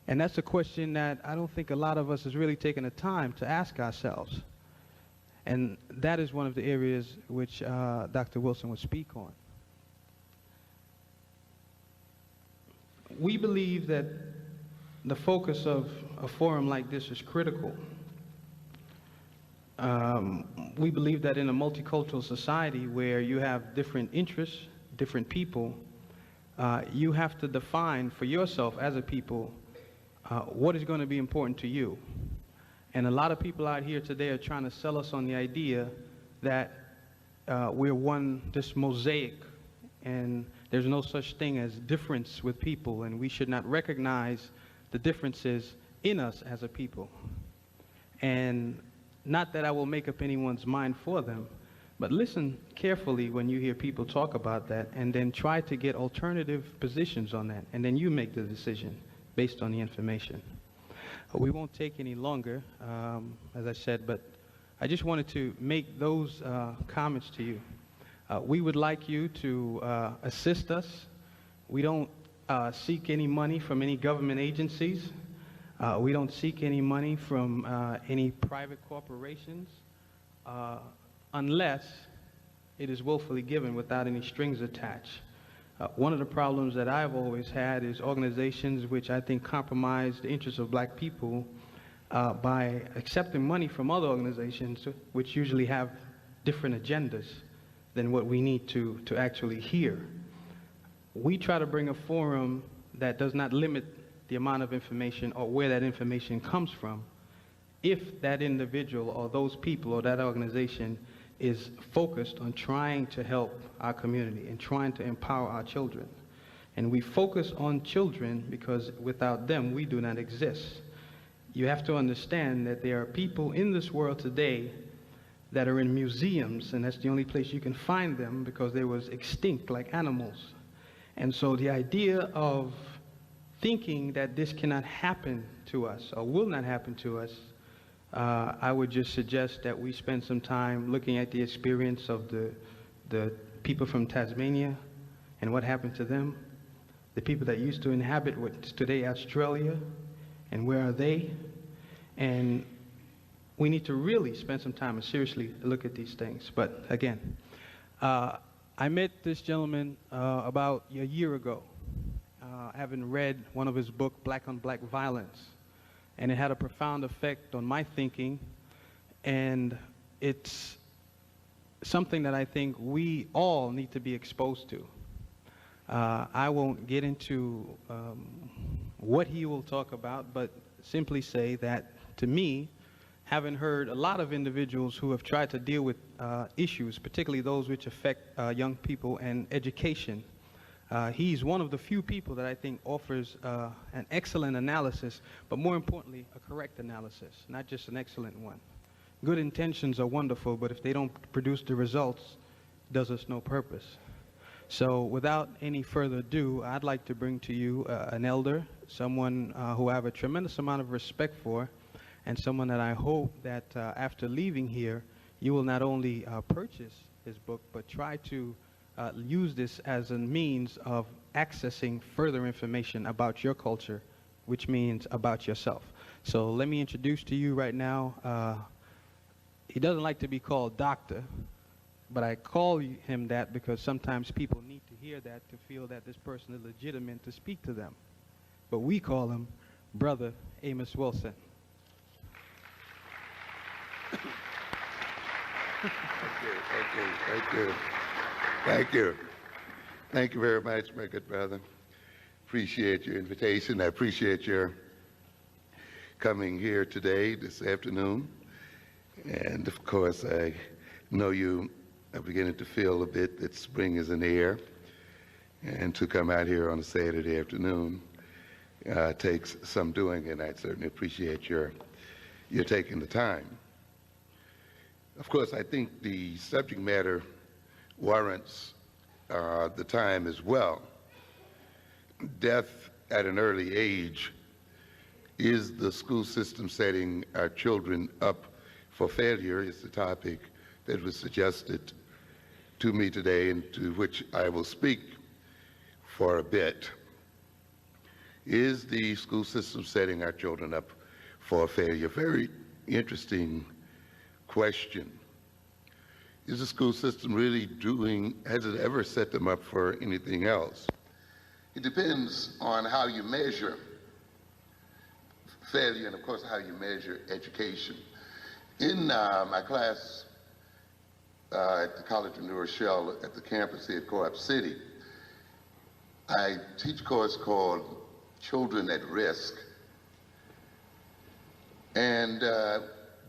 And that's a question that I don't think a lot of us has really taken the time to ask ourselves. And that is one of the areas which Dr. Wilson would speak on. We believe that the focus of a forum like this is critical. We believe that in a multicultural society where you have different interests, different people, you have to define for yourself as a people what is going to be important to you. And a lot of people out here today are trying to sell us on the idea that we're this mosaic, and there's no such thing as difference with people, and we should not recognize the differences in us as a people. And not that I will make up anyone's mind for them, but listen carefully when you hear people talk about that, and then try to get alternative positions on that, and then you make the decision based on the information. We won't take any longer, as I said, but I just wanted to make those comments to you. We would like you to assist us. We don't seek any money from any government agencies. We don't seek any money from any private corporations unless it is willfully given without any strings attached. One of the problems that I've always had is organizations which I think compromise the interests of black people by accepting money from other organizations which usually have different agendas than what we need to actually hear. We try to bring a forum that does not limit the amount of information or where that information comes from, if that individual or those people or that organization is focused on trying to help our community and trying to empower our children. And we focus on children because without them, we do not exist. You have to understand that there are people in this world today that are in museums, and that's the only place you can find them because they was extinct like animals. And so the idea of thinking that this cannot happen to us or will not happen to us, I would just suggest that we spend some time looking at the experience of the people from Tasmania and what happened to them, the people that used to inhabit what's today Australia, and where are they? And we need to really spend some time and seriously look at these things. But again, I met this gentleman about a year ago, having read one of his books, Black on Black Violence, and it had a profound effect on my thinking, and it's something that I think we all need to be exposed to. I won't get into what he will talk about, but simply say that, to me, having heard a lot of individuals who have tried to deal with issues, particularly those which affect young people and education, he's one of the few people that I think offers an excellent analysis, but more importantly, a correct analysis, not just an excellent one. Good intentions are wonderful, but if they don't produce the results, it does us no purpose. So without any further ado, I'd like to bring to you an elder, someone who I have a tremendous amount of respect for, and someone that I hope that after leaving here, you will not only purchase his book, but try to use this as a means of accessing further information about your culture, which means about yourself. So let me introduce to you right now, he doesn't like to be called doctor, but I call him that because sometimes people need to hear that to feel that this person is legitimate to speak to them. But we call him Brother Amos Wilson. Thank you. Thank you very much, my good brother. Appreciate your invitation. I appreciate your coming here today, this afternoon. And of course, I know you are beginning to feel a bit that spring is in the air. And to come out here on a Saturday afternoon takes some doing, and I certainly appreciate your taking the time. Of course, I think the subject matter warrants the time as well. Death at an early age is the school system setting our children up for failure is the topic that was suggested to me today and to which I will speak for a bit. Is the school system setting our children up for failure? Very interesting question. Is the school system really has it ever set them up for anything else? It depends on how you measure failure and, of course, how you measure education. In my class at the College of New Rochelle at the campus here at Co-op City, I teach a course called Children at Risk. And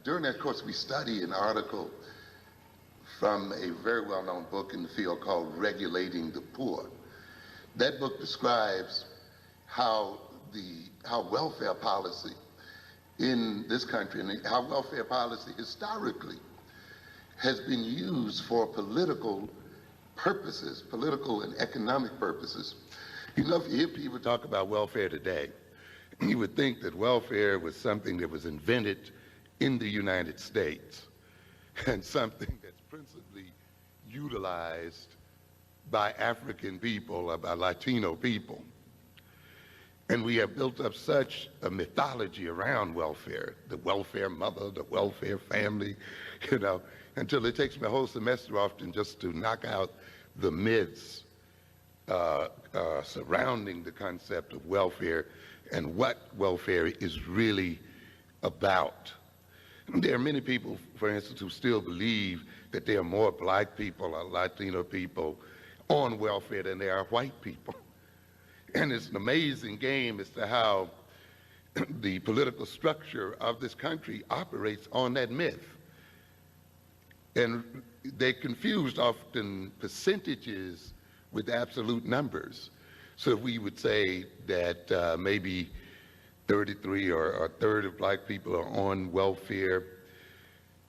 during that course, we study an article from a very well-known book in the field called Regulating the Poor. That book describes how welfare policy in this country and how welfare policy historically has been used for political purposes, political and economic purposes. You know, if you hear people talk about welfare today, you would think that welfare was something that was invented in the United States and something that's principally utilized by African people or by Latino people. And we have built up such a mythology around welfare, the welfare mother, the welfare family, you know, until it takes me a whole semester often just to knock out the myths surrounding the concept of welfare and what welfare is really about. There are many people, for instance, who still believe that there are more black people or Latino people on welfare than there are white people. And it's an amazing game as to how the political structure of this country operates on that myth. And they confused often percentages with absolute numbers. So we would say that maybe 33 or a third of black people are on welfare,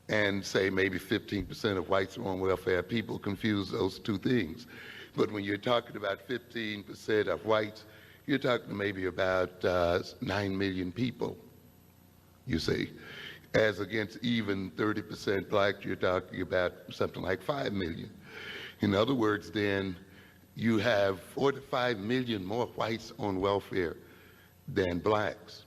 and say maybe 15% of whites are on welfare. People confuse those two things. But when you're talking about 15% of whites, you're talking maybe about 9 million people, you see. As against even 30% blacks, you're talking about something like 5 million. In other words, then, you have 4 to 5 million more whites on welfare than blacks.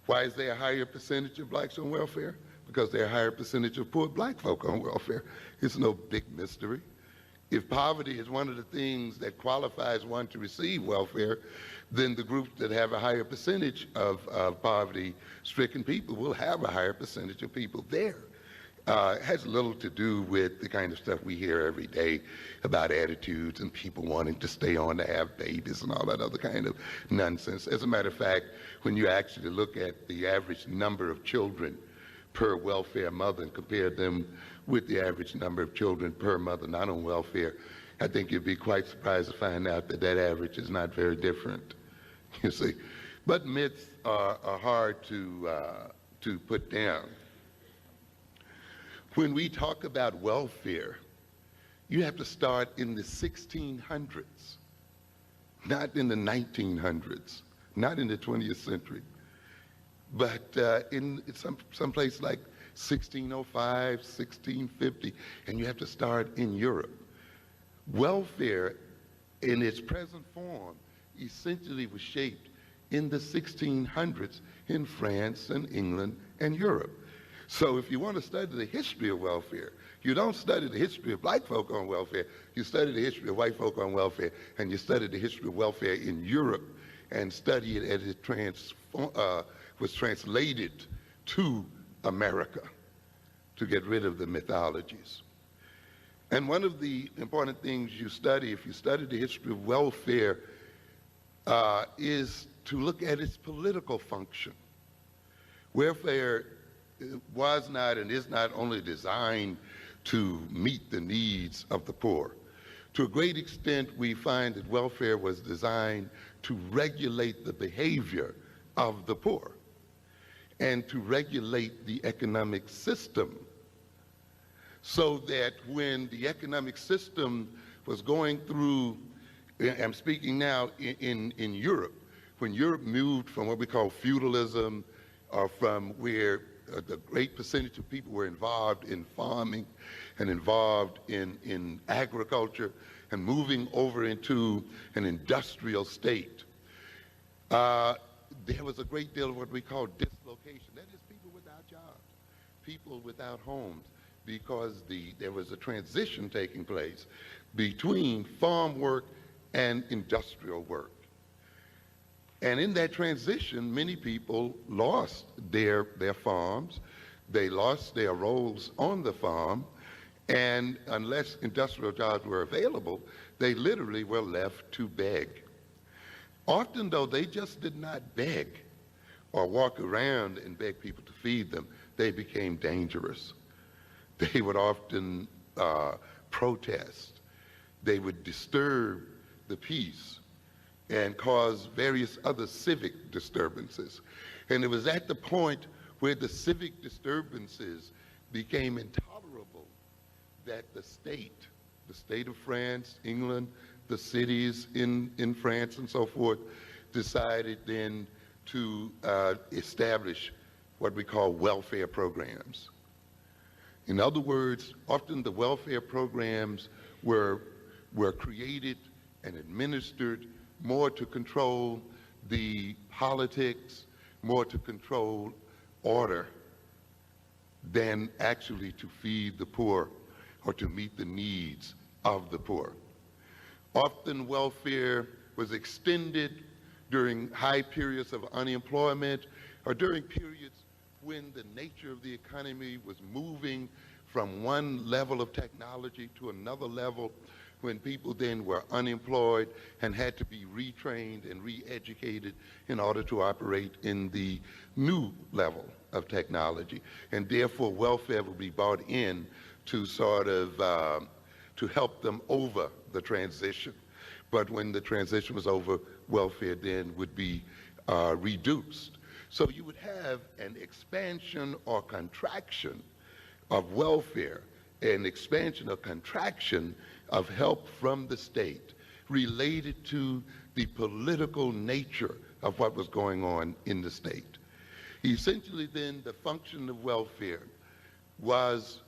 Why is there a higher percentage of blacks on welfare? Because there are a higher percentage of poor black folk on welfare. It's no big mystery. If poverty is one of the things that qualifies one to receive welfare, then the groups that have a higher percentage of poverty-stricken people will have a higher percentage of people there. It has little to do with the kind of stuff we hear every day about attitudes and people wanting to stay on to have babies and all that other kind of nonsense. As a matter of fact, when you actually look at the average number of children per welfare mother and compare them with the average number of children per mother not on welfare, I think you'd be quite surprised to find out that that average is not very different, you see. But myths are hard to put down. When we talk about welfare, you have to start in the 1600s, not in the 1900s, not in the 20th century, but in some place like 1605, 1650, and you have to start in Europe. Welfare in its present form essentially was shaped in the 1600s in France and England and Europe. So if you want to study the history of welfare, you don't study the history of black folk on welfare, you study the history of white folk on welfare, and you study the history of welfare in Europe and study it as it was translated to America to get rid of the mythologies. And one of the important things you study, if you study the history of welfare, is to look at its political function. Welfare was not and is not only designed to meet the needs of the poor. To a great extent, we find that welfare was designed to regulate the behavior of the poor and to regulate the economic system, so that when the economic system was going through, I'm speaking now in Europe, when Europe moved from what we call feudalism, or from where the great percentage of people were involved in farming and involved in agriculture and moving over into an industrial state, there was a great deal of what we call dislocation. That is, people without jobs, people without homes, because there was a transition taking place between farm work and industrial work. And in that transition, many people lost their farms, they lost their roles on the farm, and unless industrial jobs were available, they literally were left to beg. Often, though, they just did not beg or walk around and beg people to feed them. They became dangerous. They would often protest. They would disturb the peace and cause various other civic disturbances. And it was at the point where the civic disturbances became intolerable that the state of France, England, the cities in France and so forth, decided then to establish what we call welfare programs. In other words, often the welfare programs were created and administered more to control the politics, more to control order, than actually to feed the poor or to meet the needs of the poor. Often welfare was extended during high periods of unemployment or during periods when the nature of the economy was moving from one level of technology to another level, when people then were unemployed and had to be retrained and re-educated in order to operate in the new level of technology. And therefore, welfare would be brought in to sort of to help them over the transition. But when the transition was over, welfare then would be reduced. So you would have an expansion or contraction of welfare, an expansion or contraction of help from the state related to the political nature of what was going on in the state. Essentially then, the function of welfare was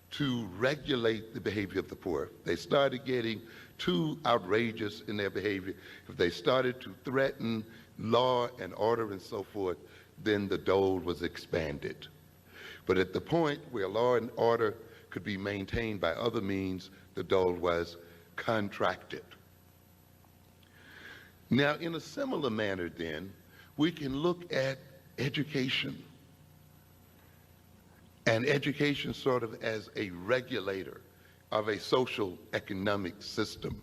to regulate the behavior of the poor. They started getting too outrageous in their behavior. If they started to threaten law and order and so forth, then the dole was expanded. But at the point where law and order could be maintained by other means, the dole was contracted. Now, in a similar manner then, we can look at education, and education sort of as a regulator of a social economic system.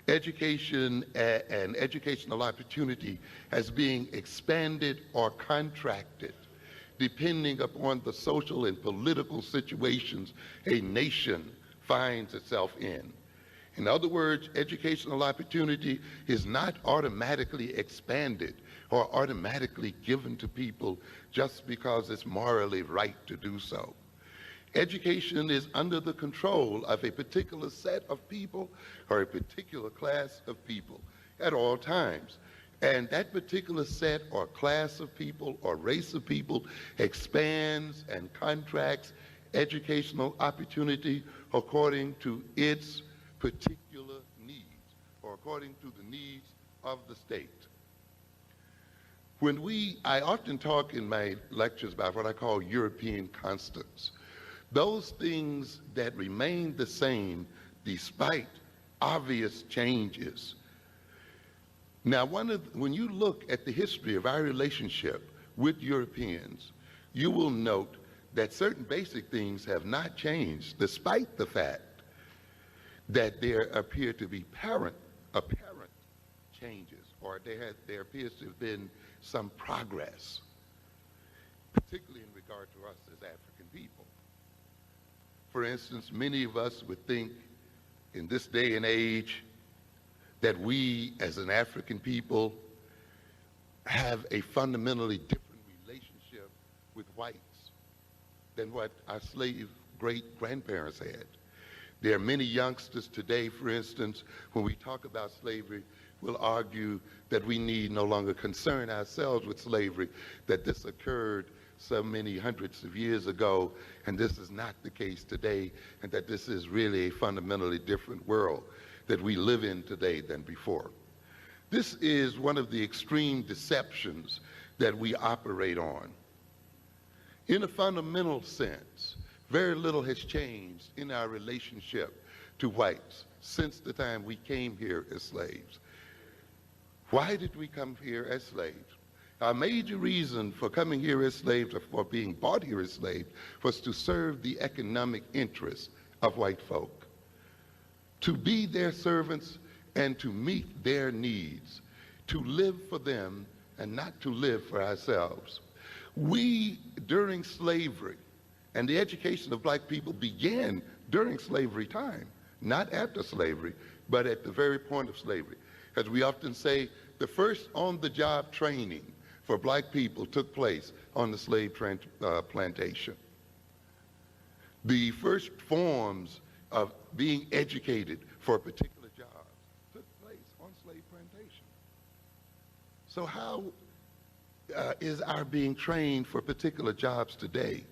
Education and educational opportunity as being expanded or contracted depending upon the social and political situations a nation finds itself in. In other words, educational opportunity is not automatically expanded or automatically given to people just because it's morally right to do so. Education is under the control of a particular set of people or a particular class of people at all times. And that particular set or class of people or race of people expands and contracts educational opportunity according to its particular needs or according to the needs of the state. I often talk in my lectures about what I call European constants. Those things that remain the same despite obvious changes. Now, when you look at the history of our relationship with Europeans, you will note that certain basic things have not changed despite the fact that there appear to be apparent changes, or there appears to have been some progress, particularly in regard to us as African people. For instance, many of us would think in this day and age that we as an African people have a fundamentally different relationship with whites than what our slave great-grandparents had. There are many youngsters today, for instance, when we talk about slavery, will argue that we need no longer concern ourselves with slavery, that this occurred so many hundreds of years ago, and this is not the case today, and that this is really a fundamentally different world that we live in today than before. This is one of the extreme deceptions that we operate on. In a fundamental sense, very little has changed in our relationship to whites since the time we came here as slaves. Why did we come here as slaves? Our major reason for coming here as slaves, or for being bought here as slaves, was to serve the economic interests of white folk, to be their servants and to meet their needs, to live for them and not to live for ourselves. We, during slavery, and the education of black people began during slavery time, not after slavery, but at the very point of slavery. As we often say, the first on-the-job training for black people took place on the slave plantation. The first forms of being educated for a particular job took place on slave plantation. So how is our being trained for particular jobs today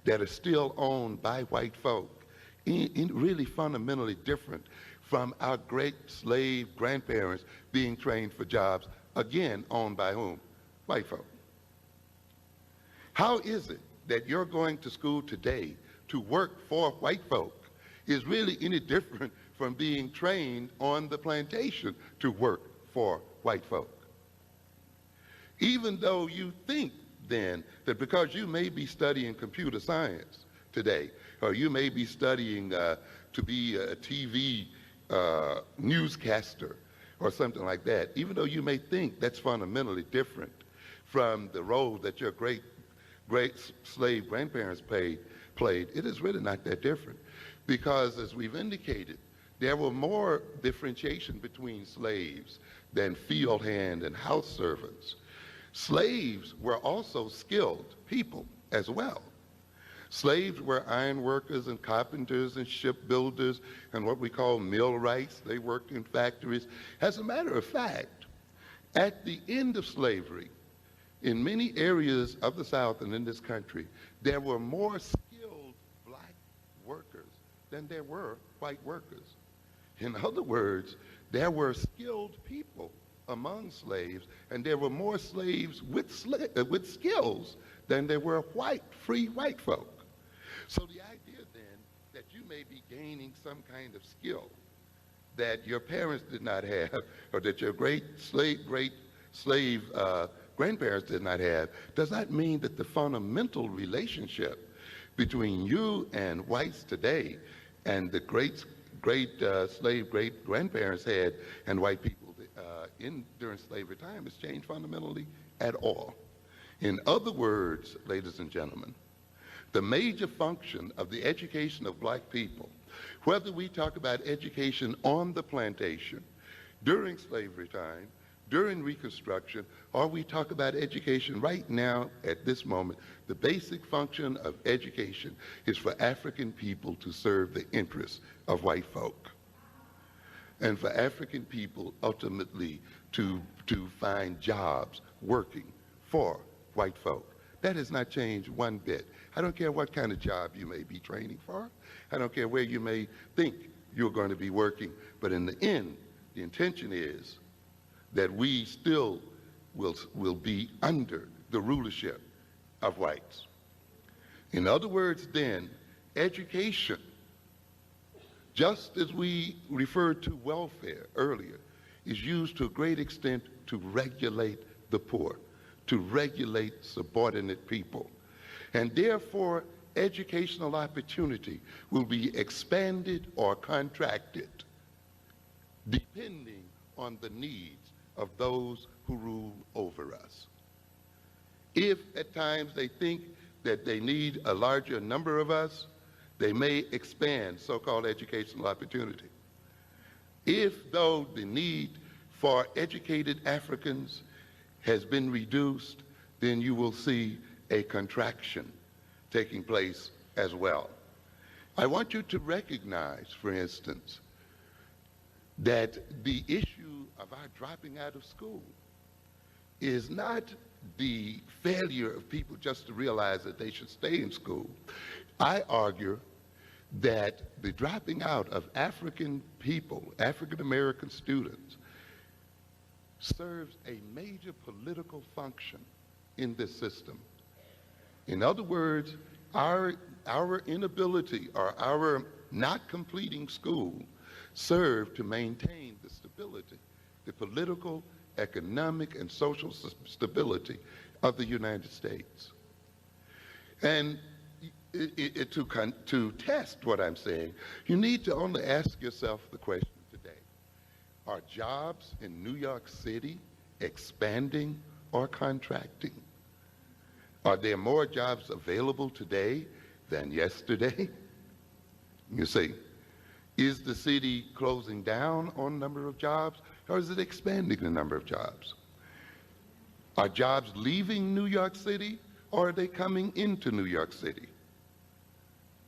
that are still owned by white folk really fundamentally different from our great slave grandparents being trained for jobs, again, owned by whom? White folk. How is it that you're going to school today to work for white folk is really any different from being trained on the plantation to work for white folk? Even though you think then that because you may be studying computer science today, or you may be studying to be a TV newscaster or something like that, even though you may think that's fundamentally different from the role that your great slave grandparents played, it is really not that different. Because as we've indicated, there were more differentiation between slaves than field hand and house servants. Slaves were also skilled people as well. Slaves were iron workers and carpenters and shipbuilders and what we call millwrights. They worked in factories. As a matter of fact, at the end of slavery, in many areas of the South and in this country, there were more skilled black workers than there were white workers. In other words, there were skilled people among slaves, and there were more slaves with skills than there were free white folk. So the idea then that you may be gaining some kind of skill that your parents did not have, or that your great slave grandparents did not have, does not mean that the fundamental relationship between you and whites today and the great slave great grandparents had and white people during slavery time has changed fundamentally at all. In other words, ladies and gentlemen, the major function of the education of black people, whether we talk about education on the plantation, during slavery time, during Reconstruction, or we talk about education right now at this moment, the basic function of education is for African people to serve the interests of white folk, and for African people ultimately to find jobs working for white folk. That has not changed one bit. I don't care what kind of job you may be training for. I don't care where you may think you're going to be working. But in the end, the intention is that we still will be under the rulership of whites. In other words, then, education, just as we referred to welfare earlier, is used to a great extent to regulate the poor, to regulate subordinate people. And therefore, educational opportunity will be expanded or contracted depending on the needs of those who rule over us. If at times they think that they need a larger number of us, they may expand so-called educational opportunity. If, though, the need for educated Africans has been reduced, then you will see a contraction taking place as well. I want you to recognize, for instance, that the issue of our dropping out of school is not the failure of people just to realize that they should stay in school. I argue that the dropping out of African people, African American students, serves a major political function in this system. In other words, our inability or our not completing school serve to maintain the stability, the political, economic, and social stability of the United States. And to test what I'm saying, you need to only ask yourself the question today: are jobs in New York City expanding or contracting? Are there more jobs available today than yesterday? You see, is the city closing down on number of jobs, or is it expanding the number of jobs? Are jobs leaving New York City, or are they coming into New York City?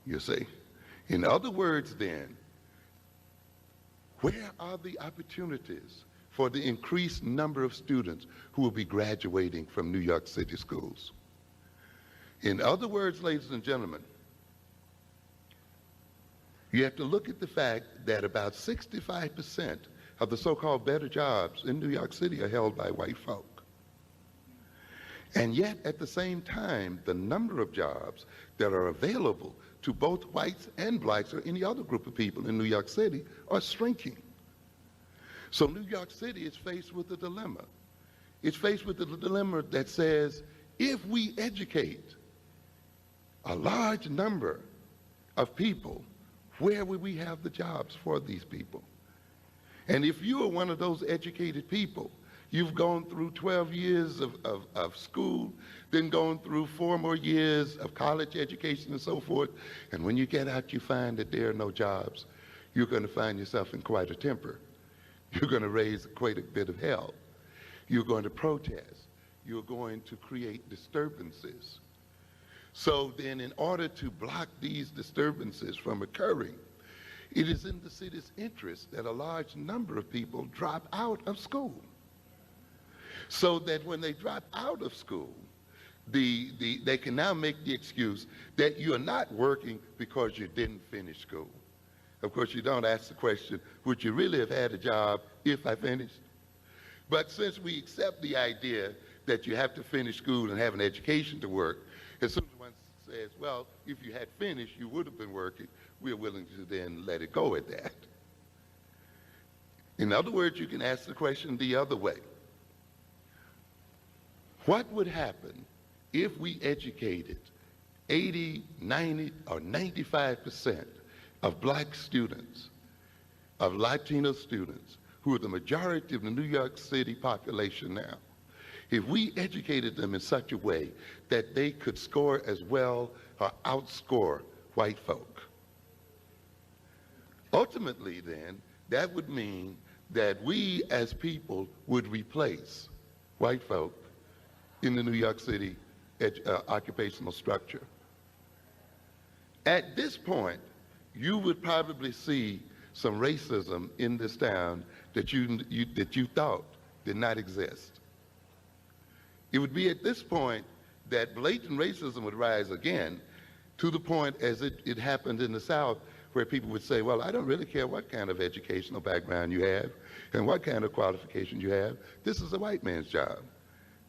You see, in other words then, where are the opportunities for the increased number of students who will be graduating from New York City schools? In other words, ladies and gentlemen, you have to look at the fact that about 65% of the so-called better jobs in New York City are held by white folk. And yet, at the same time, the number of jobs that are available to both whites and blacks or any other group of people in New York City are shrinking. So New York City is faced with a dilemma. It's faced with the dilemma that says, if we educate a large number of people, where will we have the jobs for these people? And if you are one of those educated people, You've gone through 12 years of school, then gone through 4 more years of college education and so forth. And when you get out, you find that there are no jobs. You're going to find yourself in quite a temper. You're going to raise quite a bit of hell. You're going to protest. You're going to create disturbances. So then in order to block these disturbances from occurring, it is in the city's interest that a large number of people drop out of school. So that when they drop out of school, they can now make the excuse that you're not working because you didn't finish school. Of course, you don't ask the question, would you really have had a job if I finished? But since we accept the idea that you have to finish school and have an education to work, as soon as one says, well, if you had finished, you would have been working, we're willing to then let it go at that. In other words, you can ask the question the other way. What would happen if we educated 80, 90, or 95% of black students, of Latino students, who are the majority of the New York City population now, if we educated them in such a way that they could score as well or outscore white folk? Ultimately, then, that would mean that we as people would replace white folk in the New York City occupational structure. At this point, you would probably see some racism in this town that you thought did not exist. It would be at this point that blatant racism would rise again, to the point as it happened in the South, where people would say, well, I don't really care what kind of educational background you have and what kind of qualifications you have. This is a white man's job.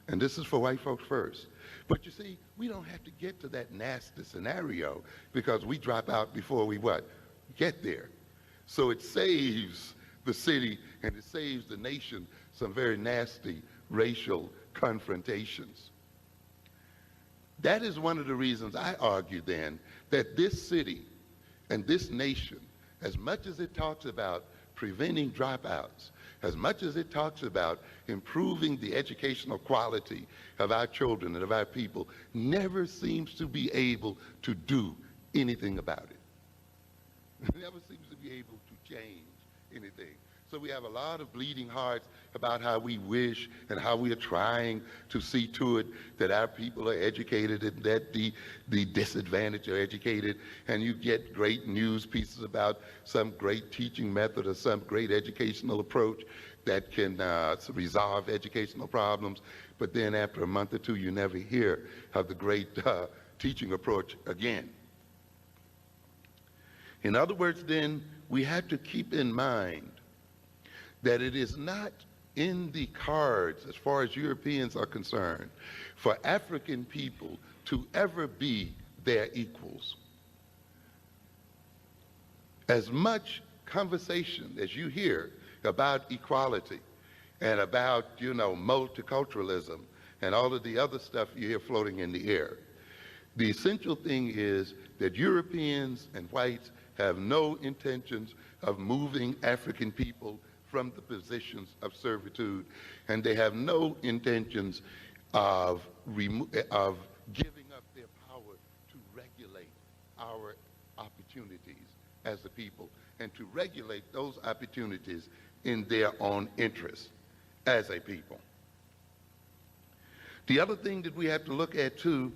And this is for white folks first. But you see, we don't have to get to that nasty scenario because we drop out before we what? Get there. So it saves the city and it saves the nation some very nasty racial confrontations. That is one of the reasons I argue then that this city and this nation, as much as it talks about preventing dropouts, as much as it talks about improving the educational quality of our children and of our people, never seems to be able to do anything about it. It never seems to be able to change anything. So we have a lot of bleeding hearts about how we wish and how we are trying to see to it that our people are educated and that the disadvantaged are educated, and you get great news pieces about some great teaching method or some great educational approach that can resolve educational problems, but then after a month or two you never hear of the great teaching approach again. In other words, then, we have to keep in mind that it is not in the cards, as far as Europeans are concerned, for African people to ever be their equals. As much conversation as you hear about equality and about, multiculturalism and all of the other stuff you hear floating in the air, the essential thing is that Europeans and whites have no intentions of moving African people from the positions of servitude, and they have no intentions of giving up their power to regulate our opportunities as a people and to regulate those opportunities in their own interest as a people. The other thing that we have to look at too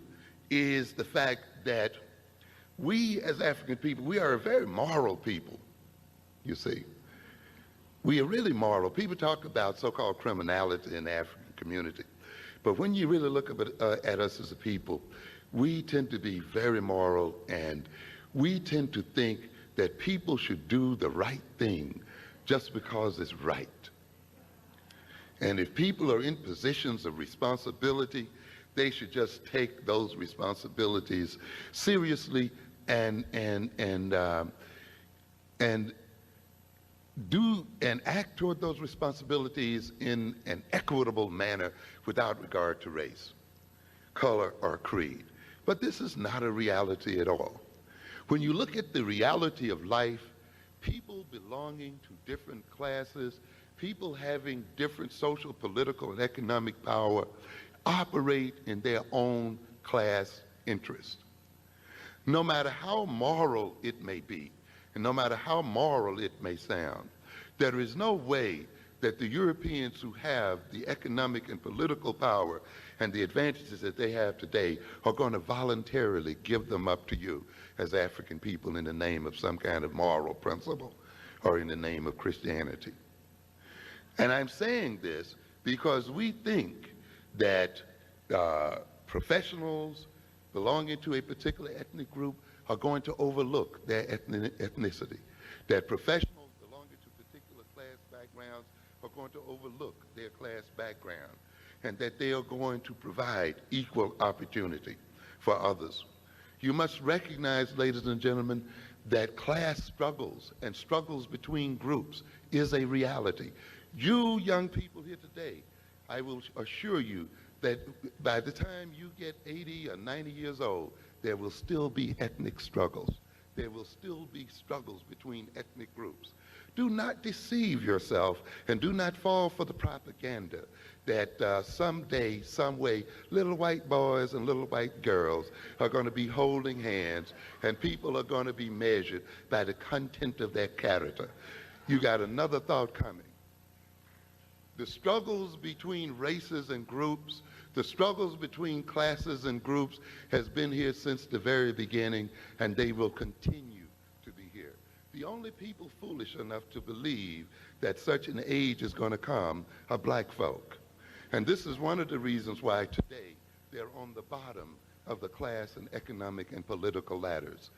is the fact that we as African people, we are a very moral people, you see. We are really moral. People talk about so-called criminality in the African community. But when you really look at us as a people, we tend to be very moral, and we tend to think that people should do the right thing just because it's right. And if people are in positions of responsibility, they should just take those responsibilities seriously and do and act toward those responsibilities in an equitable manner without regard to race, color, or creed. But this is not a reality at all. When you look at the reality of life, people belonging to different classes, people having different social, political, and economic power operate in their own class interest. No matter how moral it may be, and no matter how moral it may sound, there is no way that the Europeans who have the economic and political power and the advantages that they have today are going to voluntarily give them up to you as African people in the name of some kind of moral principle or in the name of Christianity. And I'm saying this because we think that professionals belonging to a particular ethnic group are going to overlook their ethnicity, that professionals belonging to particular class backgrounds are going to overlook their class background, and that they are going to provide equal opportunity for others. You must recognize, ladies and gentlemen, that class struggles and struggles between groups is a reality. You young people here today, I will assure you that by the time you get 80 or 90 years old, there will still be ethnic struggles. There will still be struggles between ethnic groups. Do not deceive yourself and do not fall for the propaganda that someday, some way, little white boys and little white girls are going to be holding hands and people are going to be measured by the content of their character. You got another thought coming. The struggles between races and groups, the struggles between classes and groups has been here since the very beginning, and they will continue to be here. The only people foolish enough to believe that such an age is going to come are black folk. And this is one of the reasons why today they're on the bottom of the class and economic and political ladders,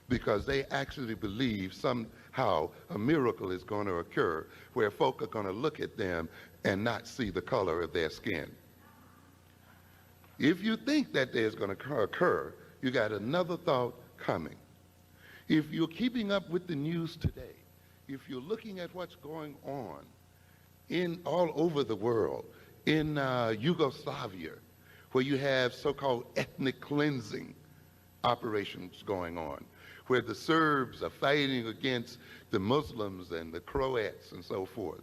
because they actually believe somehow a miracle is going to occur where folk are going to look at them and not see the color of their skin. If you think that there's going to occur, you got another thought coming. If you're keeping up with the news today, if you're looking at what's going on in all over the world, in Yugoslavia, where you have so-called ethnic cleansing operations going on, where the Serbs are fighting against the Muslims and the Croats and so forth.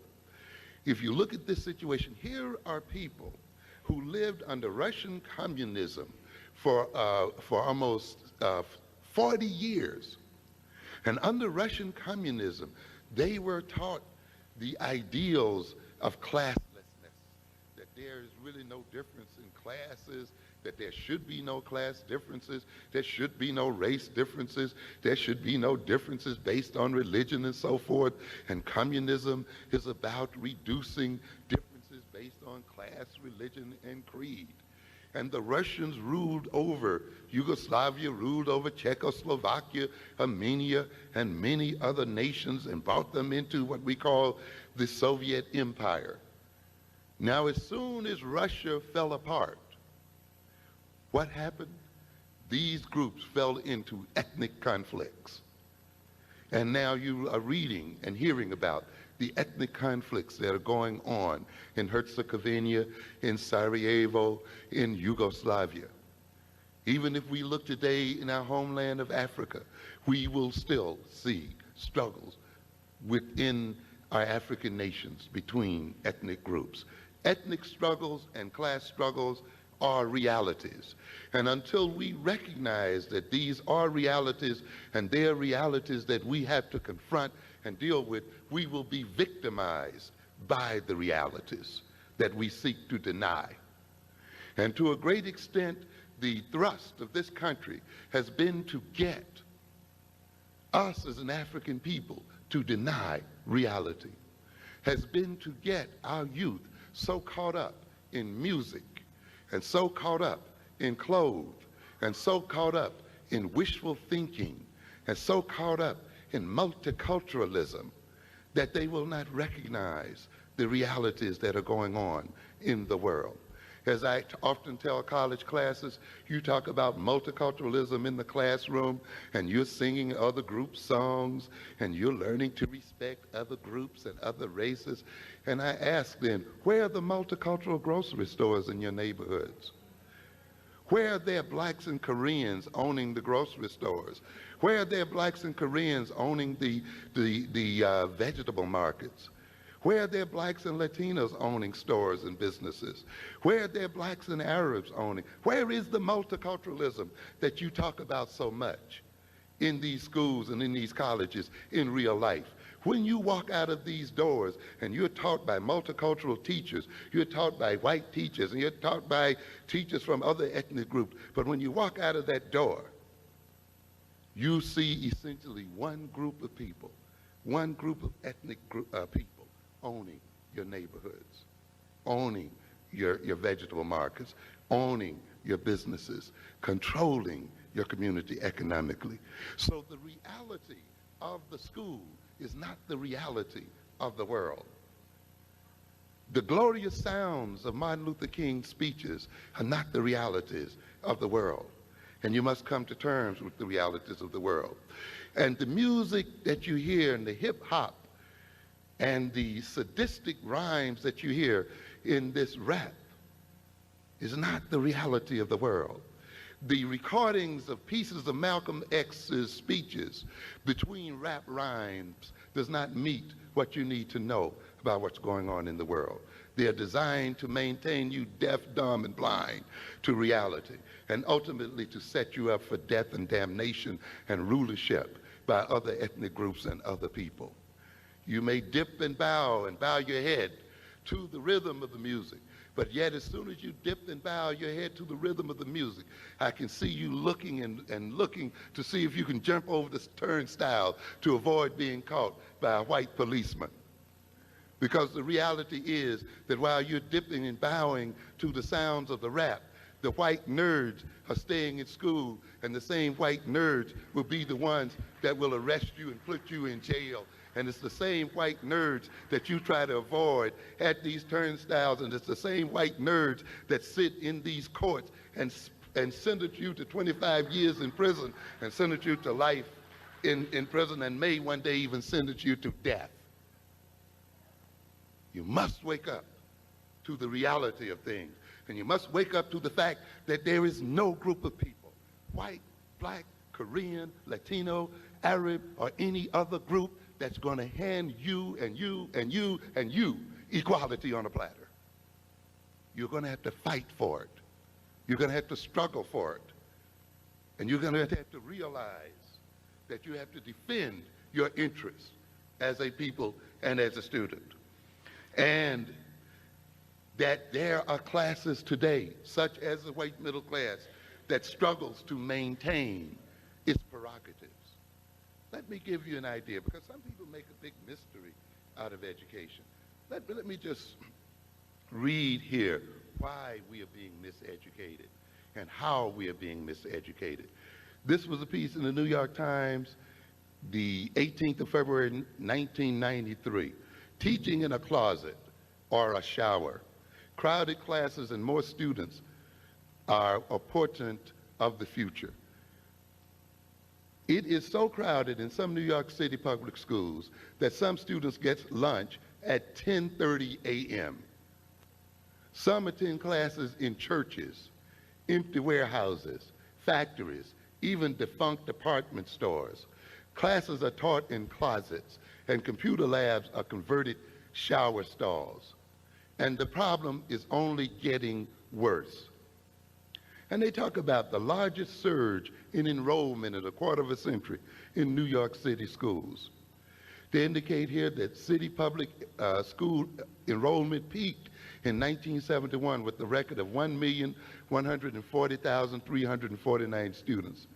If you look at this situation, here are people who lived under Russian communism for almost 40 years. And under Russian communism, they were taught the ideals of classlessness, that there is really no difference in classes, that there should be no class differences, there should be no race differences, there should be no differences based on religion and so forth. And communism is about reducing differences based on class, religion, and creed. And the Russians ruled over Yugoslavia, ruled over Czechoslovakia, Armenia, and many other nations and brought them into what we call the Soviet Empire. Now, as soon as Russia fell apart, what happened? These groups fell into ethnic conflicts. And now you are reading and hearing about the ethnic conflicts that are going on in Herzegovina, in Sarajevo, in Yugoslavia. Even if we look today in our homeland of Africa, we will still see struggles within our African nations between ethnic groups. Ethnic struggles and class struggles are realities. And until we recognize that these are realities and they're realities that we have to confront and deal with, we will be victimized by the realities that we seek to deny. And to a great extent, the thrust of this country has been to get us as an African people to deny reality, has been to get our youth so caught up in music and so caught up in clothes and so caught up in wishful thinking and so caught up in multiculturalism that they will not recognize the realities that are going on in the world. As I often tell college classes, you talk about multiculturalism in the classroom and you're singing other group songs and you're learning to respect other groups and other races. And I ask them, where are the multicultural grocery stores in your neighborhoods? Where are there blacks and Koreans owning the grocery stores? Where are there blacks and Koreans owning the vegetable markets? Where are there blacks and Latinos owning stores and businesses? Where are there blacks and Arabs owning? Where is the multiculturalism that you talk about so much in these schools and in these colleges in real life? When you walk out of these doors and you're taught by multicultural teachers, you're taught by white teachers, and you're taught by teachers from other ethnic groups, but when you walk out of that door, you see essentially one group of people, one group of ethnic people owning your neighborhoods, owning your vegetable markets, owning your businesses, controlling your community economically. So the reality of the school is not the reality of the world. The glorious sounds of Martin Luther King's speeches are not the realities of the world. And you must come to terms with the realities of the world. And the music that you hear and the hip hop and the sadistic rhymes that you hear in this rap is not the reality of the world. The recordings of pieces of Malcolm X's speeches between rap rhymes does not meet what you need to know about what's going on in the world. They are designed to maintain you deaf, dumb, and blind to reality, and ultimately to set you up for death and damnation and rulership by other ethnic groups and other people. You may dip and bow your head to the rhythm of the music, but yet as soon as you dip and bow your head to the rhythm of the music, I can see you looking and looking to see if you can jump over the turnstile to avoid being caught by a white policeman. Because the reality is that while you're dipping and bowing to the sounds of the rap, the white nerds are staying in school, and the same white nerds will be the ones that will arrest you and put you in jail. And it's the same white nerds that you try to avoid at these turnstiles, and it's the same white nerds that sit in these courts and sentence you to 25 years in prison and sentence you to life in prison, and may one day even sentence you to death. You must wake up to the reality of things, and you must wake up to the fact that there is no group of people, white, black, Korean, Latino, Arab, or any other group, that's going to hand you and you and you and you equality on a platter. You're going to have to fight for it. You're going to have to struggle for it. And you're going to have to realize that you have to defend your interests as a people and as a student. And that there are classes today, such as the white middle class, that struggles to maintain its prerogatives. Let me give you an idea, because some people make a big mystery out of education. Let me just read here why we are being miseducated and how we are being miseducated. This was a piece in the New York Times, the 18th of February, 1993. Teaching in a closet or a shower. Crowded classes and more students are a portent of the future. It is so crowded in some New York City public schools that some students get lunch at 10:30 a.m. Some attend classes in churches, empty warehouses, factories, even defunct department stores. Classes are taught in closets, and computer labs are converted shower stalls. And the problem is only getting worse. And they talk about the largest surge in enrollment in a quarter of a century in New York City schools. They indicate here that city public school enrollment peaked in 1971 with the record of 1,140,349 students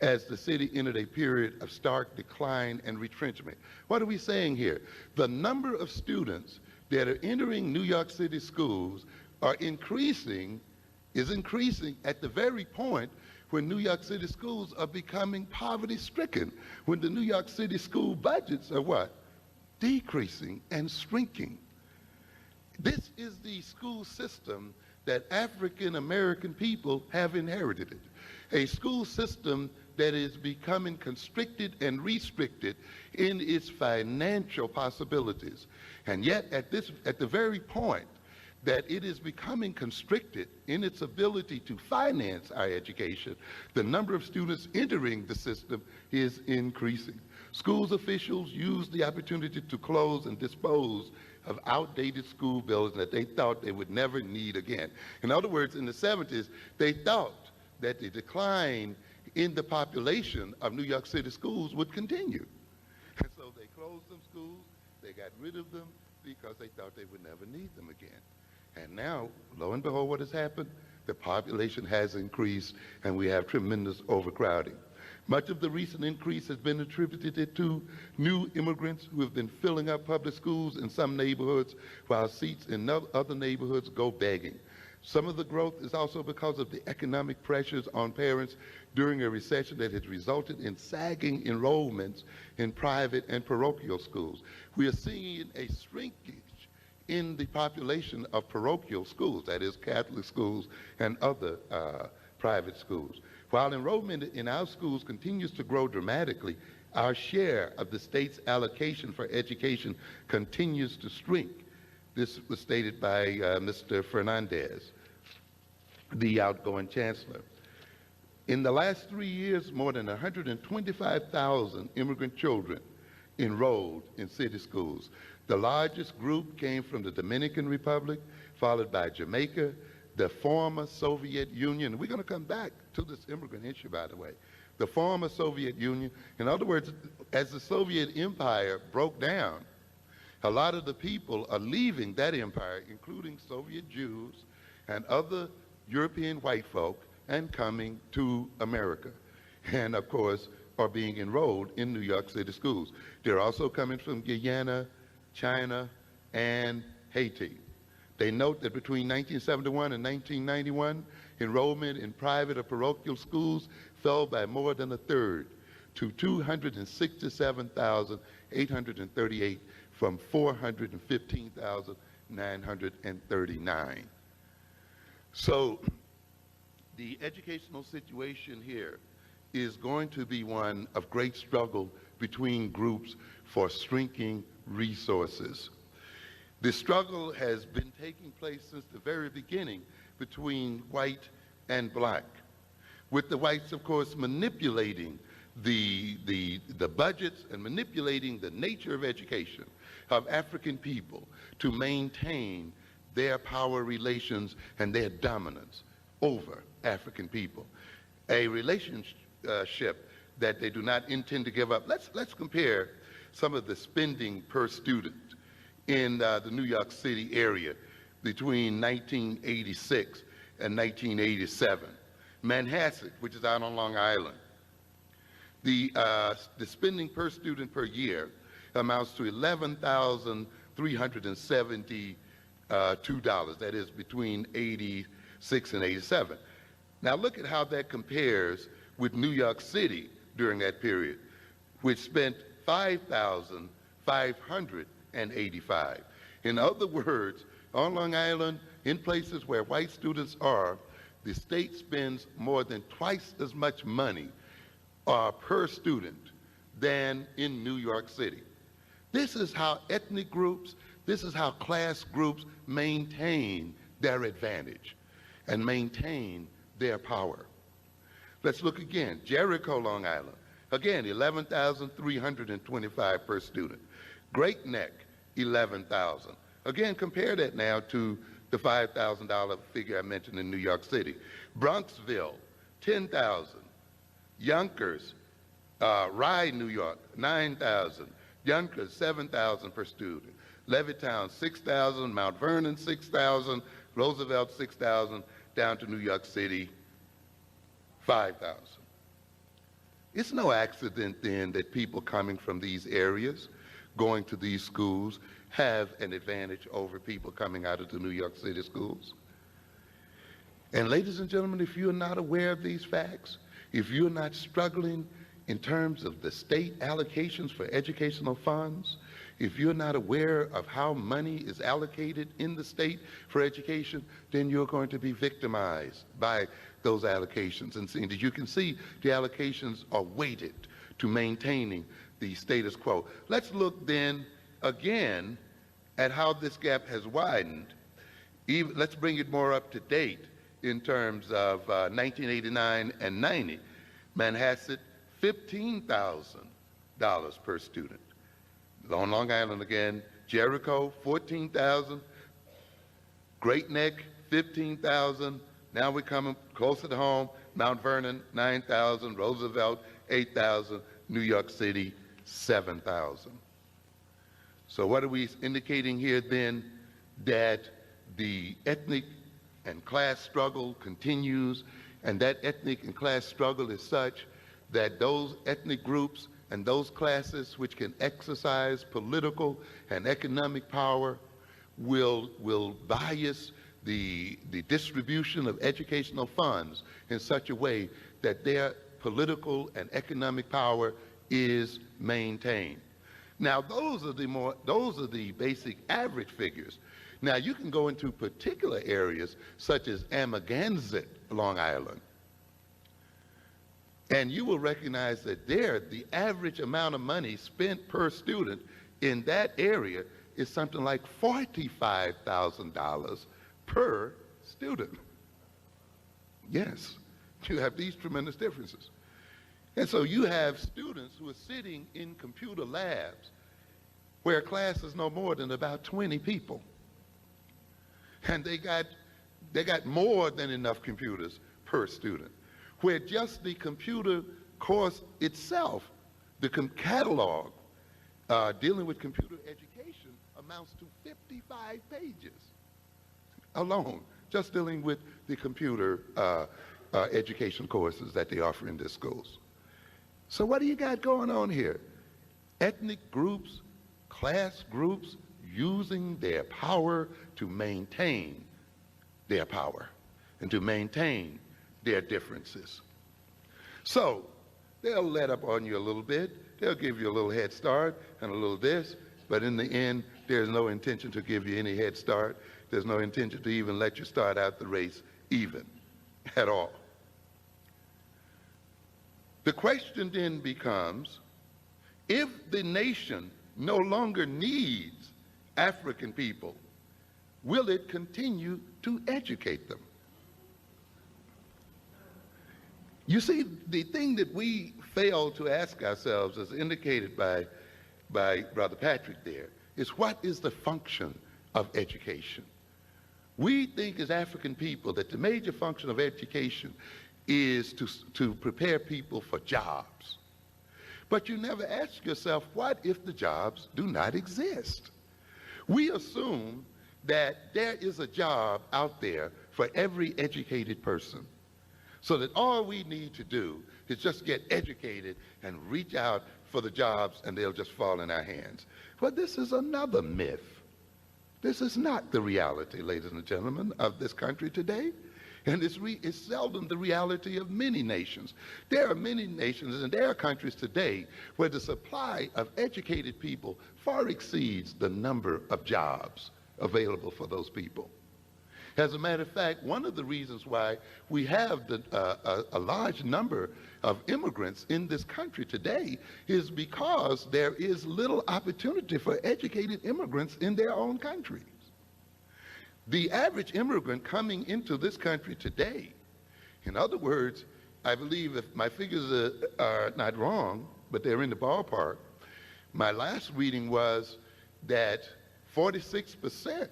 as the city entered a period of stark decline and retrenchment. What are we saying here? The number of students that are entering New York City schools is increasing at the very point when New York City schools are becoming poverty-stricken, when the New York City school budgets are what? Decreasing and shrinking. This is the school system that African American people have inherited. A school system that is becoming constricted and restricted in its financial possibilities. And yet at the very point that it is becoming constricted in its ability to finance our education, the number of students entering the system is increasing. Schools officials used the opportunity to close and dispose of outdated school buildings that they thought they would never need again. In other words, in the 70s, they thought that the decline in the population of New York City schools would continue. And so they closed them schools, they got rid of them because they thought they would never need them again. And now, lo and behold, what has happened? The population has increased and we have tremendous overcrowding. Much of the recent increase has been attributed to new immigrants who have been filling up public schools in some neighborhoods while seats in other neighborhoods go begging. Some of the growth is also because of the economic pressures on parents during a recession that has resulted in sagging enrollments in private and parochial schools. We are seeing a shrinkage in the population of parochial schools, that is Catholic schools and other private schools. While enrollment in our schools continues to grow dramatically, our share of the state's allocation for education continues to shrink. This was stated by Mr. Fernandez, the outgoing chancellor. In the last 3 years, more than 125,000 immigrant children enrolled in city schools. The largest group came from the Dominican Republic, followed by Jamaica, the former Soviet Union. We're going to come back to this immigrant issue, by the way. The former Soviet Union. In other words, as the Soviet Empire broke down, a lot of the people are leaving that empire, including Soviet Jews and other European white folk, and coming to America. And of course, are being enrolled in New York City schools. They're also coming from Guyana, China, and Haiti. They note that between 1971 and 1991, enrollment in private or parochial schools fell by more than a third to 267,838 from 415,939. So the educational situation here is going to be one of great struggle between groups for shrinking resources. The struggle has been taking place since the very beginning between white and black, with the whites, of course, manipulating the budgets and manipulating the nature of education of African people to maintain their power relations and their dominance over African people. A relationship that they do not intend to give up. Let's compare some of the spending per student in the New York City area between 1986 and 1987. Manhasset, which is out on Long Island, the spending per student per year amounts to $11,372. That is between 86 and 87. Now look at how that compares with New York City during that period, which spent $5,585. In other words, on Long Island, in places where white students are, the state spends more than twice as much money per student than in New York City. This is how ethnic groups, this is how class groups maintain their advantage and maintain their power. Let's look again. Jericho, Long Island. Again, $11,325 per student. Great Neck, $11,000. Again, compare that now to the $5,000 figure I mentioned in New York City. Bronxville, $10,000. Yonkers, Rye, New York, $9,000. Yonkers, $7,000 per student. Levittown, $6,000. Mount Vernon, $6,000. Roosevelt, $6,000. Down to New York City, $5,000. It's no accident then that people coming from these areas, going to these schools, have an advantage over people coming out of the New York City schools. And ladies and gentlemen, if you're not aware of these facts, if you're not struggling in terms of the state allocations for educational funds, if you're not aware of how money is allocated in the state for education, then you're going to be victimized by those allocations. And as you can see, the allocations are weighted to maintaining the status quo. Let's look then again at how this gap has widened. Let's bring it more up to date in terms of 1989 and 90. Manhasset, $15,000 per student. On Long Island again, Jericho, 14,000, Great Neck, 15,000. Now we're coming closer to home, Mount Vernon, 9,000, Roosevelt, 8,000, New York City, 7,000. So what are we indicating here then? That the ethnic and class struggle continues, and that ethnic and class struggle is such that those ethnic groups and those classes which can exercise political and economic power will bias the distribution of educational funds in such a way that their political and economic power is maintained. Now, those are the basic average figures. Now, you can go into particular areas such as Amagansett, Long Island, and you will recognize that there, the average amount of money spent per student in that area is something like $45,000 per student. Yes, you have these tremendous differences. And so you have students who are sitting in computer labs where a class is no more than about 20 people. And they got more than enough computers per student, where just the computer course itself, the catalog dealing with computer education amounts to 55 pages alone, just dealing with the computer education courses that they offer in their schools. So what do you got going on here? Ethnic groups, class groups using their power to maintain their power and to maintain their differences. So they'll let up on you a little bit. They'll give you a little head start and a little this, but in the end, there's no intention to give you any head start. There's no intention to even let you start out the race even at all. The question then becomes, if the nation no longer needs African people, will it continue to educate them? You see, the thing that we fail to ask ourselves, as indicated by Brother Patrick there, is what is the function of education? We think as African people that the major function of education is to prepare people for jobs. But you never ask yourself, what if the jobs do not exist? We assume that there is a job out there for every educated person, so that all we need to do is just get educated and reach out for the jobs and they'll just fall in our hands. But this is another myth. This is not the reality, ladies and gentlemen, of this country today. And it's seldom the reality of many nations. There are many nations and there are countries today where the supply of educated people far exceeds the number of jobs available for those people. As a matter of fact, one of the reasons why we have a large number of immigrants in this country today is because there is little opportunity for educated immigrants in their own countries. The average immigrant coming into this country today, in other words, I believe if my figures are not wrong, but they're in the ballpark, my last reading was that 46%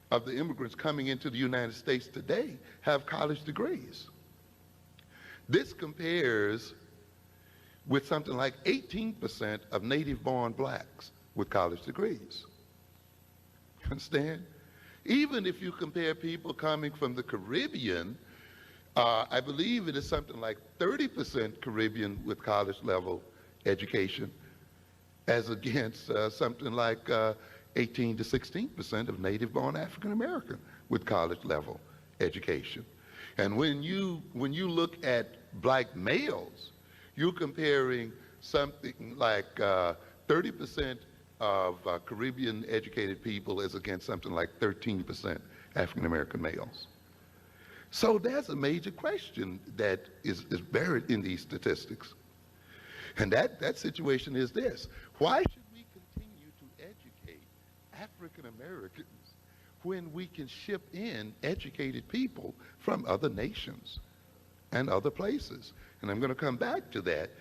of the immigrants coming into the United States today have college degrees. This compares with something like 18% of native-born blacks with college degrees. Understand? Even if you compare people coming from the Caribbean, I believe it is something like 30% Caribbean with college level education, as against something like 18 to 16% of native-born African American with college level education. And when you look at black males, you're comparing something like 30% of Caribbean educated people as against something like 13% African American males. So there's a major question that is buried in these statistics. And that situation is this: why should we continue to educate African Americans when we can ship in educated people from other nations and other places? And I'm going to come back to that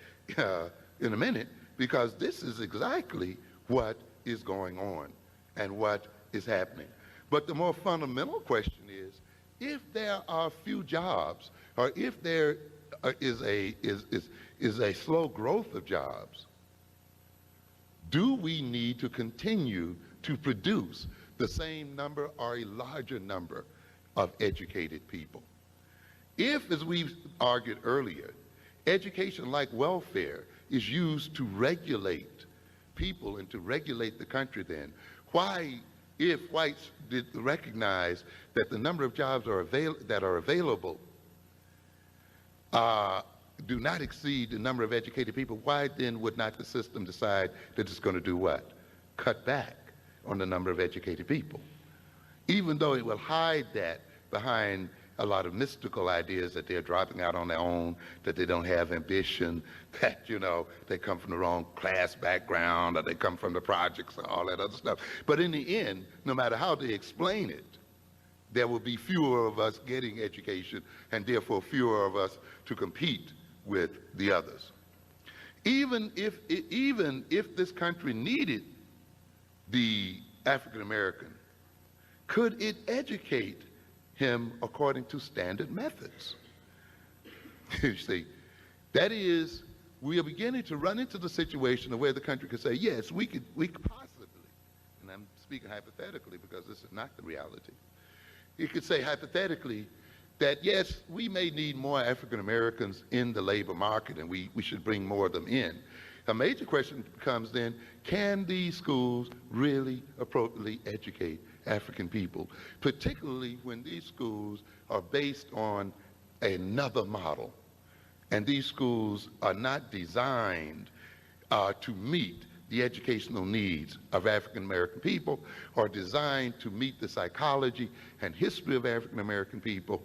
in a minute, because this is exactly what is going on and what is happening. But the more fundamental question is, if there are few jobs, or if there is a slow growth of jobs, do we need to continue to produce the same number or a larger number of educated people? If, as we've argued earlier, education like welfare is used to regulate people and to regulate the country, then why, if whites did recognize that the number of jobs that are available do not exceed the number of educated people, why then would not the system decide that it's going to do what? Cut back on the number of educated people, even though it will hide that behind a lot of mystical ideas that they're dropping out on their own, that they don't have ambition, that, you know, they come from the wrong class background, or they come from the projects and all that other stuff. But in the end, no matter how they explain it, there will be fewer of us getting education, and therefore fewer of us to compete with the others. Even if this country needed the African American, could it educate him according to standard methods? You see, that is, we are beginning to run into the situation where the country could say, yes, we could possibly, and I'm speaking hypothetically because this is not the reality. You could say hypothetically that, yes, we may need more African Americans in the labor market, and we should bring more of them in. A major question becomes then, can these schools really appropriately educate African people, particularly when these schools are based on another model, and these schools are not designed to meet the educational needs of African American people, or designed to meet the psychology and history of African American people,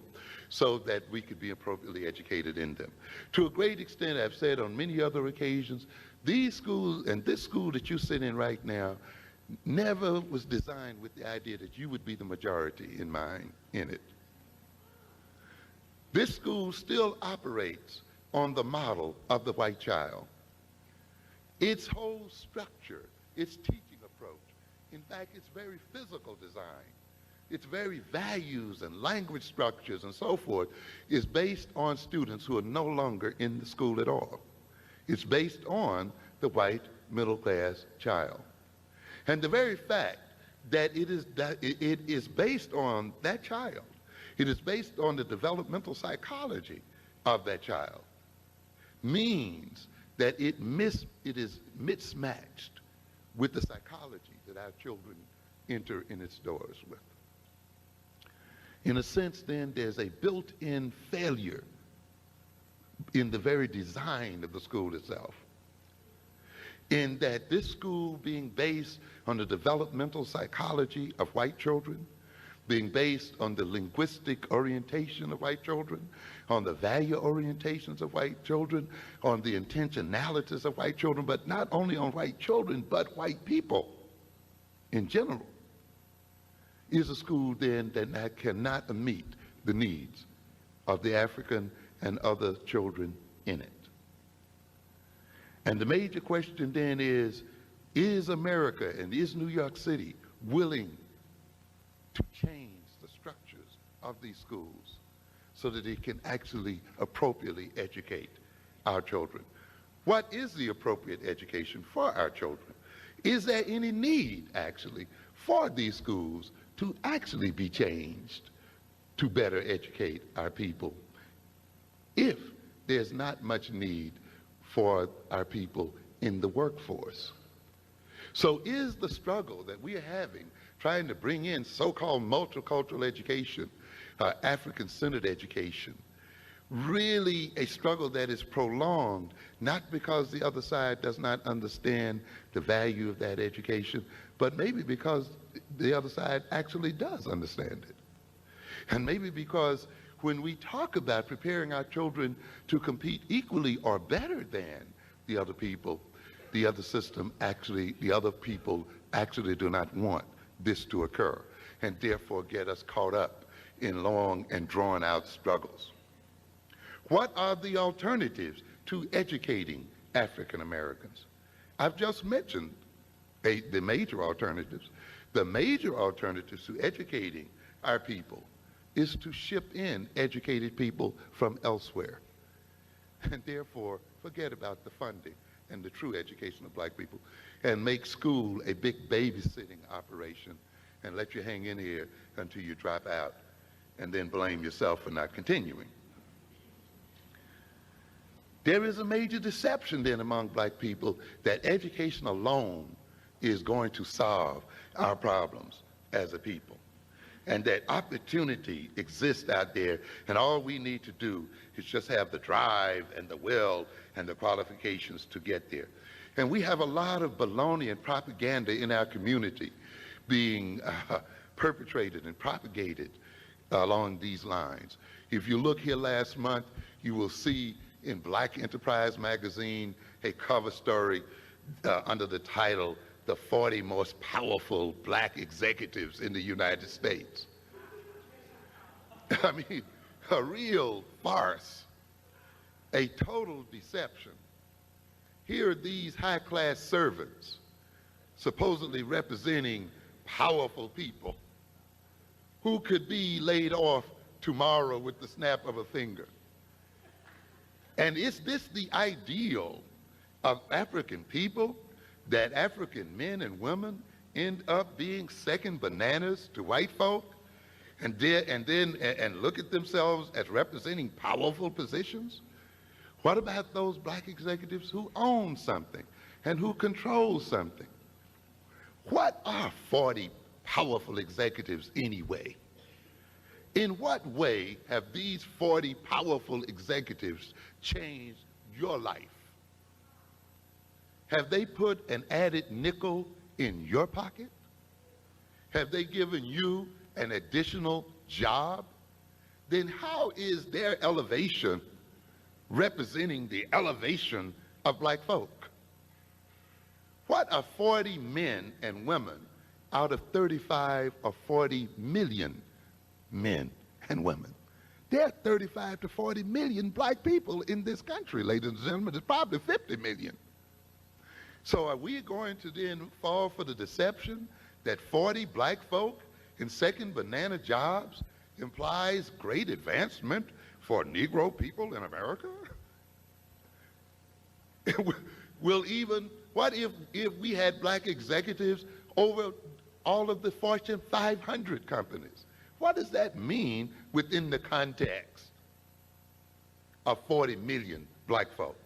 so that we could be appropriately educated in them. To a great extent, I've said on many other occasions, these schools, and this school that you sit in right now, never was designed with the idea that you would be the majority in mind in it. This school still operates on the model of the white child. Its whole structure, its teaching approach, in fact, its very physical design, its very values and language structures and so forth, is based on students who are no longer in the school at all. It's based on the white middle-class child. And the very fact that it is based on that child, it is based on the developmental psychology of that child, means that it is mismatched with the psychology that our children enter in its doors with. In a sense, then, there's a built-in failure in the very design of the school itself, in that this school, being based on the developmental psychology of white children, being based on the linguistic orientation of white children, on the value orientations of white children, on the intentionalities of white children, but not only on white children, but white people in general, is a school then that cannot meet the needs of the African and other children in it. And the major question then is America and is New York City willing to change the structures of these schools so that it can actually appropriately educate our children? What is the appropriate education for our children? Is there any need, actually, for these schools to actually be changed to better educate our people, if there's not much need for our people in the workforce? So is the struggle that we are having trying to bring in so-called multicultural education, African-centered education, really a struggle that is prolonged, not because the other side does not understand the value of that education, but maybe because the other side actually does understand it? And maybe because when we talk about preparing our children to compete equally or better than the other people, the other system actually, the other people actually do not want this to occur, and therefore get us caught up in long and drawn out struggles. What are the alternatives to educating African Americans? I've just mentioned the major alternatives. The major alternatives to educating our people is to ship in educated people from elsewhere. And therefore, forget about the funding and the true education of black people and make school a big babysitting operation and let you hang in here until you drop out and then blame yourself for not continuing. There is a major deception then among black people that education alone is going to solve our problems as a people, and that opportunity exists out there, and all we need to do is just have the drive and the will and the qualifications to get there. And we have a lot of baloney and propaganda in our community being perpetrated and propagated along these lines. If you look here last month, you will see in Black Enterprise magazine a cover story under the title, "The 40 Most Powerful Black Executives in the United States." I mean, a real farce, a total deception. Here are these high-class servants supposedly representing powerful people who could be laid off tomorrow with the snap of a finger. And is this the ideal of African people, that African men and women end up being second bananas to white folk and look at themselves as representing powerful positions? What about those black executives who own something and who control something? What are 40 powerful executives anyway? In what way have these 40 powerful executives changed your life? Have they put an added nickel in your pocket? Have they given you an additional job? Then how is their elevation representing the elevation of black folk? What are 40 men and women out of 35 or 40 million men and women? There are 35 to 40 million black people in this country, ladies and gentlemen. There's probably 50 million. So are we going to then fall for the deception that 40 black folk in second banana jobs implies great advancement for Negro people in America? What if we had black executives over all of the Fortune 500 companies? What does that mean within the context of 40 million black folk?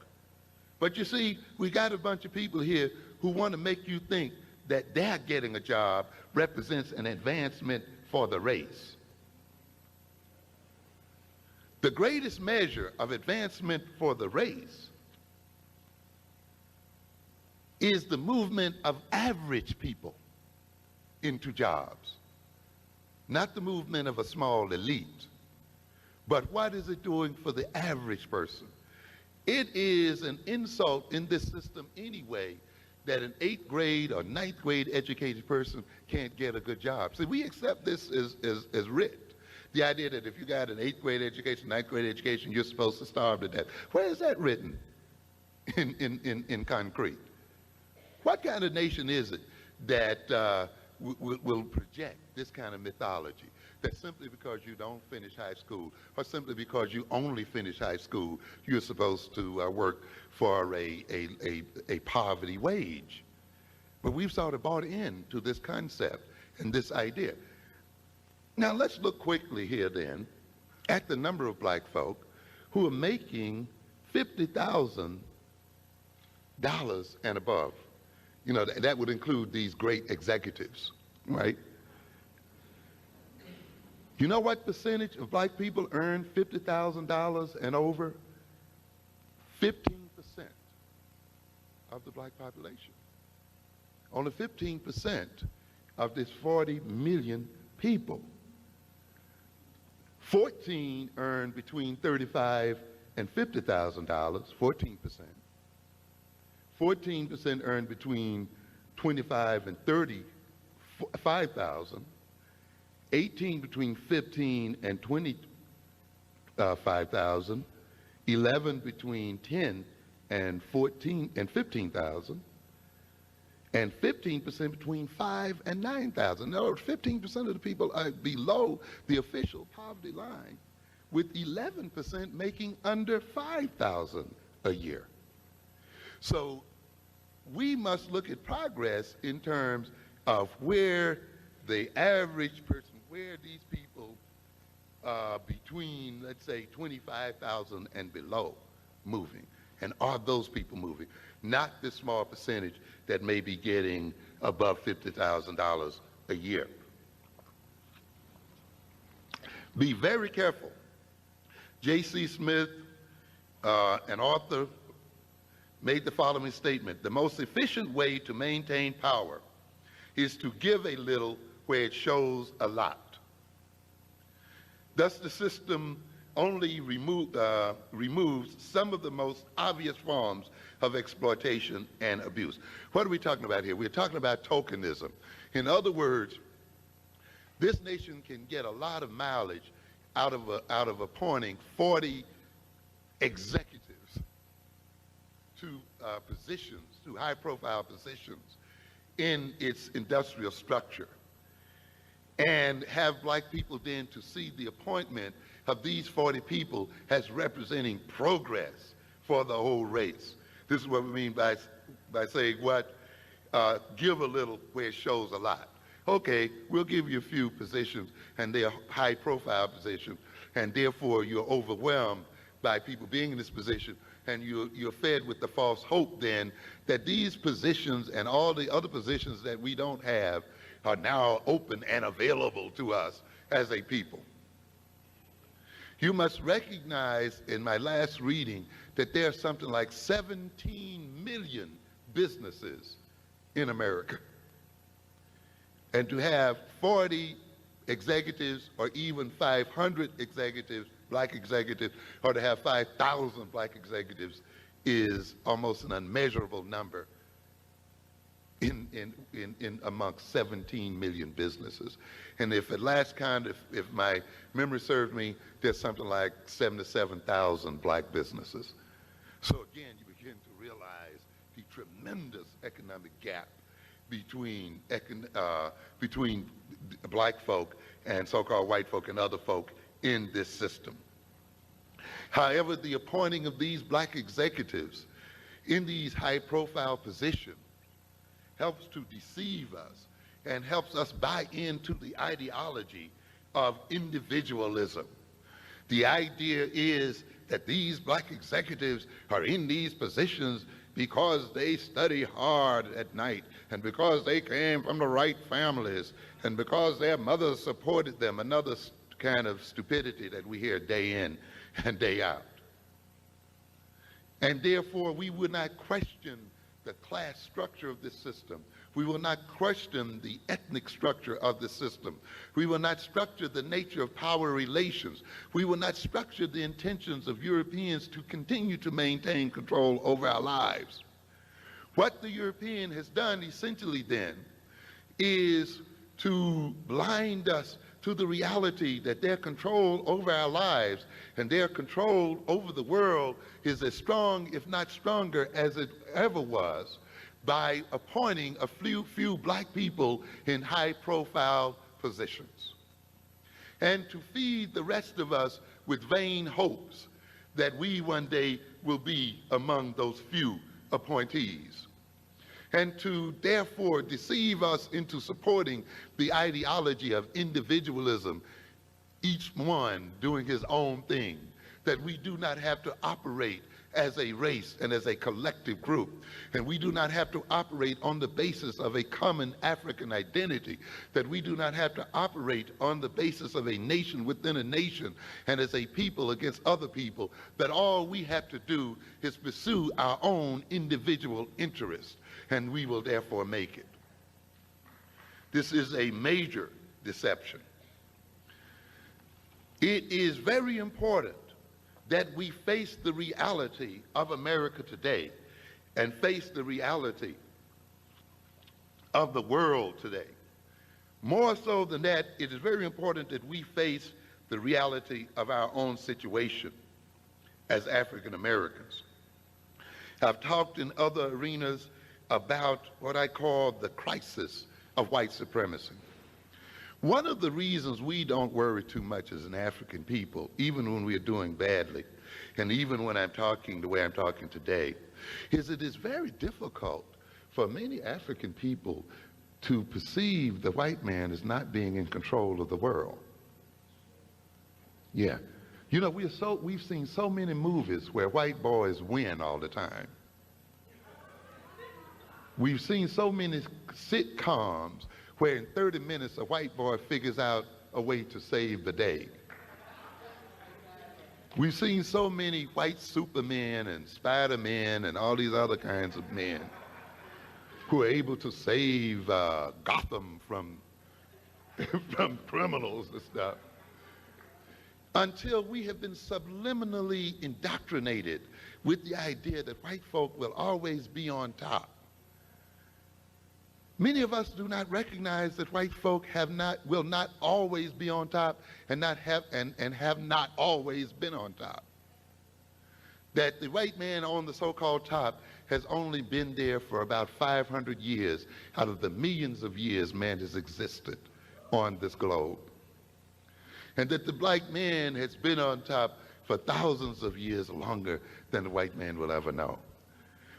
But you see, we got a bunch of people here who want to make you think that their getting a job represents an advancement for the race. The greatest measure of advancement for the race is the movement of average people into jobs, not the movement of a small elite. But what is it doing for the average person? It is an insult in this system anyway that an 8th grade or 9th grade educated person can't get a good job. See, we accept this as writ. The idea that if you got an 8th grade education, 9th grade education, you're supposed to starve to death. Where is that written in concrete? What kind of nation is it that will project this kind of mythology? That simply because you don't finish high school, or simply because you only finish high school, you're supposed to work for a poverty wage. But we've sort of bought into this concept and this idea. Now let's look quickly here then at the number of black folk who are making $50,000 and above. You know, that would include these great executives, right? You know what percentage of black people earn $50,000 and over? 15% of the black population. Only 15% of this 40 million people. 14 earn between $35,000 and $50,000, 14%. 14% earn between $25,000 and $35,000. 18 between $15,000 and $25,000. 11 between $10,000 and $15,000. and 15% between 5 and 9,000. In other words, 15% of the people are below the official poverty line, with 11% making under 5,000 a year. So we must look at progress in terms of where the average person, where these people between, let's say, 25,000 and below moving. And are those people moving? Not this small percentage that may be getting above $50,000 a year. Be very careful. J.C. Smith, an author, made the following statement: the most efficient way to maintain power is to give a little where it shows a lot. Thus, the system only removes some of the most obvious forms of exploitation and abuse. What are we talking about here? We're talking about tokenism. In other words, this nation can get a lot of mileage out of appointing 40 executives to positions, to high-profile positions in its industrial structure, and have black people then to see the appointment of these 40 people as representing progress for the whole race. This is what we mean by saying what, give a little where it shows a lot. Okay, we'll give you a few positions, and they're high-profile positions, and therefore you're overwhelmed by people being in this position, and you're fed with the false hope then that these positions and all the other positions that we don't have are now open and available to us as a people. You must recognize in my last reading that there are something like 17 million businesses in America. And to have 40 executives or even 500 executives, black executives, or to have 5,000 black executives is almost an unmeasurable number in amongst 17 million businesses. And if at last count, if my memory serves me, there's something like 77,000 black businesses. So again, you begin to realize the tremendous economic gap between black folk and so-called white folk and other folk in this system. However, the appointing of these black executives in these high-profile positions helps to deceive us and helps us buy into the ideology of individualism. The idea is that these black executives are in these positions because they study hard at night, and because they came from the right families, and because their mothers supported them, another kind of stupidity that we hear day in and day out. And therefore, we would not question the class structure of this system. We will not question the ethnic structure of the system. We will not structure the nature of power relations. We will not structure the intentions of Europeans to continue to maintain control over our lives. What the European has done essentially then is to blind us to the reality that their control over our lives and their control over the world is as strong, if not stronger, as it ever was, by appointing a few black people in high-profile positions, and to feed the rest of us with vain hopes that we one day will be among those few appointees, and to therefore deceive us into supporting the ideology of individualism, each one doing his own thing, that we do not have to operate as a race and as a collective group. And we do not have to operate on the basis of a common African identity, that we do not have to operate on the basis of a nation within a nation and as a people against other people, that all we have to do is pursue our own individual interests, and we will therefore make it. This is a major deception. It is very important that we face the reality of America today and face the reality of the world today. More so than that, it is very important that we face the reality of our own situation as African Americans. I've talked in other arenas about what I call the crisis of white supremacy. One of the reasons we don't worry too much as an African people, even when we're doing badly, and even when I'm talking the way I'm talking today, is it is very difficult for many African people to perceive the white man as not being in control of the world. Yeah. You know, we've seen so many movies where white boys win all the time. We've seen so many sitcoms where in 30 minutes a white boy figures out a way to save the day. We've seen so many white Supermen and Spider-Men and all these other kinds of men who are able to save Gotham from, from criminals and stuff, until we have been subliminally indoctrinated with the idea that white folk will always be on top. Many of us do not recognize that white folk will not always be on top and have not always been on top. That the white man on the so-called top has only been there for about 500 years out of the millions of years man has existed on this globe. And that the black man has been on top for thousands of years longer than the white man will ever know.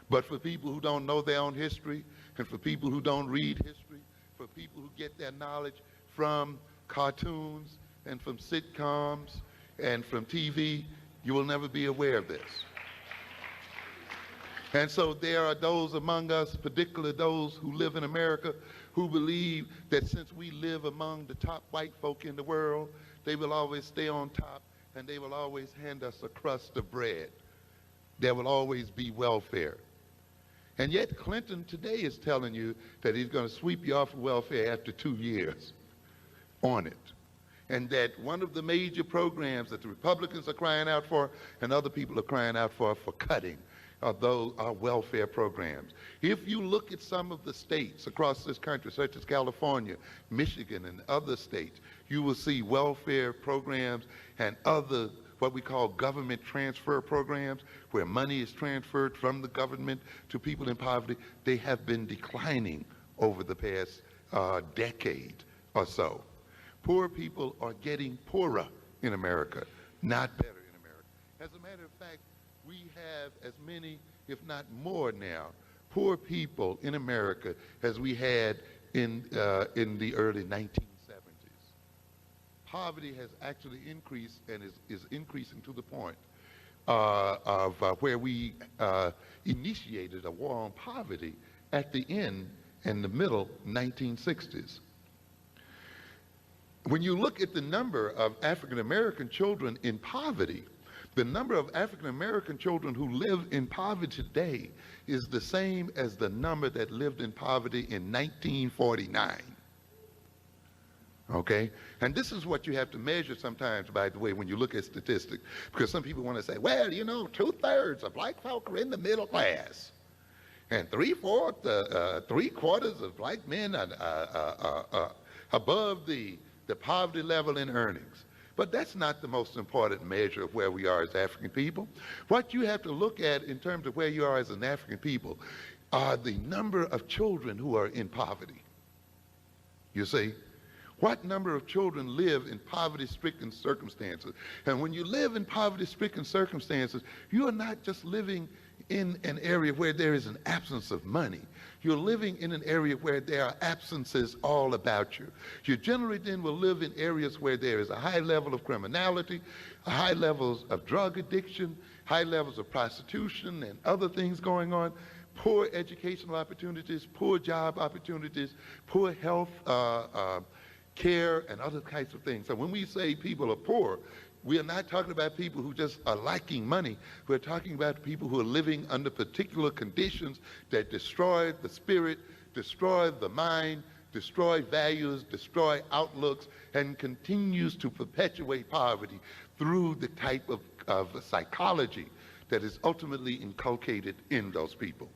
But for people who don't know their own history, and for people who don't read history, for people who get their knowledge from cartoons and from sitcoms and from TV, you will never be aware of this. And so there are those among us, particularly those who live in America, who believe that since we live among the top white folk in the world, they will always stay on top and they will always hand us a crust of bread. There will always be welfare. And yet Clinton today is telling you that he's going to sweep you off of welfare after 2 years on it. And that one of the major programs that the Republicans are crying out for and other people are crying out for cutting are welfare programs. If you look at some of the states across this country, such as California, Michigan, and other states, you will see welfare programs and other what we call government transfer programs, where money is transferred from the government to people in poverty. They have been declining over the past decade or so. Poor people are getting poorer in America, not better in America. As a matter of fact, we have as many, if not more now, poor people in America as we had in the early 1970s. Poverty has actually increased and is increasing to the point of where we initiated a war on poverty at the end and the middle 1960s. When you look at the number of African American children in poverty, the number of African American children who live in poverty today is the same as the number that lived in poverty in 1949. Okay? And this is what you have to measure sometimes, by the way, when you look at statistics. Because some people want to say, well, you know, 2/3 of black folk are in the middle class. And 3/4 of black men are above the poverty level in earnings. But that's not the most important measure of where we are as African people. What you have to look at in terms of where you are as an African people are the number of children who are in poverty. You see? What number of children live in poverty-stricken circumstances? And when you live in poverty-stricken circumstances, you are not just living in an area where there is an absence of money. You're living in an area where there are absences all about you. You generally then will live in areas where there is a high level of criminality, high levels of drug addiction, high levels of prostitution and other things going on, poor educational opportunities, poor job opportunities, poor health care and other kinds of things. So when we say people are poor, we are not talking about people who just are lacking money. We're talking about people who are living under particular conditions that destroy the spirit, destroy the mind, destroy values, destroy outlooks, and continues to perpetuate poverty through the type of psychology that is ultimately inculcated in those people.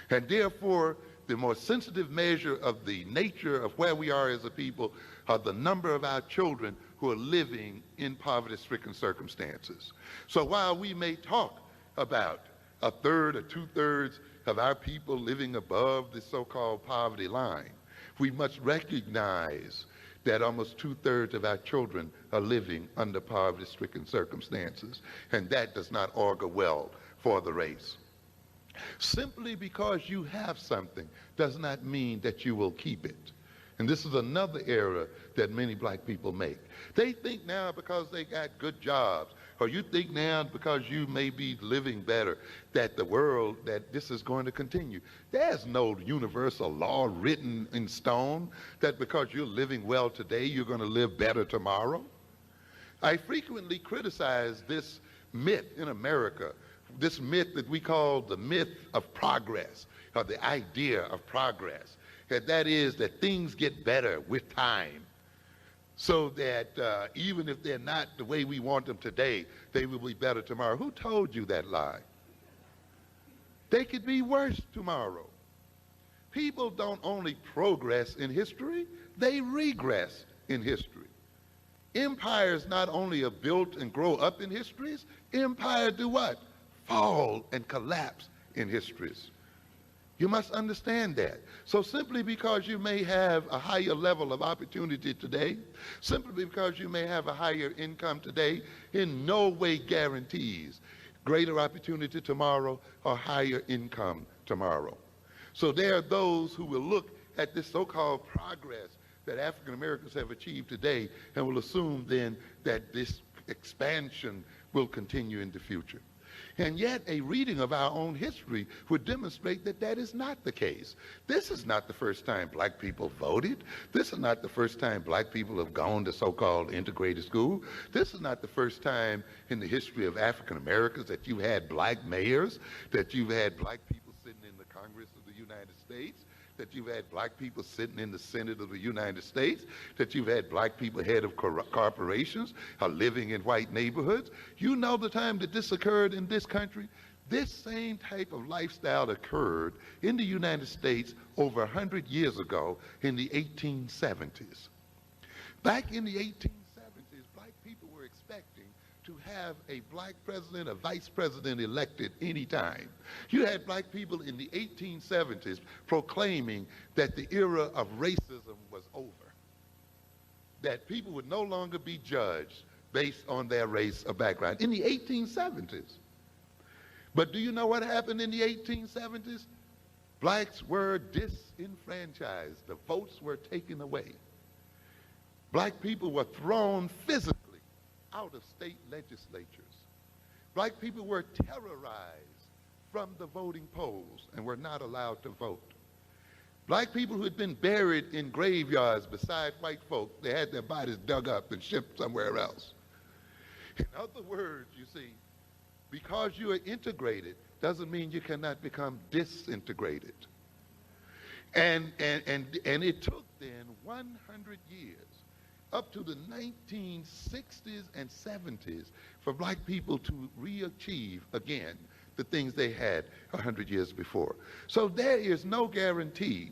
And therefore, the more sensitive measure of the nature of where we are as a people are the number of our children who are living in poverty-stricken circumstances. So while we may talk about a third or two-thirds of our people living above the so-called poverty line, we must recognize that almost two-thirds of our children are living under poverty-stricken circumstances, and that does not augur well for the race. Simply because you have something does not mean that you will keep it. And this is another error that many black people make. They think now because they got good jobs, or you think now because you may be living better, that the world, that this is going to continue. There's no universal law written in stone that because you're living well today, you're going to live better tomorrow. I frequently criticize this myth in America, this myth that we call the myth of progress, or the idea of progress. And that is that things get better with time, so that even if they're not the way we want them today, they will be better tomorrow. Who told you that lie? They could be worse tomorrow. People don't only progress in history, they regress in history. Empires not only are built and grow up in histories, empires do what? Fall and collapse in histories. You must understand that. So simply because you may have a higher level of opportunity today, simply because you may have a higher income today, in no way guarantees greater opportunity tomorrow or higher income tomorrow. So there are those who will look at this so-called progress that African Americans have achieved today and will assume then that this expansion will continue in the future. And yet a reading of our own history would demonstrate that that is not the case. This is not the first time black people voted. This is not the first time black people have gone to so-called integrated school. This is not the first time in the history of African Americans that you had black mayors, that you've had black people sitting in the Congress of the United States, that you've had black people sitting in the Senate of the United States, that you've had black people head of corporations, living in white neighborhoods. You know the time that this occurred in this country? This same type of lifestyle occurred in the United States over 100 years ago in the 1870s. Back in the 1870s, black people were expecting to have a black president, a vice president elected anytime. You had black people in the 1870s proclaiming that the era of racism was over, that people would no longer be judged based on their race or background in the 1870s. But do you know what happened in the 1870s? Blacks were disenfranchised. The votes were taken away. Black people were thrown physically out of state legislatures. Black people were terrorized from the voting polls and were not allowed to vote. Black people who had been buried in graveyards beside white folk, they had their bodies dug up and shipped somewhere else. In other words, you see, because you are integrated doesn't mean you cannot become disintegrated. And it took then 100 years, up to the 1960s and 70s, for black people to re-achieve again the things they had 100 years before. So there is no guarantee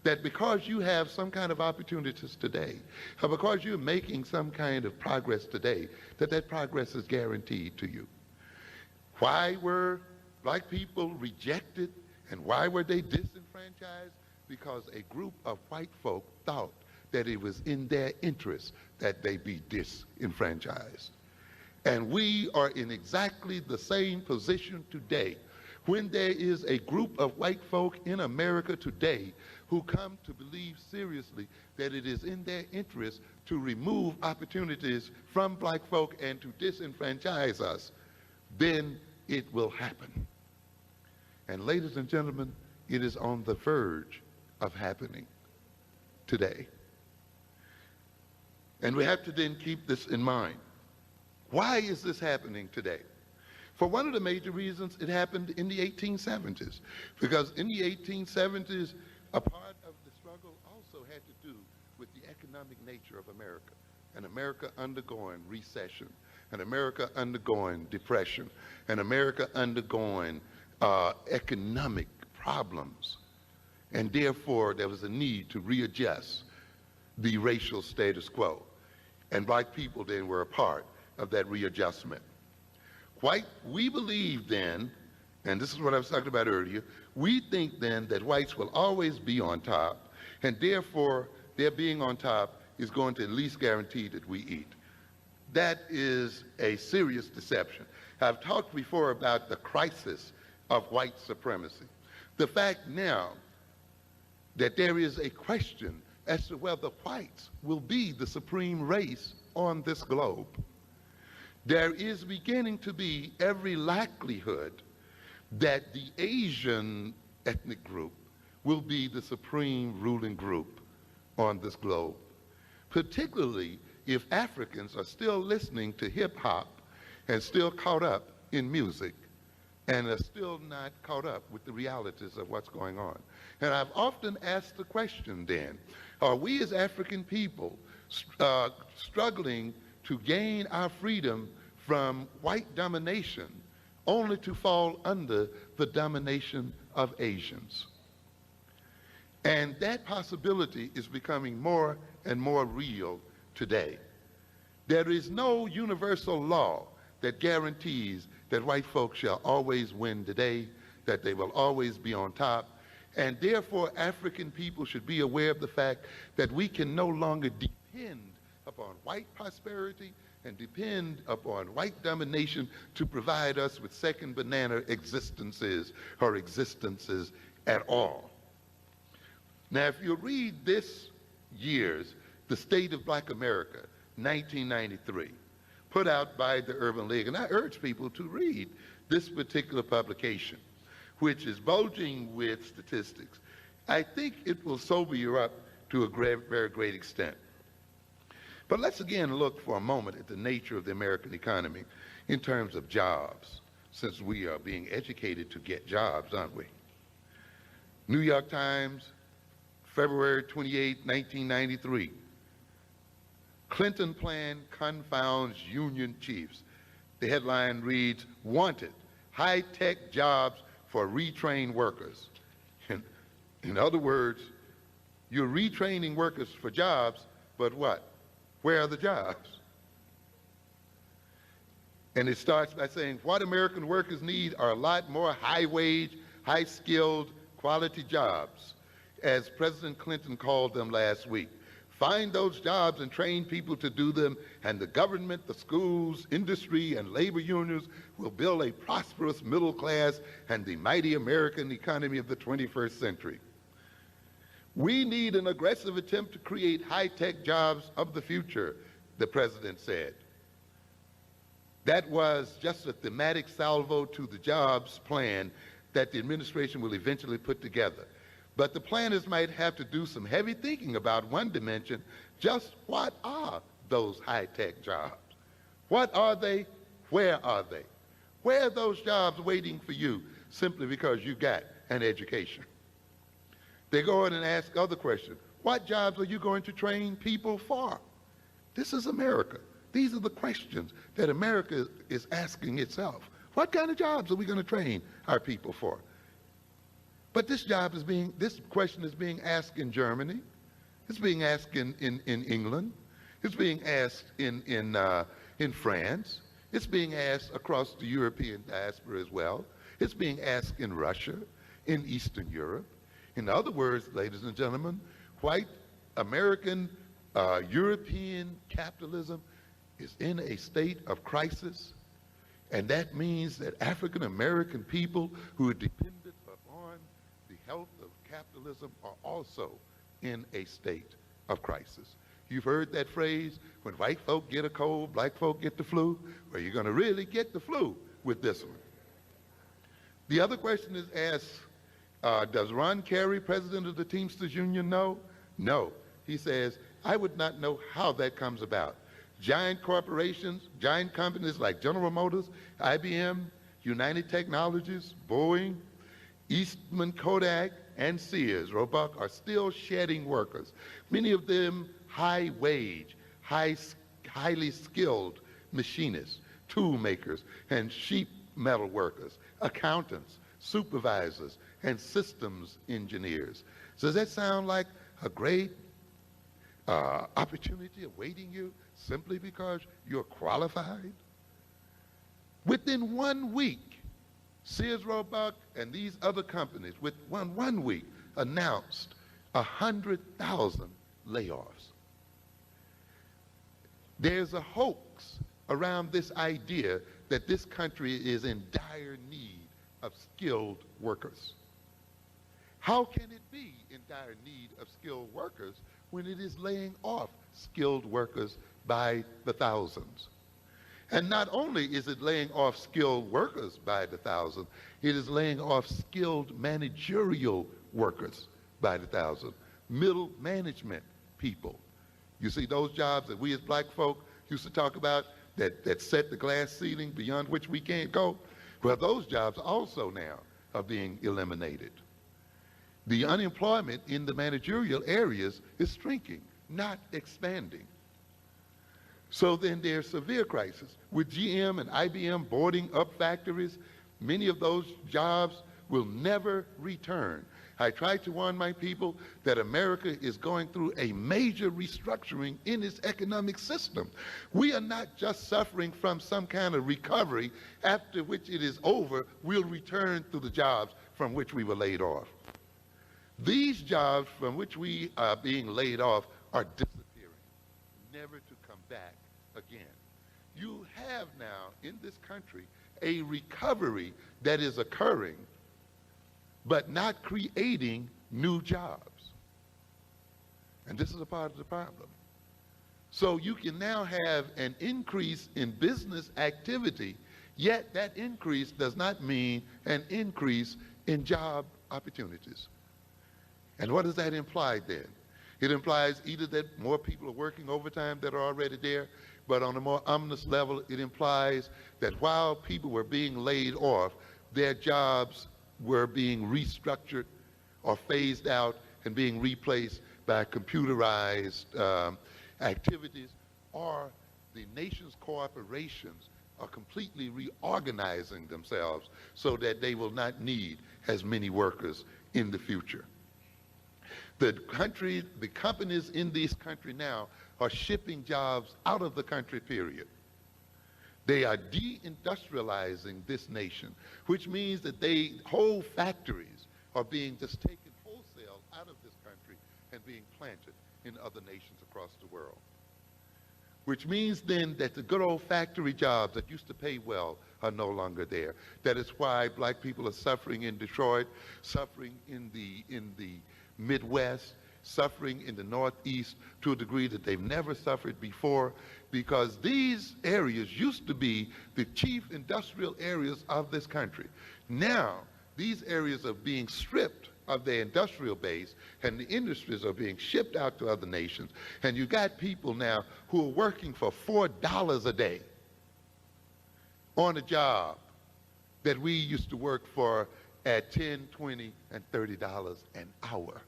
that because you have some kind of opportunities today, or because you're making some kind of progress today, that that progress is guaranteed to you. Why were black people rejected and why were they disenfranchised? Because a group of white folk thought that it was in their interest that they be disenfranchised. And we are in exactly the same position today when there is a group of white folk in America today who come to believe seriously that it is in their interest to remove opportunities from black folk and to disenfranchise us, then it will happen. And ladies and gentlemen, it is on the verge of happening today. And we have to then keep this in mind. Why is this happening today? For one of the major reasons, it happened in the 1870s. Because in the 1870s, a part of the struggle also had to do with the economic nature of America. And America undergoing recession, and America undergoing depression, and America undergoing economic problems. And therefore, there was a need to readjust the racial status quo. And black people then were a part of that readjustment. We believe then and this is what I was talking about earlier, we think then that whites will always be on top, and therefore their being on top is going to at least guarantee that we eat. That is a serious deception. I've talked before about the crisis of white supremacy. The fact now that there is a question as to whether whites will be the supreme race on this globe. There is beginning to be every likelihood that the Asian ethnic group will be the supreme ruling group on this globe, particularly if Africans are still listening to hip hop and still caught up in music and are still not caught up with the realities of what's going on. And I've often asked the question then, are we as African people struggling to gain our freedom from white domination only to fall under the domination of Asians? And that possibility is becoming more and more real today. There is no universal law that guarantees that white folks shall always win today, that they will always be on top, and therefore African people should be aware of the fact that we can no longer depend upon white prosperity and depend upon white domination to provide us with second banana existences or existences at all. Now, if you read this year's The State of Black America, 1993, put out by the Urban League, and I urge people to read this particular publication, which is bulging with statistics, I think it will sober you up to a very great extent. But let's again look for a moment at the nature of the American economy in terms of jobs, since we are being educated to get jobs, aren't we? New York Times, February 28, 1993. Clinton plan confounds union chiefs. The headline reads, "Wanted, high-tech jobs for retrained workers." In other words, you're retraining workers for jobs, but what? Where are the jobs? And it starts by saying, what American workers need are a lot more high-wage, high-skilled, quality jobs, as President Clinton called them last week. Find those jobs and train people to do them, and the government, the schools, industry, and labor unions will build a prosperous middle class and the mighty American economy of the 21st century. We need an aggressive attempt to create high-tech jobs of the future, the president said. That was just a thematic salvo to the jobs plan that the administration will eventually put together. But the planners might have to do some heavy thinking about one dimension. Just what are those high-tech jobs? What are they? Where are they? Where are those jobs waiting for you simply because you got an education? They go in and ask other questions. What jobs are you going to train people for? This is America. These are the questions that America is asking itself. What kind of jobs are we going to train our people for? But this question is being asked in Germany. It's being asked in England. It's being asked in France. It's being asked across the European diaspora as well. It's being asked in Russia, in Eastern Europe. In other words, ladies and gentlemen, white American, European capitalism is in a state of crisis. And that means that African American people who are dependent upon the health of capitalism are also in a state of crisis. You've heard that phrase, when white folk get a cold, black folk get the flu. Well, you're going to really get the flu with this one. The other question is asked, does Ron Carey, president of the Teamsters Union, know? No. He says, I would not know how that comes about. Giant corporations, giant companies like General Motors, IBM, United Technologies, Boeing, Eastman Kodak, and Sears, Roebuck are still shedding workers. Many of them high wage, highly skilled machinists, tool makers, and sheet metal workers, accountants, supervisors, and systems engineers. So does that sound like a great opportunity awaiting you simply because you're qualified? Within 1 week, Sears Roebuck and these other companies with one week announced 100,000 layoffs. There's a hoax around this idea that this country is in dire need of skilled workers. How can it be in dire need of skilled workers when it is laying off skilled workers by the thousands? And not only is it laying off skilled workers by the thousand, it is laying off skilled managerial workers by the thousand, middle management people. You see, those jobs that we as black folk used to talk about that set the glass ceiling beyond which we can't go, well, those jobs also now are being eliminated. The unemployment in the managerial areas is shrinking, not expanding. So then there's severe crisis. With GM and IBM boarding up factories, many of those jobs will never return. I tried to warn my people that America is going through a major restructuring in its economic system. We are not just suffering from some kind of recovery after which it is over, we'll return to the jobs from which we were laid off. These jobs from which we are being laid off are disappearing, never to come back again. You have now in this country a recovery that is occurring, but not creating new jobs. And this is a part of the problem. So you can now have an increase in business activity, yet that increase does not mean an increase in job opportunities. And what does that imply then? It implies either that more people are working overtime that are already there, but on a more ominous level, it implies that while people were being laid off, their jobs were being restructured or phased out and being replaced by computerized activities, or the nation's corporations are completely reorganizing themselves so that they will not need as many workers in the future. The companies in this country now are shipping jobs out of the country, period. They are deindustrializing this nation, which means that whole factories are being just taken wholesale out of this country and being planted in other nations across the world. Which means then that the good old factory jobs that used to pay well are no longer there. That is why black people are suffering in Detroit, suffering in the Midwest, suffering in the Northeast to a degree that they've never suffered before, because these areas used to be the chief industrial areas of this country. Now, these areas are being stripped of their industrial base, and the industries are being shipped out to other nations. And you got people now who are working for $4 a day on a job that we used to work for at $10, $20, and $30 an hour.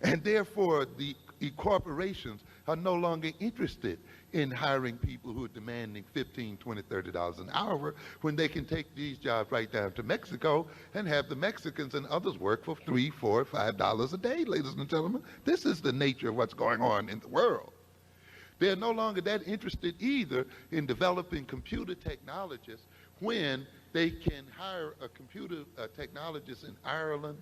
And therefore, the corporations are no longer interested in hiring people who are demanding $15, $20, $30 an hour when they can take these jobs right down to Mexico and have the Mexicans and others work for $3, $4, $5 a day, ladies and gentlemen. This is the nature of what's going on in the world. They're no longer that interested either in developing computer technologists when they can hire a computer technologist in Ireland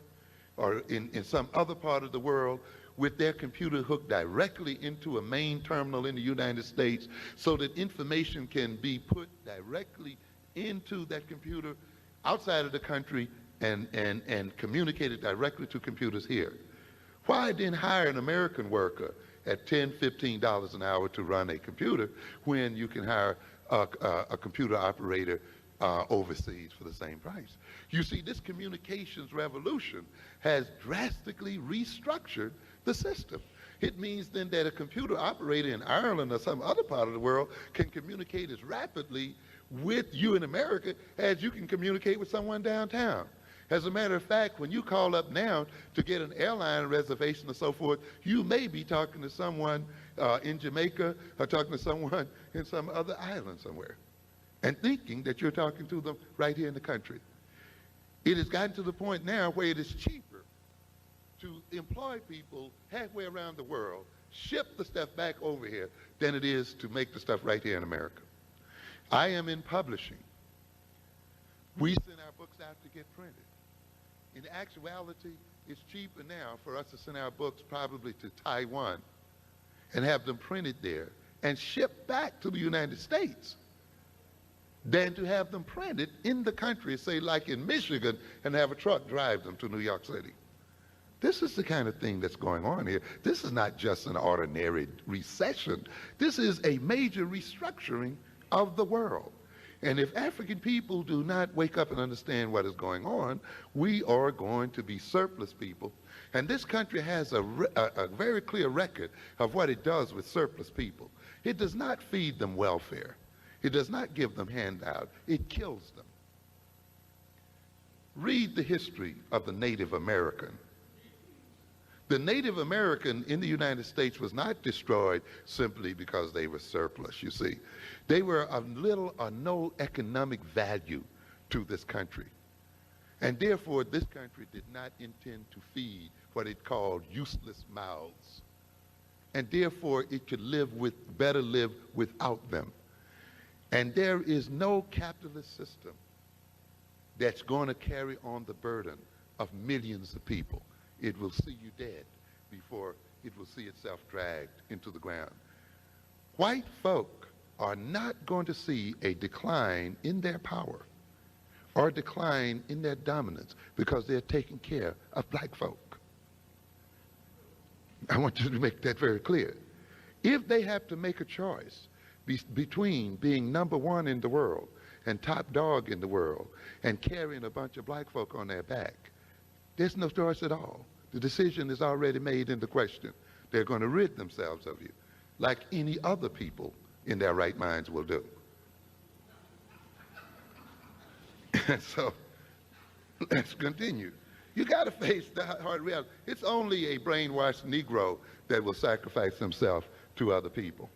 or in some other part of the world with their computer hooked directly into a main terminal in the United States so that information can be put directly into that computer outside of the country and communicated directly to computers here. Why then hire an American worker at $10, $15 an hour to run a computer when you can hire a computer operator overseas for the same price? You see, this communications revolution has drastically restructured the system. It means then that a computer operator in Ireland or some other part of the world can communicate as rapidly with you in America as you can communicate with someone downtown. As a matter of fact, when you call up now to get an airline reservation or so forth, you may be talking to someone in Jamaica or talking to someone in some other island somewhere, and thinking that you're talking to them right here in the country. It has gotten to the point now where it is cheaper to employ people halfway around the world, ship the stuff back over here, than it is to make the stuff right here in America. I am in publishing. We send our books out to get printed. In actuality, it's cheaper now for us to send our books probably to Taiwan and have them printed there and shipped back to the United States than to have them printed in the country, say like in Michigan, and have a truck drive them to New York City. This is the kind of thing that's going on here. This is not just an ordinary recession. This is a major restructuring of the world. And if African people do not wake up and understand what is going on, we are going to be surplus people. And this country has a very clear record of what it does with surplus people. It does not feed them welfare. It does not give them handout. It kills them. Read the history of the Native American. The Native American in the United States was not destroyed simply because they were surplus, you see. They were of little or no economic value to this country. And therefore, this country did not intend to feed what it called useless mouths. And therefore, it could better live without them. And there is no capitalist system that's going to carry on the burden of millions of people. It will see you dead before it will see itself dragged into the ground. White folk are not going to see a decline in their power or a decline in their dominance because they're taking care of black folk. I want you to make that very clear. If they have to make a choice between being number one in the world and top dog in the world and carrying a bunch of black folk on their back, there's no choice at all. The decision is already made in the question. They're going to rid themselves of you, like any other people in their right minds will do. And so, let's continue. You got to face the hard reality. It's only a brainwashed Negro that will sacrifice himself to other people.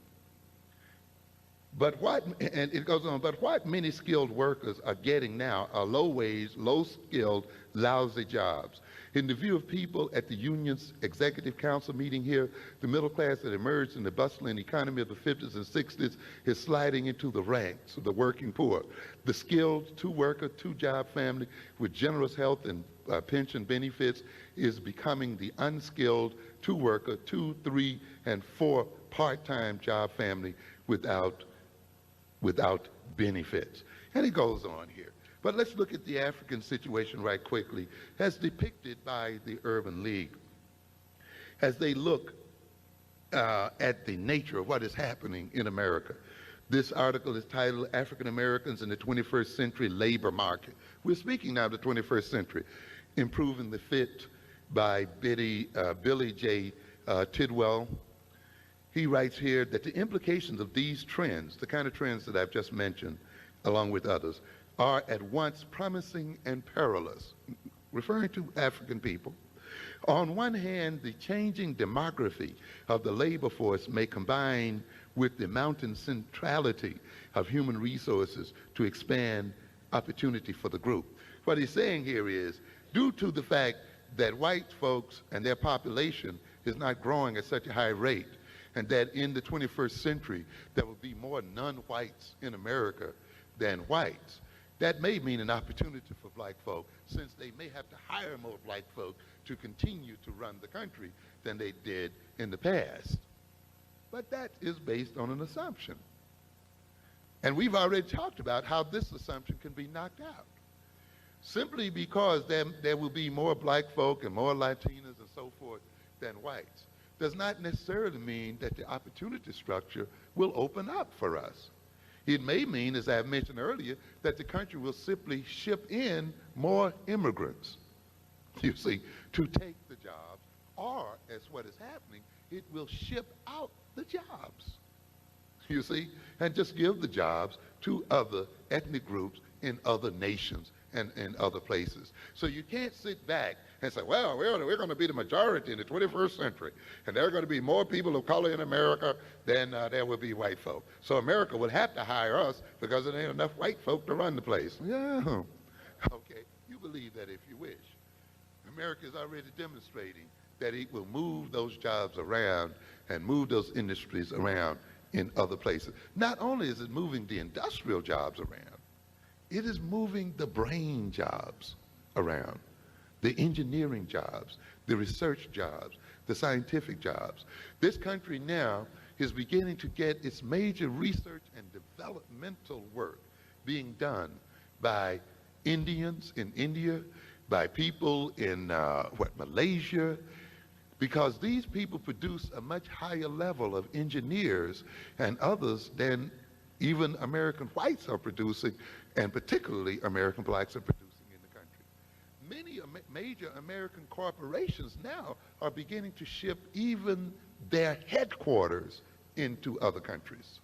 But what, and it goes on, but what many skilled workers are getting now are low-wage, low-skilled, lousy jobs. In the view of people at the union's executive council meeting here, the middle class that emerged in the bustling economy of the 50s and 60s is sliding into the ranks of the working poor. The skilled two-worker, two-job family with generous health and pension benefits is becoming the unskilled two-worker, 2, 3, and 4 part-time job family without benefits. And it goes on here. But let's look at the African situation right quickly, as depicted by the Urban League. As they look at the nature of what is happening in America. This article is titled African Americans in the 21st Century Labor Market. We're speaking now of the 21st century. Improving the Fit by Billy J. Tidwell. He writes here that the implications of these trends, the kind of trends that I've just mentioned, along with others, are at once promising and perilous, referring to African people. On one hand, the changing demography of the labor force may combine with the mountain centrality of human resources to expand opportunity for the group. What he's saying here is, due to the fact that white folks and their population is not growing at such a high rate, and that in the 21st century there will be more non-whites in America than whites, that may mean an opportunity for black folk, since they may have to hire more black folk to continue to run the country than they did in the past. But that is based on an assumption. And we've already talked about how this assumption can be knocked out. Simply because there will be more black folk and more Latinas and so forth than whites does not necessarily mean that the opportunity structure will open up for us. It may mean, as I mentioned earlier, that the country will simply ship in more immigrants, you see, to take the jobs, or, as what is happening, it will ship out the jobs, you see, and just give the jobs to other ethnic groups in other nations and in other places. So you can't sit back and say, well, we're going to be the majority in the 21st century, and there are going to be more people of color in America than there will be white folk. So America will have to hire us because there ain't enough white folk to run the place. Yeah, okay, you believe that if you wish. America is already demonstrating that it will move those jobs around and move those industries around in other places. Not only is it moving the industrial jobs around, it is moving the brain jobs around, the engineering jobs, the research jobs, the scientific jobs. This country now is beginning to get its major research and developmental work being done by Indians in India, by people in Malaysia, because these people produce a much higher level of engineers and others than even American whites are producing, and particularly American blacks are producing in the country. Many major American corporations now are beginning to ship even their headquarters into other countries.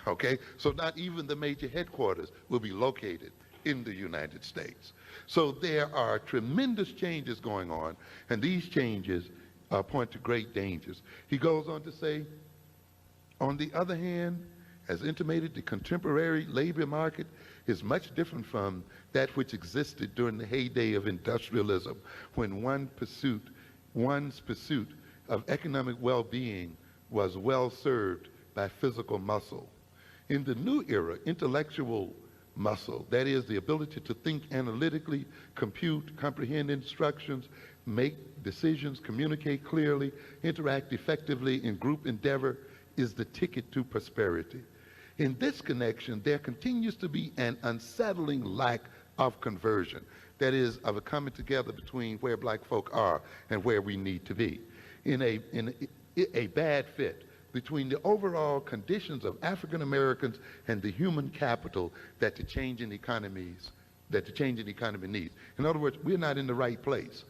Okay, so not even the major headquarters will be located in the United States. So there are tremendous changes going on, and these changes point to great dangers. He goes on to say, on the other hand, as intimated, the contemporary labor market is much different from that which existed during the heyday of industrialism, when one's pursuit of economic well-being was well served by physical muscle. In the new era, intellectual muscle, that is the ability to think analytically, compute, comprehend instructions, make decisions, communicate clearly, interact effectively in group endeavor, is the ticket to prosperity. In this connection, there continues to be an unsettling lack of conversion, that is, of a coming together between where black folk are and where we need to be, in a bad fit between the overall conditions of African Americans and the human capital that the changing economy needs. In other words, we're not in the right place.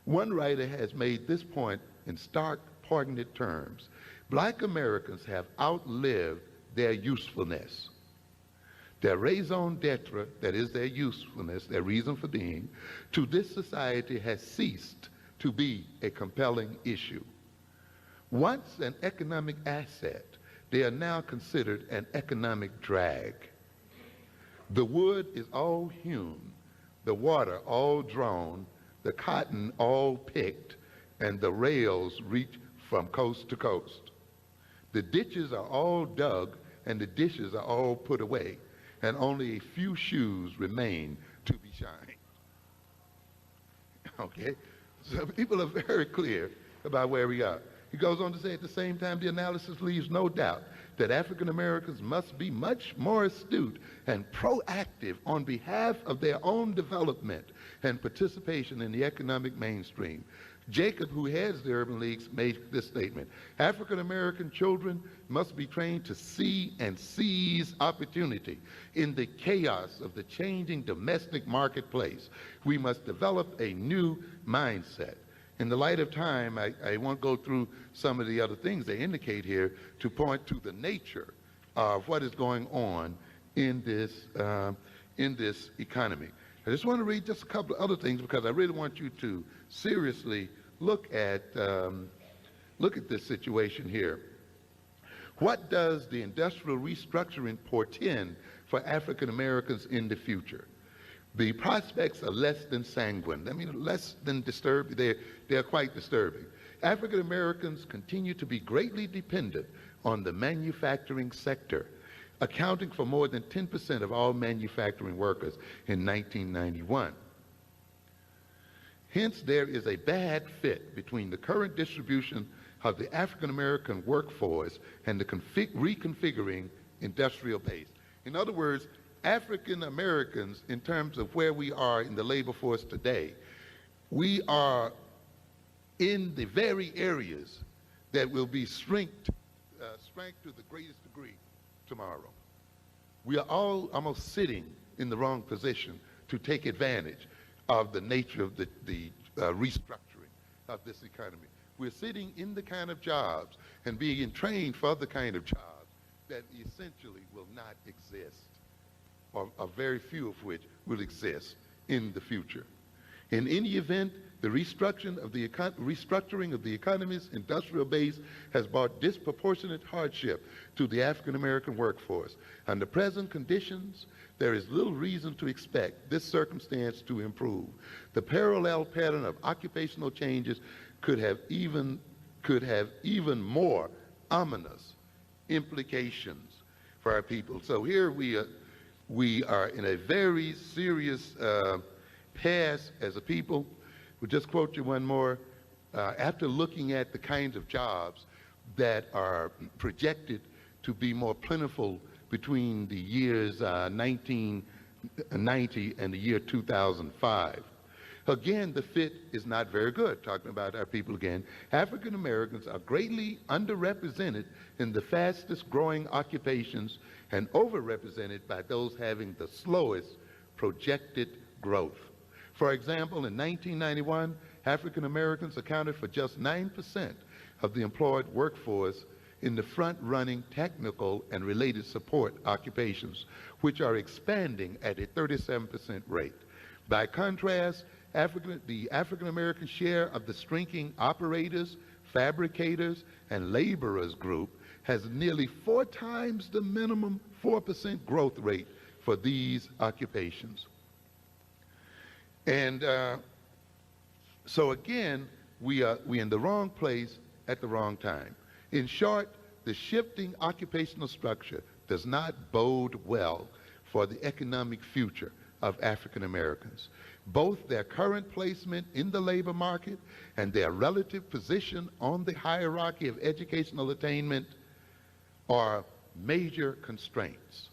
One writer has made this point in stark, poignant terms. Black Americans have outlived their usefulness. Their raison d'etre, that is their usefulness, their reason for being, to this society has ceased to be a compelling issue. Once an economic asset, they are now considered an economic drag. The wood is all hewn, the water all drawn, the cotton all picked, and the rails reach from coast to coast. The ditches are all dug and the dishes are all put away, and only a few shoes remain to be shined. Okay? So people are very clear about where we are. He goes on to say, at the same time, the analysis leaves no doubt that African Americans must be much more astute and proactive on behalf of their own development and participation in the economic mainstream. Jacob, who heads the Urban Leagues, made this statement: African American children must be trained to see and seize opportunity in the chaos of the changing domestic marketplace. We must develop a new mindset. In the light of time, I won't go through some of the other things they indicate here to point to the nature of what is going on in this economy. I just want to read just a couple of other things because I really want you to seriously look at this situation here. What does the industrial restructuring portend for African Americans in the future? The prospects are less than sanguine. I mean, less than disturbing. They're quite disturbing. African Americans continue to be greatly dependent on the manufacturing sector, accounting for more than 10% of all manufacturing workers in 1991. Hence, there is a bad fit between the current distribution of the African American workforce and the reconfiguring industrial base. In other words, African Americans, in terms of where we are in the labor force today, we are in the very areas that will be strength to the greatest degree tomorrow. We are all almost sitting in the wrong position to take advantage of the nature of the restructuring of this economy. We're sitting in the kind of jobs and being trained for the kind of jobs that essentially will not exist, or very few of which will exist in the future. In any event, the restructuring of the economy's industrial base has brought disproportionate hardship to the African American workforce. Under present conditions, there is little reason to expect this circumstance to improve. The parallel pattern of occupational changes could have even more ominous implications for our people. So here we we are in a very serious pass as a people. We'll just quote you one more. After looking at the kinds of jobs that are projected to be more plentiful between the years 1990 and the year 2005. Again, the fit is not very good, talking about our people again. African Americans are greatly underrepresented in the fastest growing occupations and overrepresented by those having the slowest projected growth. For example, in 1991, African Americans accounted for just 9% of the employed workforce in the front-running technical and related support occupations, which are expanding at a 37% rate. By contrast, the African American share of the shrinking operators, fabricators, and laborers group has nearly 4 times the minimum 4% growth rate for these occupations. And so again, we in the wrong place at the wrong time. In short, the shifting occupational structure does not bode well for the economic future of African Americans. Both their current placement in the labor market and their relative position on the hierarchy of educational attainment are major constraints.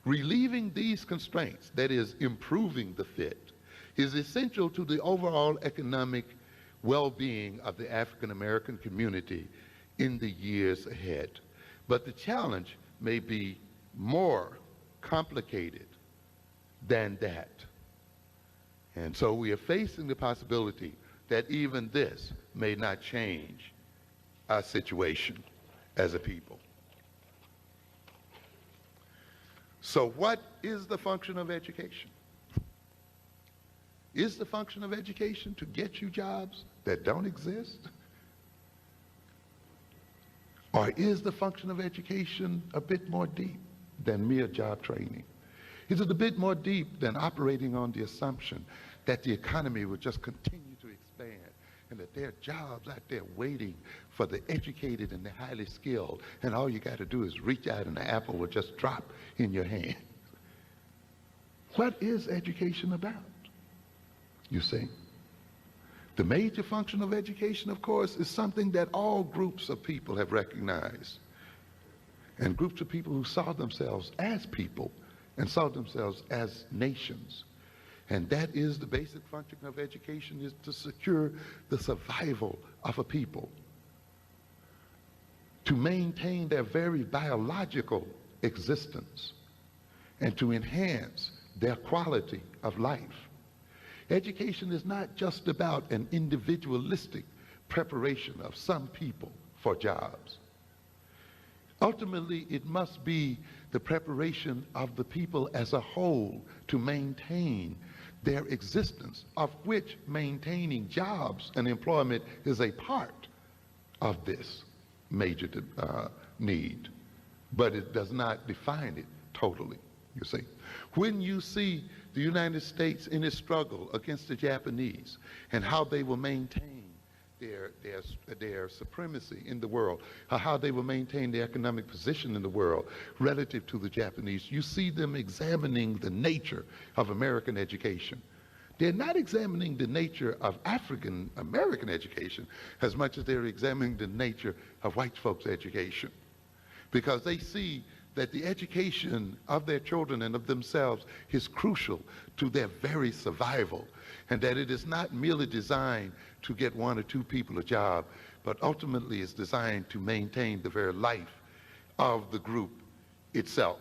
Relieving these constraints, that is, improving the fit, is essential to the overall economic well-being of the African American community in the years ahead. But the challenge may be more complicated than that. And so we are facing the possibility that even this may not change our situation as a people. So what is the function of education? Is the function of education to get you jobs that don't exist? Or is the function of education a bit more deep than mere job training? Is it a bit more deep than operating on the assumption that the economy will just continue to expand and that there are jobs out there waiting for the educated and the highly skilled, and all you got to do is reach out and the apple will just drop in your hand? What is education about? You see? The major function of education, of course, is something that all groups of people have recognized. And groups of people who saw themselves as people and saw themselves as nations. And that is the basic function of education, is to secure the survival of a people, to maintain their very biological existence, and to enhance their quality of life. Education is not just about an individualistic preparation of some people for jobs. Ultimately, it must be the preparation of the people as a whole to maintain their existence, of which maintaining jobs and employment is a part of this major need. But it does not define it totally, you see. When you see the United States in its struggle against the Japanese and how they will maintain their supremacy in the world, how they will maintain their economic position in the world relative to the Japanese, you see them examining the nature of American education. They're not examining the nature of African American education as much as they're examining the nature of white folks' education, because they see that the education of their children and of themselves is crucial to their very survival, and that it is not merely designed to get 1 or 2 people a job, but ultimately is designed to maintain the very life of the group itself.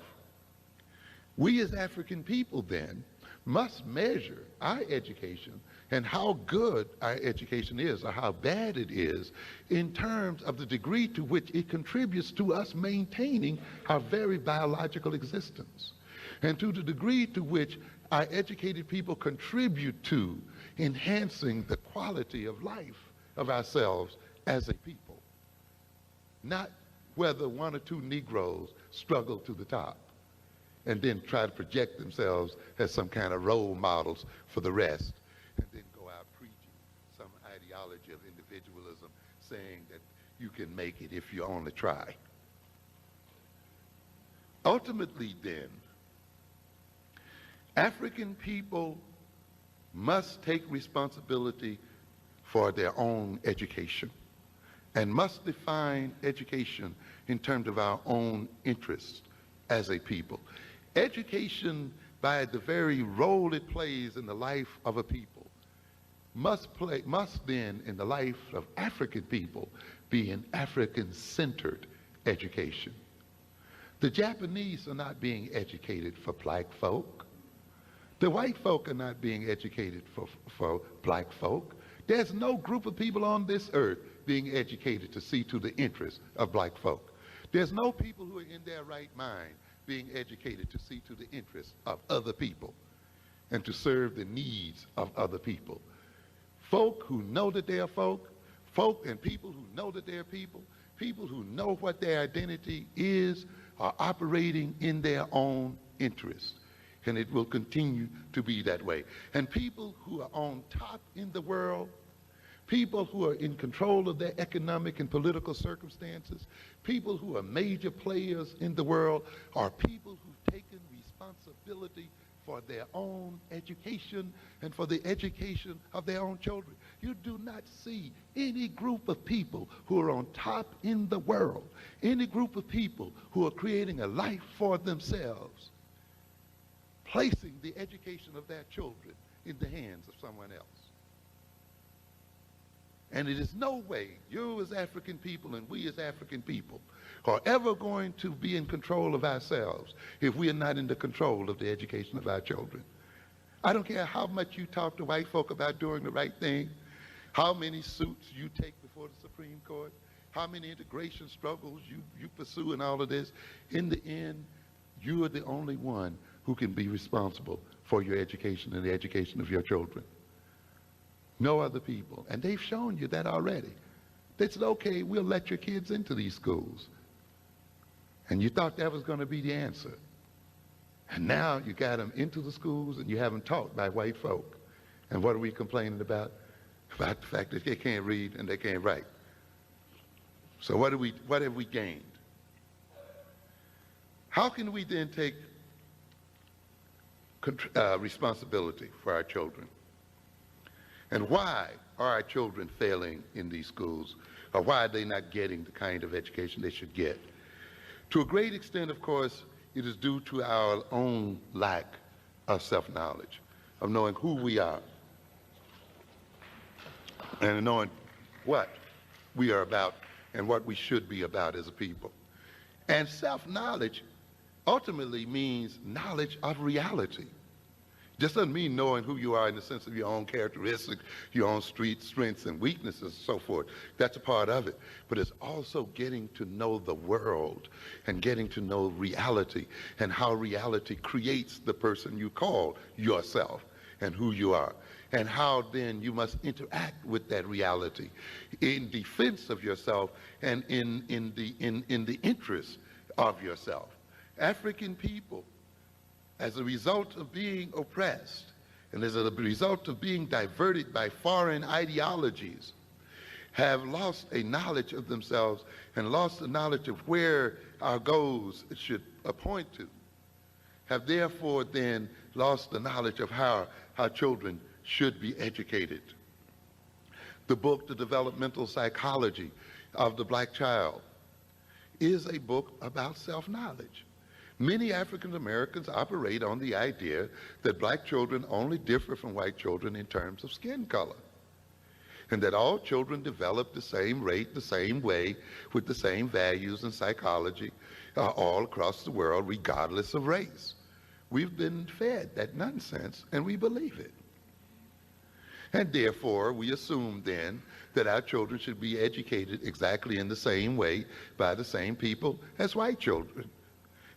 We as African people then must measure our education and how good our education is or how bad it is in terms of the degree to which it contributes to us maintaining our very biological existence, and to the degree to which our educated people contribute to enhancing the quality of life of ourselves as a people. Not whether 1 or 2 Negroes struggle to the top and then try to project themselves as some kind of role models for the rest, and then go out preaching some ideology of individualism, saying that you can make it if you only try. Ultimately then, African people must take responsibility for their own education and must define education in terms of our own interests as a people. Education, by the very role it plays in the life of a people, must then, in the life of African people, be an African-centered education. The Japanese are not being educated for black folk. The white folk are not being educated for black folk. There's no group of people on this earth being educated to see to the interests of black folk. There's no people who are in their right mind being educated to see to the interests of other people and to serve the needs of other people. Folk who know that they are folk and people who know that they're people who know what their identity is, are operating in their own interest. And it will continue to be that way. And people who are on top in the world, people who are in control of their economic and political circumstances, people who are major players in the world, are people who've taken responsibility for their own education and for the education of their own children. You do not see any group of people who are on top in the world, any group of people who are creating a life for themselves, placing the education of their children in the hands of someone else. And it is no way you as African people and we as African people are ever going to be in control of ourselves if we are not in the control of the education of our children. I don't care how much you talk to white folk about doing the right thing, how many suits you take before the Supreme Court, how many integration struggles you pursue and all of this. In the end, you are the only one who can be responsible for your education and the education of your children. No other people. And they've shown you that already. They said, okay, we'll let your kids into these schools. And you thought that was going to be the answer. And now you got them into the schools and you have them taught by white folk. And what are we complaining about? About the fact that they can't read and they can't write. So what have we gained? How can we then take responsibility for our children? And why are our children failing in these schools? Or why are they not getting the kind of education they should get? To a great extent, of course, it is due to our own lack of self-knowledge, of knowing who we are, and knowing what we are about and what we should be about as a people. And self-knowledge ultimately means knowledge of reality. Just doesn't mean knowing who you are in the sense of your own characteristics, your own strengths and weaknesses and so forth. That's a part of it. But it's also getting to know the world and getting to know reality and how reality creates the person you call yourself and who you are. And how then you must interact with that reality in defense of yourself and in the interest of yourself. African people, as a result of being oppressed and as a result of being diverted by foreign ideologies, have lost a knowledge of themselves and lost the knowledge of where our goals should point to, have therefore then lost the knowledge of how children should be educated. The book, The Developmental Psychology of the Black Child, is a book about self-knowledge. Many African Americans operate on the idea that black children only differ from white children in terms of skin color, and that all children develop the same rate, the same way, with the same values and psychology all across the world, regardless of race. We've been fed that nonsense, and we believe it. And therefore, we assume then that our children should be educated exactly in the same way by the same people as white children.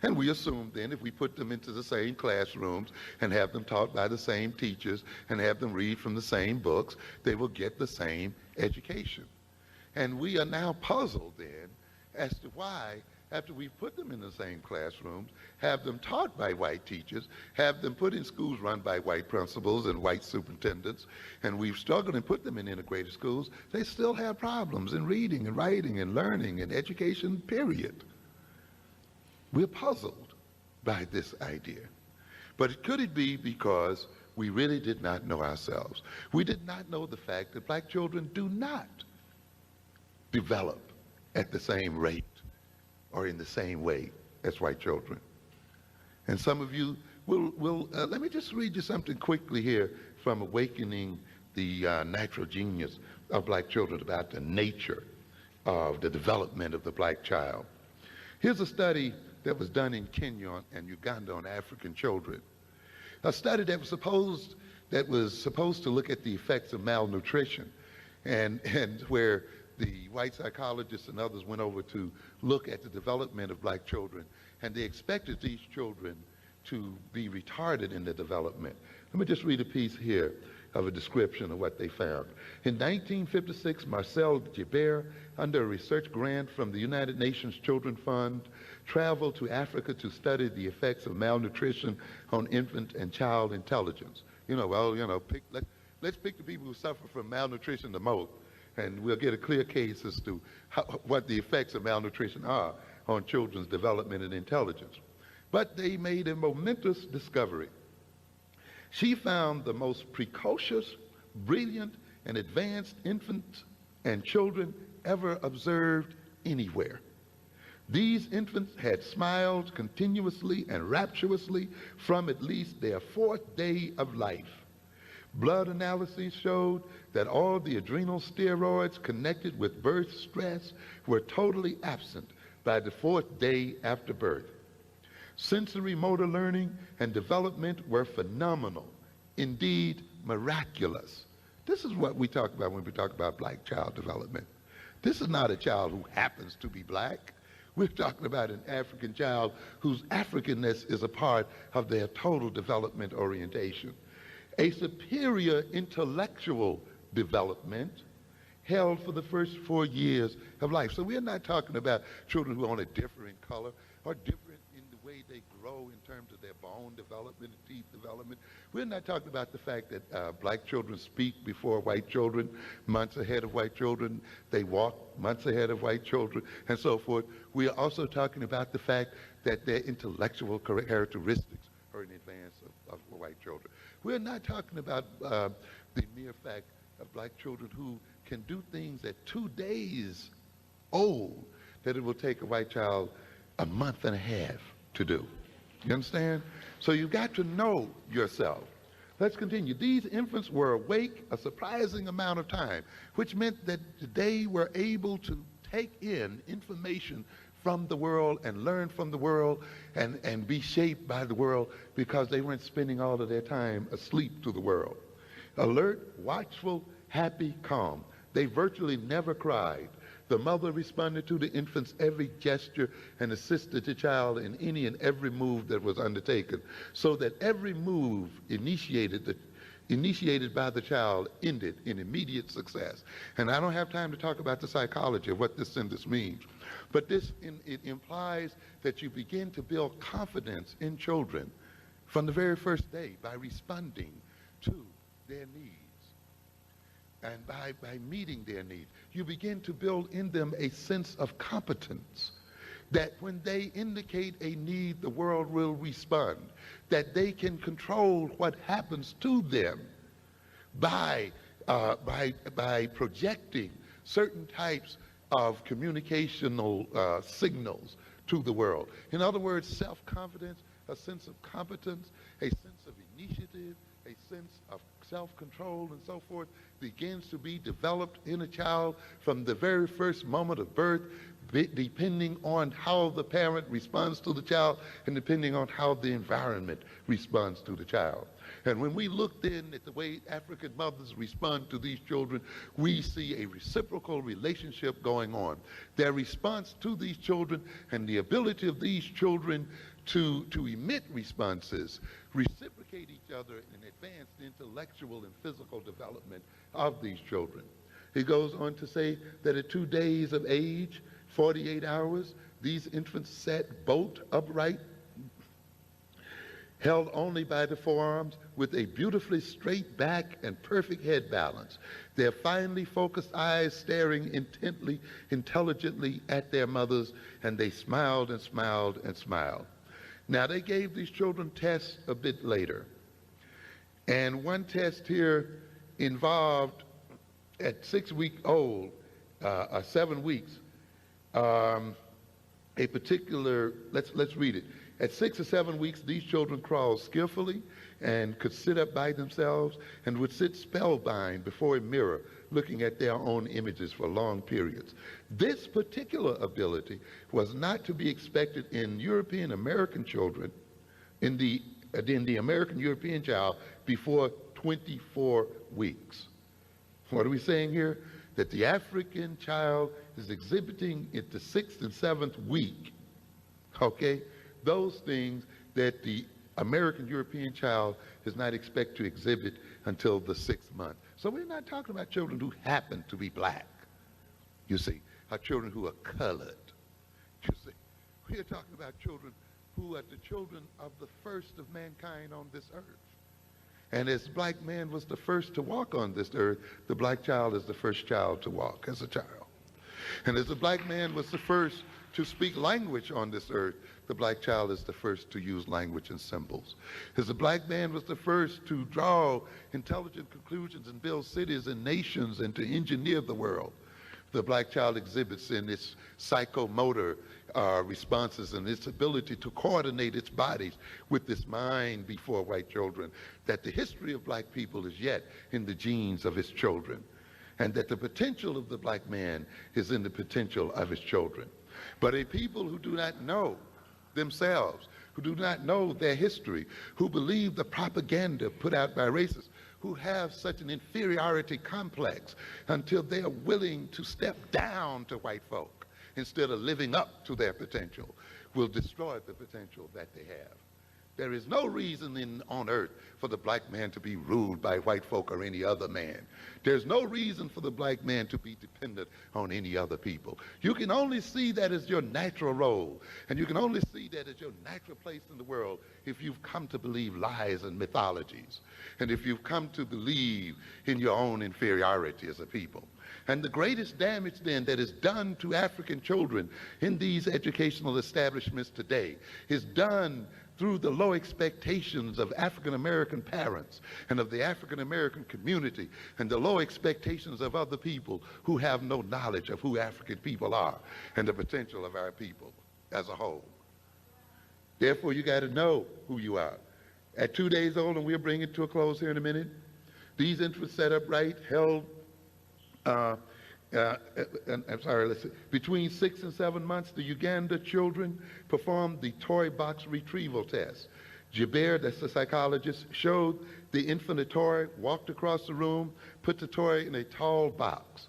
And we assume then if we put them into the same classrooms and have them taught by the same teachers and have them read from the same books, they will get the same education. And we are now puzzled then as to why, after we put them in the same classrooms, have them taught by white teachers, have them put in schools run by white principals and white superintendents, and we've struggled and put them in integrated schools, they still have problems in reading and writing and learning and education, period. We're puzzled by this idea. But could it be because we really did not know ourselves? We did not know the fact that black children do not develop at the same rate or in the same way as white children. And some of you will let me just read you something quickly here from Awakening the Natural Genius of Black Children about the nature of the development of the black child. Here's a study that was done in Kenya and Uganda on African children. A study that was supposed to look at the effects of malnutrition, and where the white psychologists and others went over to look at the development of black children, and they expected these children to be retarded in their development. Let me just read a piece here of a description of what they found. In 1956, Marcel Gibert, under a research grant from the United Nations Children Fund, traveled to Africa to study the effects of malnutrition on infant and child intelligence. Let's pick the people who suffer from malnutrition the most, and we'll get a clear case as to what the effects of malnutrition are on children's development and intelligence. But they made a momentous discovery. She found the most precocious, brilliant, and advanced infants and children ever observed anywhere. These infants had smiled continuously and rapturously from at least their 4th day of life. Blood analyses showed that all the adrenal steroids connected with birth stress were totally absent by the 4th day after birth. Sensory motor learning and development were phenomenal, indeed miraculous. This is what we talk about when we talk about black child development. This is not a child who happens to be black. We're talking about an African child whose Africanness is a part of their total development orientation. A superior intellectual development held for the first 4 years of life. So we're not talking about children who only differ in color or different in the way they grow in terms of their bone development and teeth development. We're not talking about the fact that black children speak before white children, months ahead of white children. They walk months ahead of white children, and so forth. We are also talking about the fact that their intellectual characteristics are in advance of white children. We're not talking about the mere fact of black children who can do things at 2 days old that it will take a white child a month and a half to do. You understand? So you've got to know yourself. Let's continue. These infants were awake a surprising amount of time, which meant that they were able to take in information from the world and learn from the world and be shaped by the world because they weren't spending all of their time asleep to the world. Alert, watchful, happy, calm. They virtually never cried. The mother responded to the infant's every gesture and assisted the child in any and every move that was undertaken, so that every move initiated by the child ended in immediate success. And I don't have time to talk about the psychology of what this sentence means, but it implies that you begin to build confidence in children from the very first day by responding to their needs. And by meeting their needs, you begin to build in them a sense of competence, that when they indicate a need, the world will respond, that they can control what happens to them by projecting certain types of communicational signals to the world. In other words, self-confidence, a sense of competence, a sense of initiative, a sense of self-control and so forth begins to be developed in a child from the very first moment of birth, depending on how the parent responds to the child and depending on how the environment responds to the child. And when we look then at the way African mothers respond to these children, we see a reciprocal relationship going on. Their response to these children and the ability of these children to emit responses reciprocate each other and advance the intellectual and physical development of these children. He goes on to say that at 2 days of age, 48 hours, these infants sat bolt upright, held only by the forearms, with a beautifully straight back and perfect head balance, their finely focused eyes staring intently, intelligently at their mothers, and they smiled and smiled and smiled. Now, they gave these children tests a bit later. And one test here involved, at 6 weeks old, or 7 weeks, a particular, let's read it. At 6 or 7 weeks, these children crawled skillfully and could sit up by themselves and would sit spellbound before a mirror, looking at their own images for long periods. This particular ability was not to be expected in European American children, in the American European child, before 24 weeks. What are we saying here? That the African child is exhibiting at the 6th and 7th week, okay, those things that the American European child is not expected to exhibit until the 6th month. So we're not talking about children who happen to be black, you see, or children who are colored, you see. We're talking about children who are the children of the first of mankind on this earth. And as black man was the first to walk on this earth, the black child is the first child to walk as a child. And as the black man was the first to speak language on this earth, the black child is the first to use language and symbols. As the black man was the first to draw intelligent conclusions and build cities and nations and to engineer the world, the black child exhibits in its psychomotor responses and its ability to coordinate its bodies with its mind before white children, that the history of black people is yet in the genes of his children, and that the potential of the black man is in the potential of his children. But a people who do not know themselves, who do not know their history, who believe the propaganda put out by racists, who have such an inferiority complex until they are willing to step down to white folk instead of living up to their potential, will destroy the potential that they have. There is no reason on earth for the black man to be ruled by white folk or any other man. There's no reason for the black man to be dependent on any other people. You can only see that as your natural role, and you can only see that as your natural place in the world if you've come to believe lies and mythologies, and if you've come to believe in your own inferiority as a people. And the greatest damage then that is done to African children in these educational establishments today is done through the low expectations of African American parents and of the African American community and the low expectations of other people who have no knowledge of who African people are and the potential of our people as a whole. Therefore, you got to know who you are. At 2 days old, and we'll bring it to a close here in a minute, these interests set up right, held between 6 and 7 months, the Uganda children performed the toy box retrieval test. Jabir, that's the psychologist, showed the infant a toy, walked across the room, put the toy in a tall box.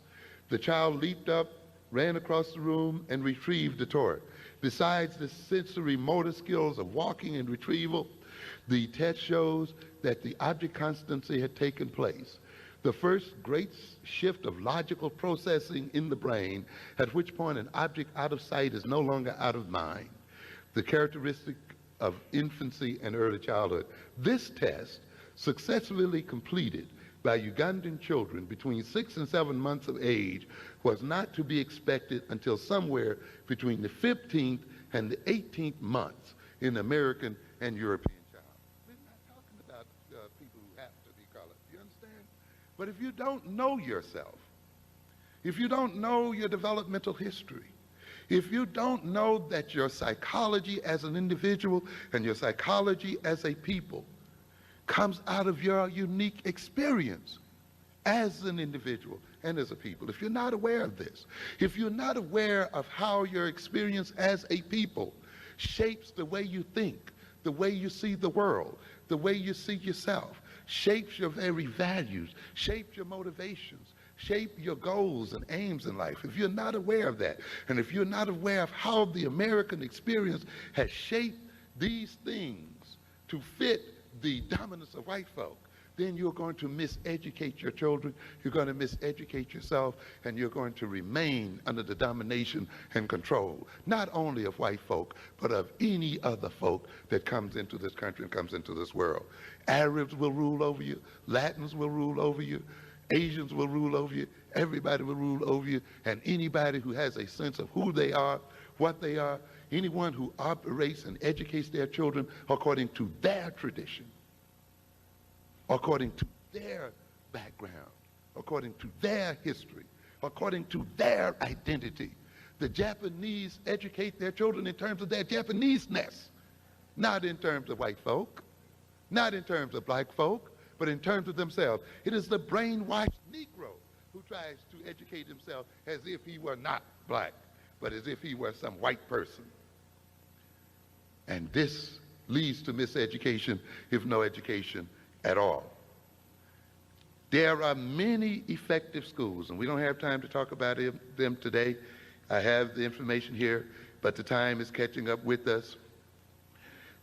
The child leaped up, ran across the room, and retrieved the toy. Besides the sensory motor skills of walking and retrieval, the test shows that the object constancy had taken place. The first great shift of logical processing in the brain, at which point an object out of sight is no longer out of mind, the characteristic of infancy and early childhood. This test, successfully completed by Ugandan children between 6 and 7 months of age, was not to be expected until somewhere between the 15th and the 18th months in American and European child. We're not talking about people who have to be colored. You understand? But if you don't know yourself, if you don't know your developmental history, if you don't know that your psychology as an individual and your psychology as a people comes out of your unique experience as an individual and as a people, if you're not aware of this, if you're not aware of how your experience as a people shapes the way you think, the way you see the world, the way you see yourself, shapes your very values, shapes your motivations, shape your goals and aims in life. If you're not aware of that, and if you're not aware of how the American experience has shaped these things to fit the dominance of white folk, then you're going to miseducate your children, you're going to miseducate yourself, and you're going to remain under the domination and control, not only of white folk, but of any other folk that comes into this country and comes into this world. Arabs will rule over you, Latins will rule over you, Asians will rule over you, everybody will rule over you, and anybody who has a sense of who they are, what they are, anyone who operates and educates their children according to their tradition, according to their background, according to their history, according to their identity. The Japanese educate their children in terms of their Japanese-ness, not in terms of white folk, not in terms of black folk, but in terms of themselves. It is the brainwashed Negro who tries to educate himself as if he were not black, but as if he were some white person. And this leads to miseducation, if no education at all. There are many effective schools, and we don't have time to talk about them today. I have the information here, but the time is catching up with us.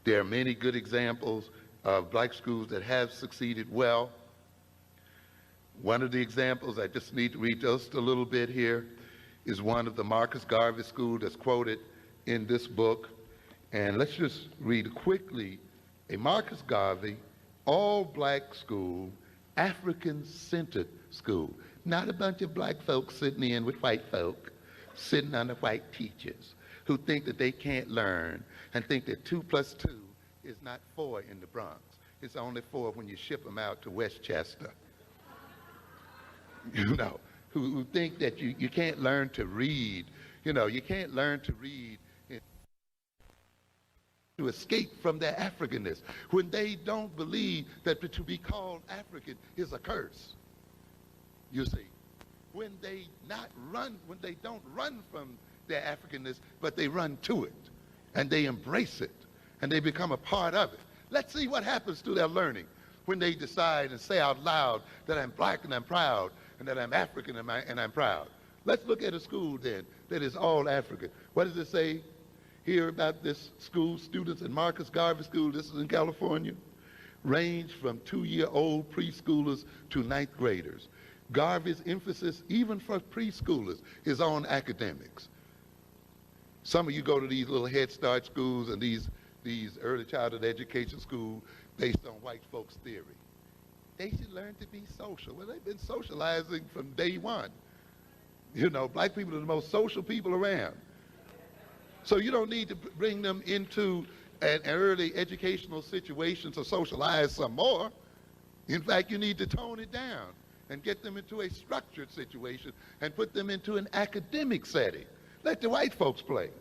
There are many good examples of black schools that have succeeded well. One of the examples, I just need to read just a little bit here, is one of the Marcus Garvey School that's quoted in this book. And let's just read quickly. A Marcus Garvey, all-black school, African-centered school. Not a bunch of black folks sitting in with white folk, sitting under white teachers who think that they can't learn and think that 2 + 2 is not 4 in the Bronx. It's only 4 when you ship them out to Westchester. You know, who think that you can't learn to read. You know, you can't learn to read to escape from their Africanness, when they don't believe that to be called African is a curse. You see, when they don't run from their Africanness, but they run to it, and they embrace it, and they become a part of it. Let's see what happens to their learning when they decide and say out loud that I'm black and I'm proud, and that I'm African and I'm proud. Let's look at a school then that is all African. What does it say here about this school? Students in Marcus Garvey School, this is in California, range from 2-year-old preschoolers to 9th graders. Garvey's emphasis, even for preschoolers, is on academics. Some of you go to these little Head Start schools and these early childhood education schools based on white folks' theory. They should learn to be social. Well, they've been socializing from day one. You know, black people are the most social people around. So you don't need to bring them into an early educational situation to socialize some more. In fact, you need to tone it down and get them into a structured situation and put them into an academic setting. Let the white folks play.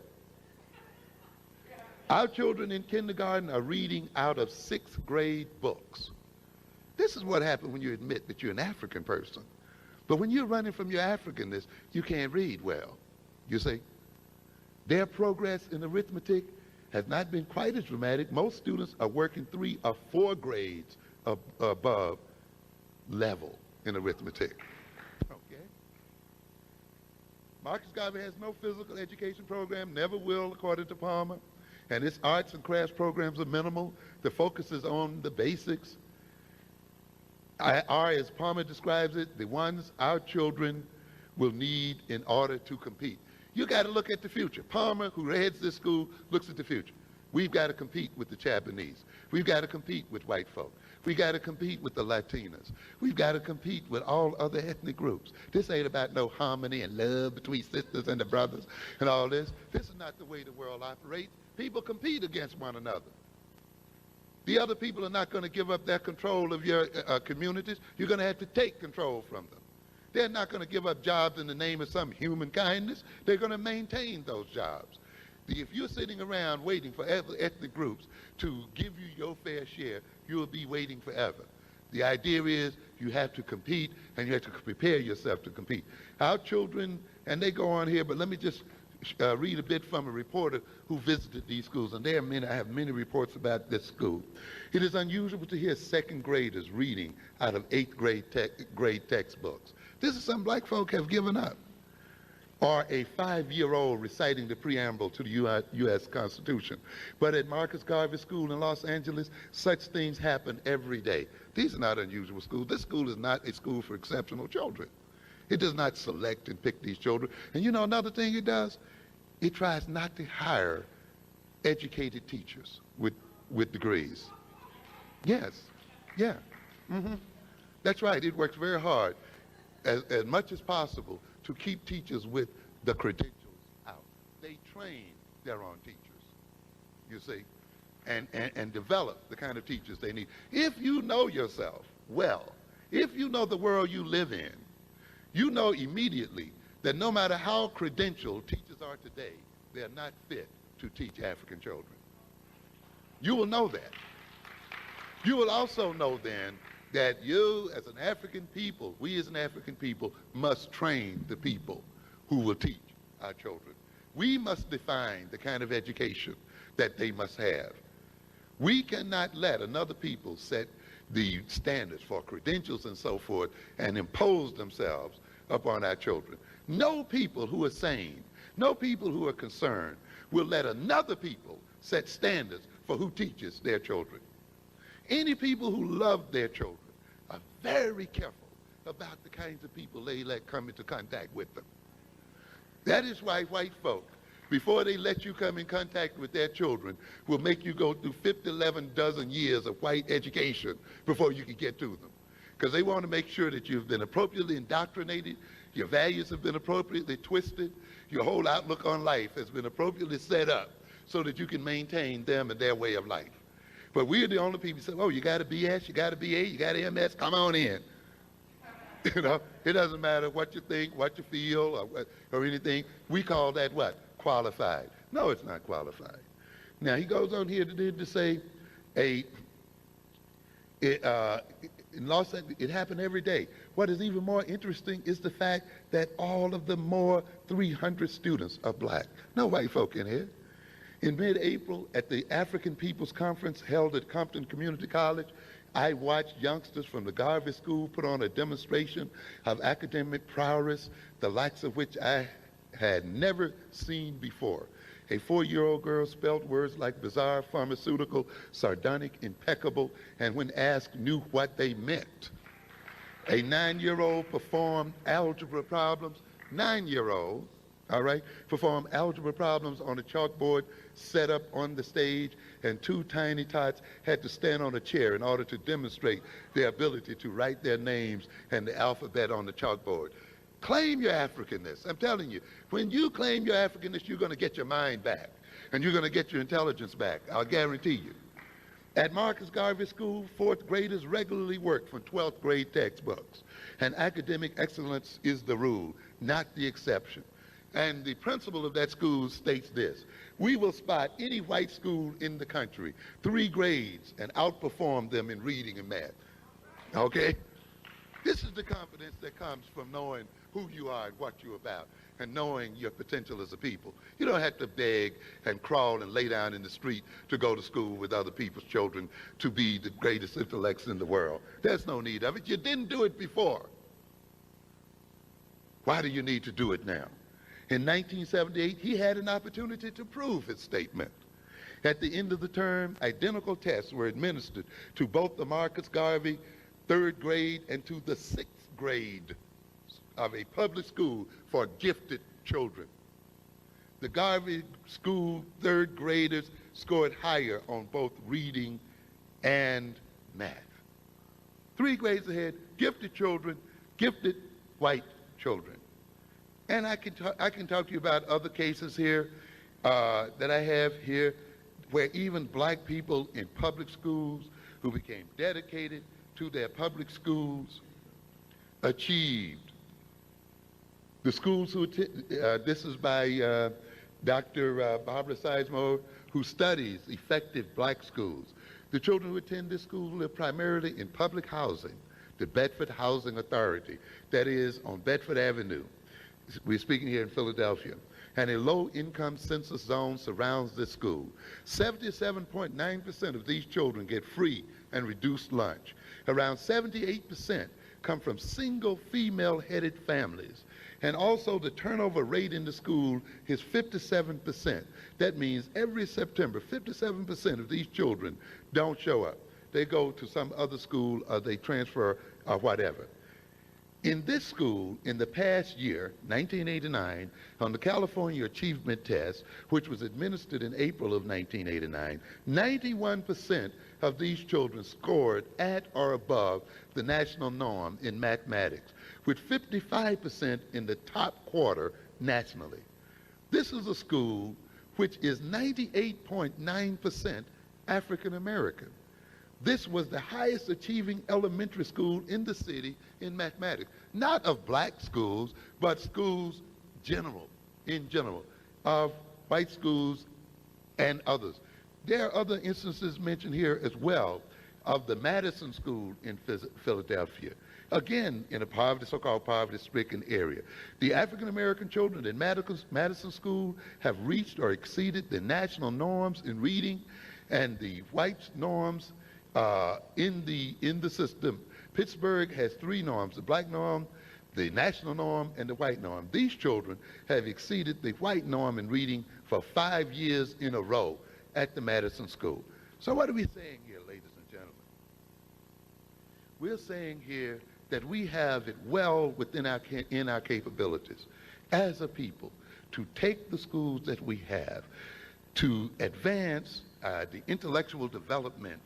Our children in kindergarten are reading out of 6th grade books. This is what happens when you admit that you're an African person. But when you're running from your Africanness, you can't read well, you see. Their progress in arithmetic has not been quite as dramatic. Most students are working 3 or 4 grades above level in arithmetic. Okay. Marcus Garvey has no physical education program, never will, according to Palmer. And its arts and crafts programs are minimal. The focus is on the basics. Are, as Palmer describes it, the ones our children will need in order to compete. You got to look at the future. Palmer, who heads this school, looks at the future. We've got to compete with the Japanese. We've got to compete with white folk. We've got to compete with the Latinas. We've got to compete with all other ethnic groups. This ain't about no harmony and love between sisters and the brothers and all this. This is not the way the world operates. People compete against one another. The other people are not going to give up their control of your communities. You're going to have to take control from them. They're not going to give up jobs in the name of some human kindness. They're going to maintain those jobs. If you're sitting around waiting for ethnic groups to give you your fair share, you'll be waiting forever. The idea is you have to compete, and you have to prepare yourself to compete. Our children, and they go on here, but let me just read a bit from a reporter who visited these schools, and there are many. I have many reports about this school. It is unusual to hear 2nd graders reading out of 8th grade textbooks. This is something black folk have given up. Or a 5-year-old reciting the preamble to the U.S. Constitution. But at Marcus Garvey School in Los Angeles, such things happen every day. These are not unusual schools. This school is not a school for exceptional children. It does not select and pick these children. And you know another thing it does? It tries not to hire educated teachers with degrees. Yes, yeah. That's right. It works very hard, as much as possible, to keep teachers with the credentials out. They train their own teachers, you see, and develop the kind of teachers they need. If you know yourself well, if you know the world you live in, you know immediately that no matter how credentialed teachers are today, they are not fit to teach African children. You will know that. You will also know then that you as an African people, we as an African people, must train the people who will teach our children. We must define the kind of education that they must have. We cannot let another people set the standards for credentials and so forth and impose themselves upon our children. No people who are sane, no people who are concerned will let another people set standards for who teaches their children. Any people who love their children are very careful about the kinds of people they let come into contact with them. That is why white folk, before they let you come in contact with their children, will make you go through 11 dozen years of white education before you can get to them. Because they want to make sure that you've been appropriately indoctrinated, your values have been appropriately twisted, your whole outlook on life has been appropriately set up so that you can maintain them and their way of life. But we're the only people who say, oh, you got a BS, you got a BA, you got an MS, come on in. You know, it doesn't matter what you think, what you feel, or anything. We call that what? Qualified. No, it's not qualified. Now, he goes on here to say, in Los Angeles, it happened every day. What is even more interesting is the fact that all of the more 300 students are black. No white folk in here. In mid-April, at the African People's Conference held at Compton Community College, I watched youngsters from the Garvey School put on a demonstration of academic prowess, the likes of which I had never seen before. A 4-year-old girl spelled words like bizarre, pharmaceutical, sardonic, impeccable, and when asked, knew what they meant. A 9-year-old performed algebra problems, 9-year-old, all right, performed algebra problems on a chalkboard set up on the stage, and 2 tiny tots had to stand on a chair in order to demonstrate their ability to write their names and the alphabet on the chalkboard. Claim your Africanness. I'm telling you, when you claim your Africanness, you're going to get your mind back, and you're going to get your intelligence back, I'll guarantee you. At Marcus Garvey School, 4th graders regularly work from 12th grade textbooks, and academic excellence is the rule, not the exception. And the principal of that school states this: we will spot any white school in the country 3 grades and outperform them in reading and math. Okay? This is the confidence that comes from knowing who you are and what you're about, and knowing your potential as a people. You don't have to beg and crawl and lay down in the street to go to school with other people's children to be the greatest intellects in the world. There's no need of it. You didn't do it before. Why do you need to do it now? In 1978, he had an opportunity to prove his statement. At the end of the term, identical tests were administered to both the Marcus Garvey 3rd grade and to the 6th grade of a public school for gifted children. The Garvey School 3rd graders scored higher on both reading and math. 3 grades ahead, gifted children, gifted white children. And I can talk to you about other cases here that I have here where even black people in public schools who became dedicated to their public schools achieved. The schools who, this is by Dr. Barbara Sizemore, who studies effective black schools. The children who attend this school live primarily in public housing, the Bedford Housing Authority, that is on Bedford Avenue. We're speaking here in Philadelphia. And a low-income census zone surrounds this school. 77.9% of these children get free and reduced lunch. Around 78% come from single female-headed families. And also the turnover rate in the school is 57%. That means every September, 57% of these children don't show up. They go to some other school or they transfer or whatever. In this school, in the past year, 1989, on the California Achievement Test, which was administered in April of 1989, 91% of these children scored at or above the national norm in mathematics, with 55% in the top quarter nationally. This is a school which is 98.9% African American. This was the highest achieving elementary school in the city in mathematics. Not of black schools, but schools in general, of white schools and others. There are other instances mentioned here as well of the Madison School in Philadelphia, again in a so-called poverty-stricken area. The African-American children in Madison School have reached or exceeded the national norms in reading and the white norms in the system. Pittsburgh has three norms: the black norm, the national norm, and the white norm. These children have exceeded the white norm in reading for 5 years in a row at the Madison School. So what are we saying here, ladies and gentlemen? We're saying here that we have it well within our capabilities as a people to take the schools that we have to advance the intellectual development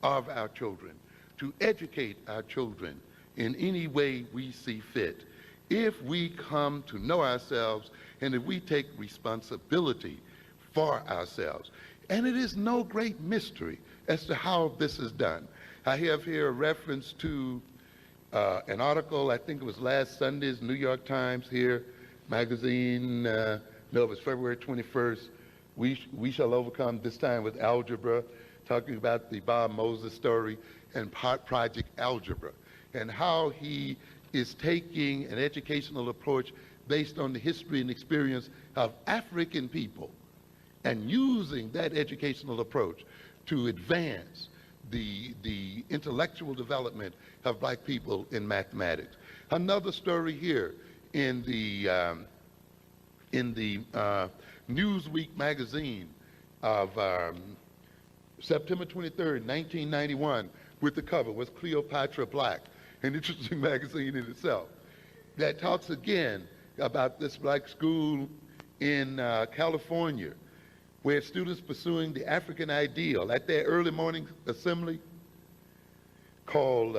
of our children, to educate our children in any way we see fit, if we come to know ourselves and if we take responsibility for ourselves. And it is no great mystery as to how this is done. I have here a reference to an article, I think it was last Sunday's New York Times here, magazine, no, it was February 21st, We Shall Overcome, this time with algebra, talking about the Bob Moses story and Project Algebra, and how he is taking an educational approach based on the history and experience of African people and using that educational approach to advance the intellectual development of black people in mathematics. Another story here in the Newsweek magazine of September 23rd, 1991, with the cover was Cleopatra Black, an interesting magazine in itself, that talks again about this black school in California, where students pursuing the African ideal at their early morning assembly called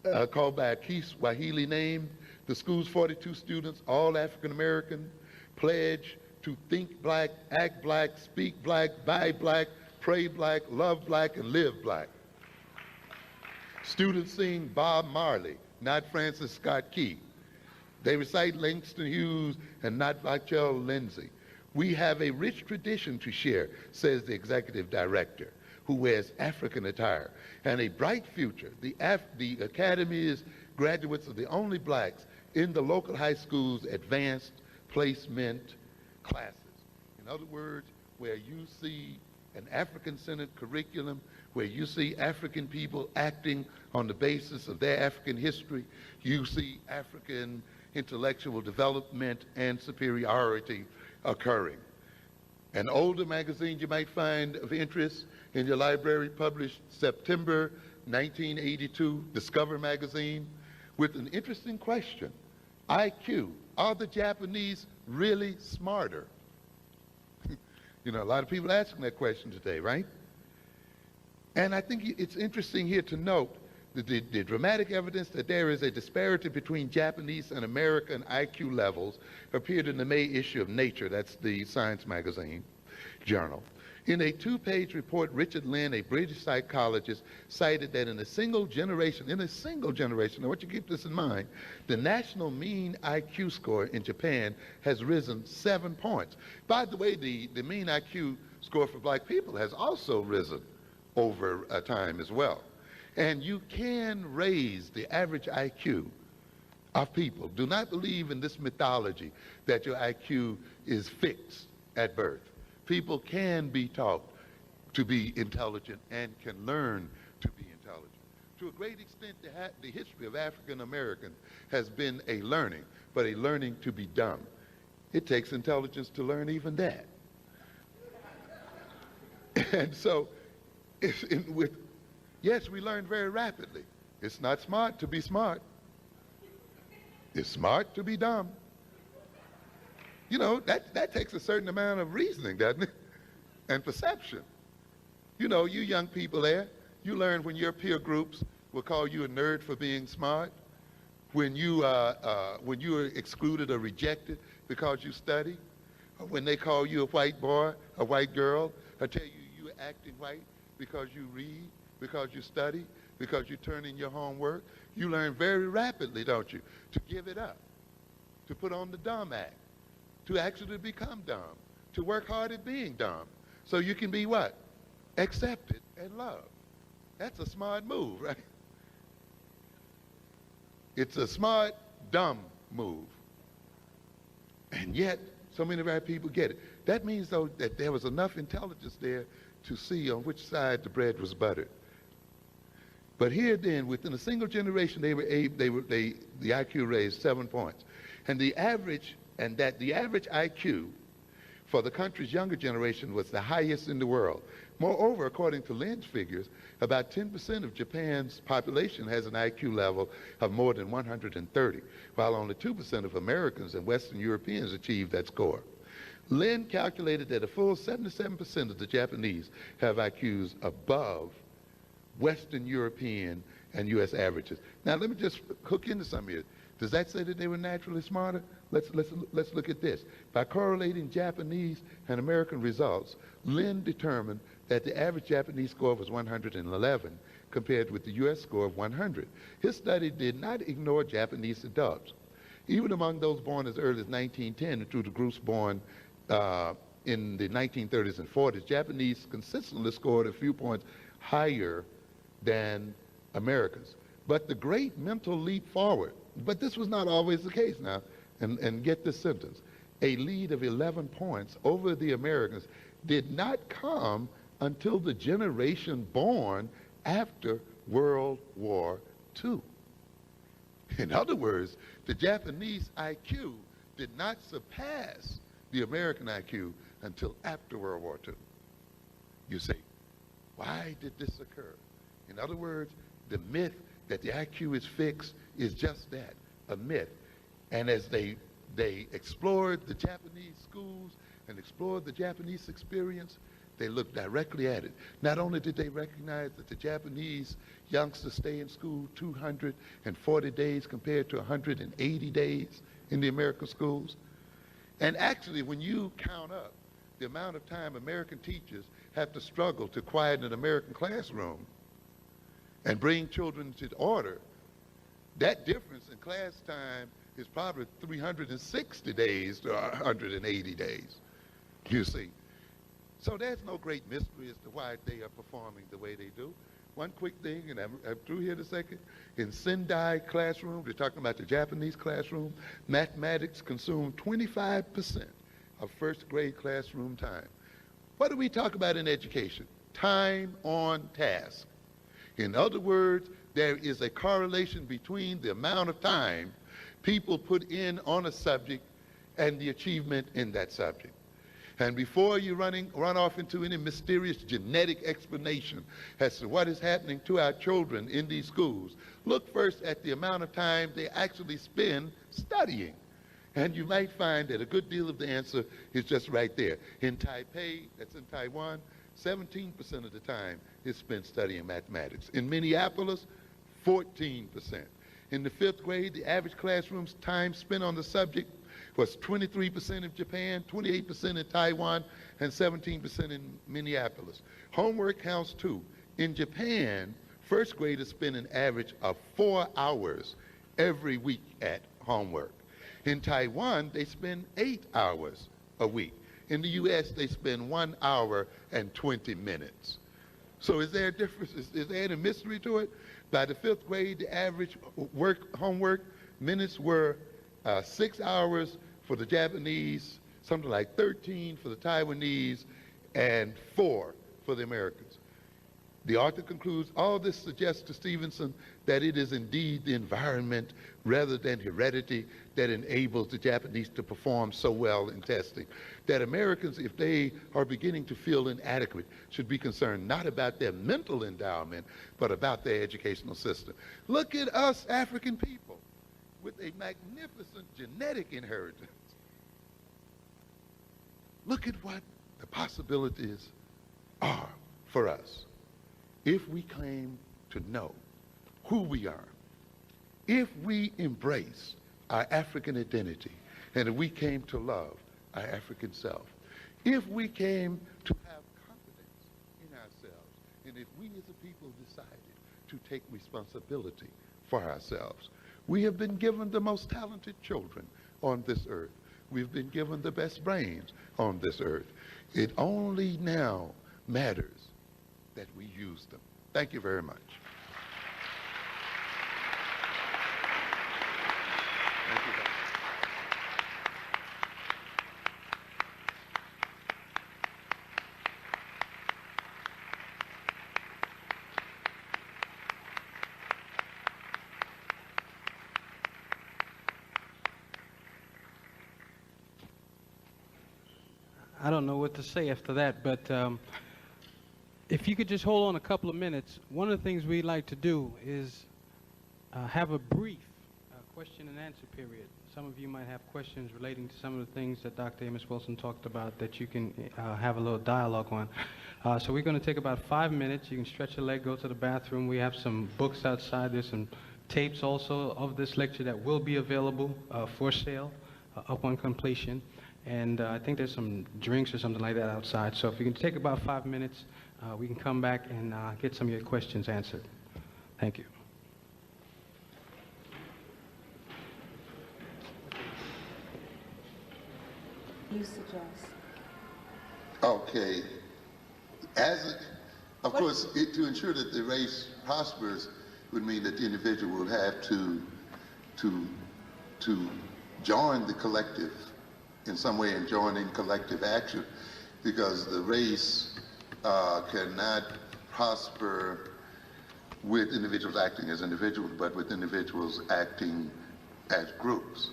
by a Kiswahili name, the school's 42 students, all African American, pledge to think black, act black, speak black, buy black, pray black, love black, and live black. Students sing Bob Marley, not Francis Scott Key. They recite Langston Hughes and not Vachel Lindsay. We have a rich tradition to share, says the executive director, who wears African attire, and a bright future. The Academy is graduates of the only blacks in the local high school's advanced placement classes. In other words, where you see an African-centered curriculum, where you see African people acting on the basis of their African history, you see African intellectual development and superiority occurring. An older magazine you might find of interest in your library, published September 1982, Discover magazine, with an interesting question: IQ, are the Japanese really smarter? You know, a lot of people asking that question today, right? And I think it's interesting here to note that the dramatic evidence that there is a disparity between Japanese and American IQ levels appeared in the May issue of Nature, that's the science magazine journal. In a 2-page report, Richard Lynn, a British psychologist, cited that in a single generation, I want you to keep this in mind, the national mean IQ score in Japan has risen 7 points. By the way, the mean IQ score for black people has also risen over time as well. And you can raise the average IQ of people. Do not believe in this mythology that your IQ is fixed at birth. People can be taught to be intelligent and can learn to be intelligent. To a great extent, the history of African Americans has been a learning, but a learning to be dumb. It takes intelligence to learn even that. And so, yes, we learn very rapidly. It's not smart to be smart. It's smart to be dumb. You know, that takes a certain amount of reasoning, doesn't it? And perception. You know, you young people there, you learn when your peer groups will call you a nerd for being smart, when you are excluded or rejected because you study, When they call you a white boy, a white girl, or tell you you're acting white because you read, because you study, because you turn in your homework, you learn very rapidly, don't you, to give it up, to put on the dumb act, to actually become dumb, to work hard at being dumb, so you can be what? Accepted and loved. That's a smart move, right? It's a smart, dumb move. And yet, so many of our people get it. That means, though, that there was enough intelligence there to see on which side the bread was buttered. But here then, within a single generation, the IQ raised 7 points. And the average IQ for the country's younger generation was the highest in the world. Moreover, according to Lynn's figures, about 10% of Japan's population has an IQ level of more than 130, while only 2% of Americans and Western Europeans achieve that score. Lynn calculated that a full 77% of the Japanese have IQs above Western European and U.S. averages. Now, let me just hook into some here. Does that say that they were naturally smarter? Let's look at this. By correlating Japanese and American results, Lynn determined that the average Japanese score was 111 compared with the U.S. score of 100. His study did not ignore Japanese adults. Even among those born as early as 1910 and through the groups born in the 1930s and 40s, Japanese consistently scored a few points higher than Americans. But the great mental leap forward, but this was not always the case now, and get this sentence, a lead of 11 points over the Americans did not come until the generation born after World War II. In other words, the Japanese IQ did not surpass the American IQ until after World War II. You say, why did this occur? In other words, the myth that the IQ is fixed is just that, a myth. And as they explored the Japanese schools and explored the Japanese experience, they looked directly at it. Not only did they recognize that the Japanese youngsters stay in school 240 days compared to 180 days in the American schools. And actually, when you count up the amount of time American teachers have to struggle to quiet an American classroom and bring children to order, that difference in class time is probably 360 days to 180 days, you see. So there's no great mystery as to why they are performing the way they do. One quick thing, and I'm through here in a second. In Sendai classroom, we're talking about the Japanese classroom, mathematics consume 25% of first grade classroom time. What do we talk about in education? Time on task. In other words, there is a correlation between the amount of time people put in on a subject and the achievement in that subject. And before you run off into any mysterious genetic explanation as to what is happening to our children in these schools, look first at the amount of time they actually spend studying. And you might find that a good deal of the answer is just right there. In Taipei, that's in Taiwan, 17% of the time is spent studying mathematics. In Minneapolis, 14%. In the 5th grade, the average classroom's time spent on the subject was 23% in Japan, 28% in Taiwan, and 17% in Minneapolis. Homework counts too. In Japan, first graders spend an average of 4 hours every week at homework. In Taiwan, they spend 8 hours a week. In the U.S., they spend 1 hour and 20 minutes. So is there a difference? Is there any mystery to it? By the 5th grade, the average homework minutes were 6 hours for the Japanese, something like 13 for the Taiwanese, and 4 for the Americans. The author concludes, all this suggests to Stevenson that it is indeed the environment rather than heredity that enables the Japanese to perform so well in testing. That Americans, if they are beginning to feel inadequate, should be concerned not about their mental endowment, but about their educational system. Look at us African people with a magnificent genetic inheritance. Look at what the possibilities are for us if we claim to know who we are, if we embrace our African identity, and if we came to love our African self. If we came to have confidence in ourselves, and if we as a people decided to take responsibility for ourselves, we have been given the most talented children on this earth. We've been given the best brains on this earth. It only now matters that we use them. Thank you very much. Thank you. I don't know what to say after that, but if you could just hold on a couple of minutes, one of the things we'd like to do is have a brief question and answer period. Some of you might have questions relating to some of the things that Dr. Amos Wilson talked about that you can have a little dialogue on. So we're going to take about 5 minutes. You can stretch your leg, go to the bathroom. We have some books outside. There's some tapes also of this lecture that will be available for sale upon completion. And I think there's some drinks or something like that outside. So if you can take about 5 minutes, we can come back and get some of your questions answered. Thank you. You suggest. Okay. Of course, to ensure that the race prospers would mean that the individual would have to join the collective in some way and join in collective action, because the race cannot prosper with individuals acting as individuals, but with individuals acting as groups.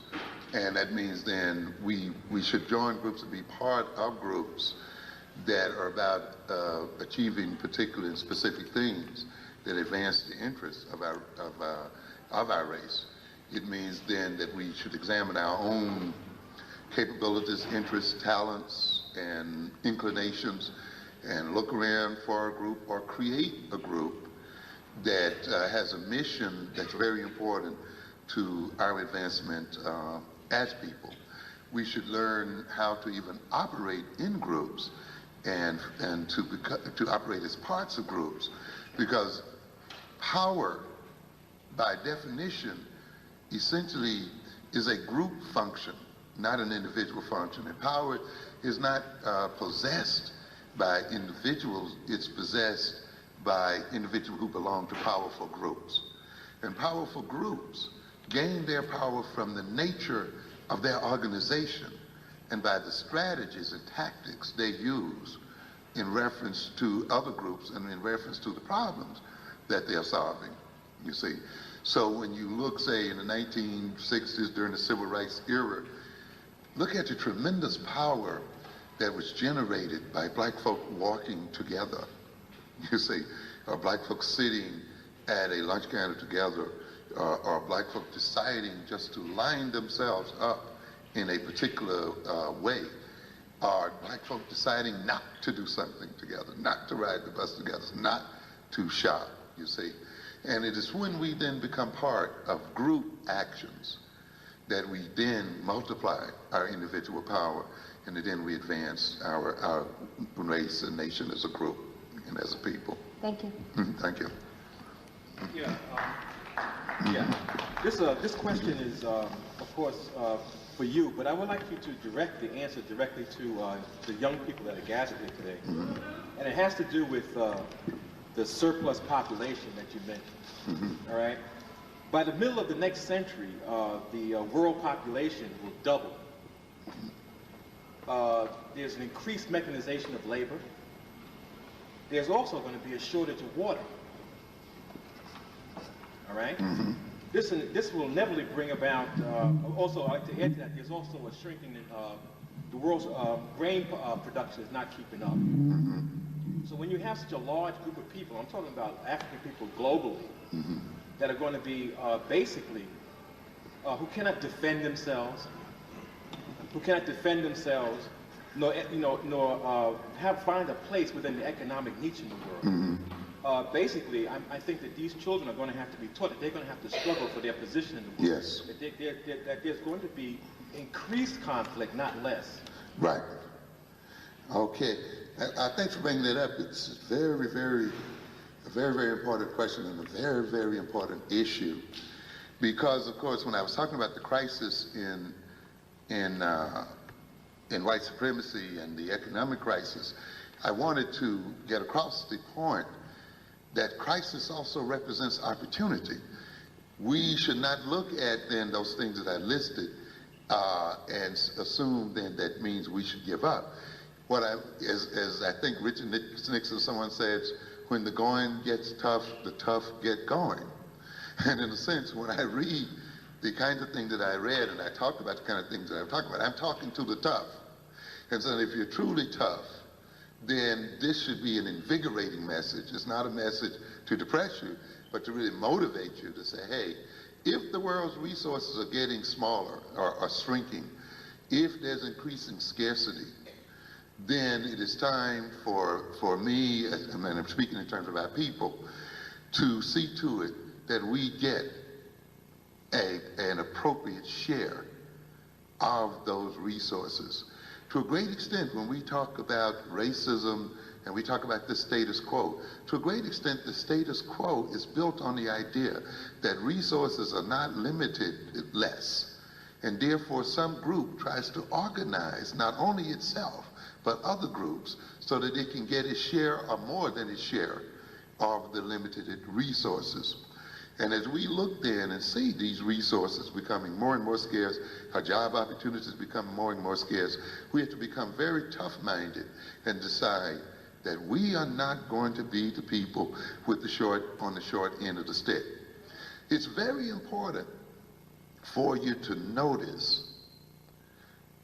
And that means then we should join groups and be part of groups that are about achieving particular and specific things that advance the interests of our race. It means then that we should examine our own capabilities, interests, talents, and inclinations, and look around for a group or create a group that has a mission that's very important to our advancement as people. We should learn how to even operate in groups and to operate as parts of groups, because power, by definition, essentially is a group function, not an individual function. And power is not possessed by individuals, it's possessed by individuals who belong to powerful groups. And powerful groups gain their power from the nature of their organization and by the strategies and tactics they use in reference to other groups and in reference to the problems that they're solving, you see. So when you look, say, in the 1960s during the Civil Rights era, look at the tremendous power that was generated by black folk walking together, you see, or black folks sitting at a lunch counter together, or black folk deciding just to line themselves up in a particular way, or black folk deciding not to do something together, not to ride the bus together, not to shop, you see. And it is when we then become part of group actions that we then multiply our individual power, and then we advance our race and nation as a group and as a people. Thank you. Thank you. This question is, of course, for you, but I would like you to direct the answer directly to the young people that are gathered here today. And it has to do with the surplus population that you mentioned. All right? By the middle of the next century, the world population will double. There's an increased mechanization of labor. There's also going to be a shortage of water. All right? This will inevitably bring about, also I'd like to add to that, there's also a shrinking in the world's grain production is not keeping up. So when you have such a large group of people, I'm talking about African people globally, that are going to be basically, who cannot defend themselves, nor find a place within the economic niche in the world. Basically, I think that these children are going to have to be taught that they're going to have to struggle for their position in the world. Yes. That there's going to be increased conflict, not less. Right. Okay. Thanks for bringing that up. It's a very, very important question and a very, very important issue. Because, of course, when I was talking about the crisis in white supremacy and the economic crisis, I wanted to get across the point that crisis also represents opportunity. We should not look at then those things that I listed and assume then that means we should give up. As I think Richard Nixon, someone says, when the going gets tough, the tough get going. And in a sense, when I read the kinds of things that I read and I talked about the kind of things that I'm talking about, I'm talking to the tough. And so if you're truly tough, then this should be an invigorating message. It's not a message to depress you, but to really motivate you to say, hey, if the world's resources are getting smaller or are shrinking, if there's increasing scarcity, then it is time for me, and I'm speaking in terms of our people, to see to it that we get an appropriate share of those resources. To a great extent, when we talk about racism and we talk about the status quo, to a great extent, the status quo is built on the idea that resources are not limited less. And therefore, some group tries to organize not only itself, but other groups so that it can get its share or more than its share of the limited resources. And as we look then and see these resources becoming more and more scarce, our job opportunities become more and more scarce, we have to become very tough-minded and decide that we are not going to be the people with on the short end of the stick. It's very important for you to notice,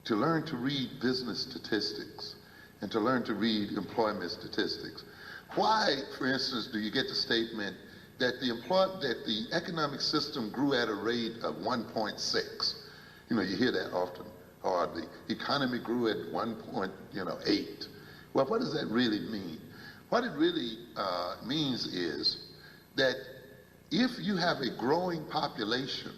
to learn to read business statistics and to learn to read employment statistics. Why, for instance, do you get the statement that the economic system grew at a rate of 1.6? You know, you hear that often. Or the economy grew at 1.8. Well, what does that really mean? What it really means is that if you have a growing population,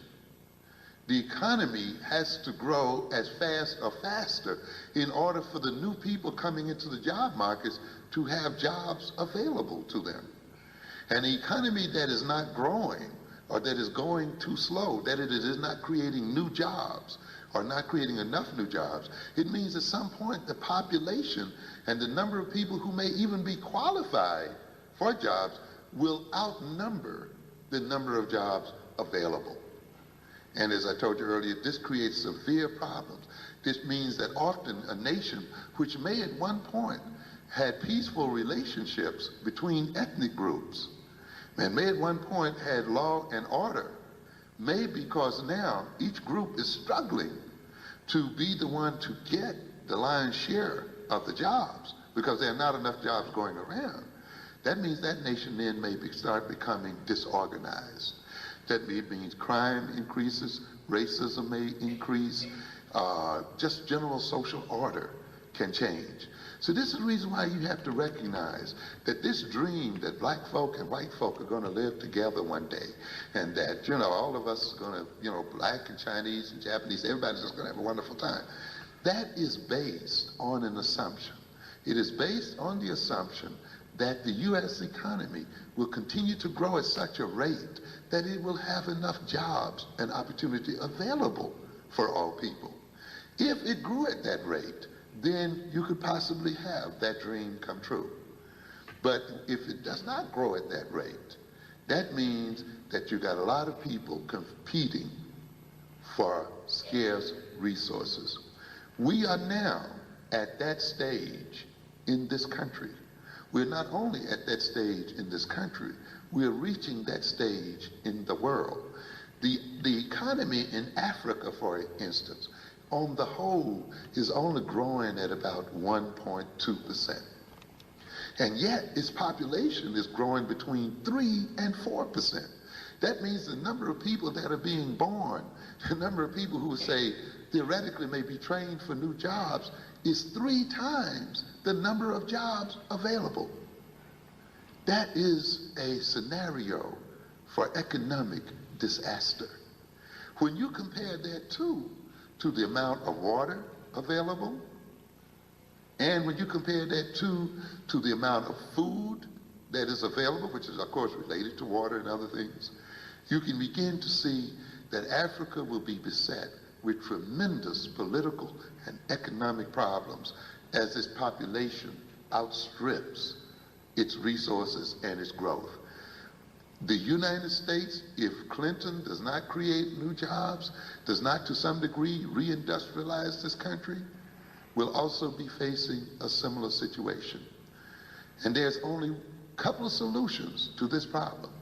the economy has to grow as fast or faster in order for the new people coming into the job markets to have jobs available to them. An economy that is not growing or that is going too slow, that it is not creating new jobs or not creating enough new jobs, it means at some point the population and the number of people who may even be qualified for jobs will outnumber the number of jobs available. And as I told you earlier, this creates severe problems. This means that often a nation which may at one point had peaceful relationships between ethnic groups, and may at one point had law and order, may, because now each group is struggling to be the one to get the lion's share of the jobs because there are not enough jobs going around. That means that nation then may start becoming disorganized. That means crime increases, racism may increase, just general social order can change. So this is the reason why you have to recognize that this dream that black folk and white folk are going to live together one day, and that, you know, all of us are going to, you know, black and Chinese and Japanese, everybody's just going to have a wonderful time. That is based on an assumption. It is based on the assumption that the U.S. economy will continue to grow at such a rate that it will have enough jobs and opportunity available for all people. If it grew at that rate, then you could possibly have that dream come true. But if it does not grow at that rate, that means that you got a lot of people competing for scarce resources. We are now at that stage in this country. We're not only at that stage in this country, we're reaching that stage in the world. The economy in Africa, for instance, on the whole, is only growing at about 1.2%. And yet, its population is growing between 3 and 4%. That means the number of people that are being born, the number of people who say theoretically may be trained for new jobs, is 3 times the number of jobs available. That is a scenario for economic disaster. When you compare that to the amount of water available, And when you compare that to the amount of food that is available, which is of course related to water and other things, you can begin to see that Africa will be beset with tremendous political and economic problems as its population outstrips its resources and its growth. The United States, if Clinton does not create new jobs, does not to some degree reindustrialize this country, will also be facing a similar situation. And there's only a couple of solutions to this problem.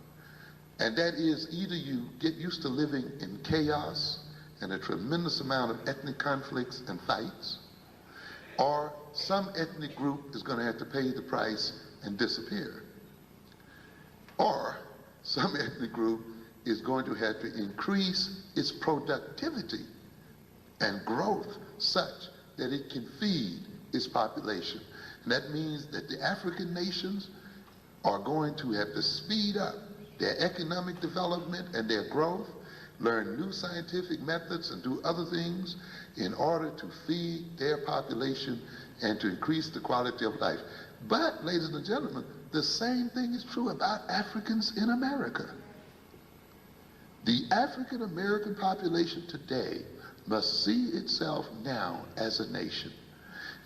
And that is either you get used to living in chaos and a tremendous amount of ethnic conflicts and fights, or some ethnic group is going to have to pay the price and disappear. Or some ethnic group is going to have to increase its productivity and growth such that it can feed its population. And that means that the African nations are going to have to speed up their economic development and their growth, learn new scientific methods and do other things in order to feed their population and to increase the quality of life. But, ladies and gentlemen, the same thing is true about Africans in America. The African American population today must see itself now as a nation.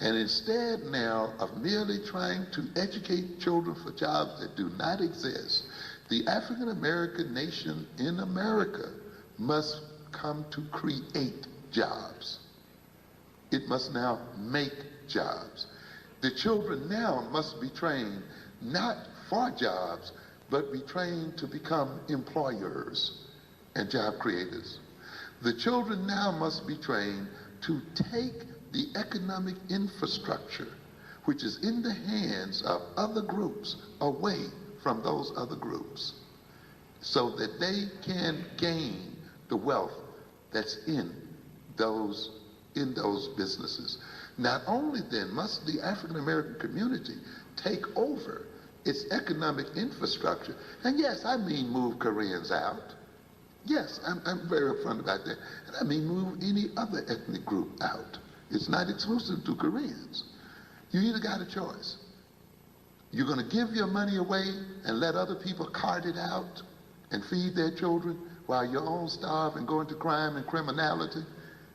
And instead now of merely trying to educate children for jobs that do not exist, the African American nation in America must come to create jobs. It must now make jobs. The children now must be trained not for jobs, but be trained to become employers and job creators. The children now must be trained to take the economic infrastructure, which is in the hands of other groups, away from those other groups, so that they can gain the wealth that's in those businesses. Not only then must the African American community take over its economic infrastructure, and yes, I mean move Koreans out. Yes, I'm very upfront about that. And I mean move any other ethnic group out. It's not exclusive to Koreans. You either got a choice. You're going to give your money away and let other people cart it out and feed their children while your own starve and go into crime and criminality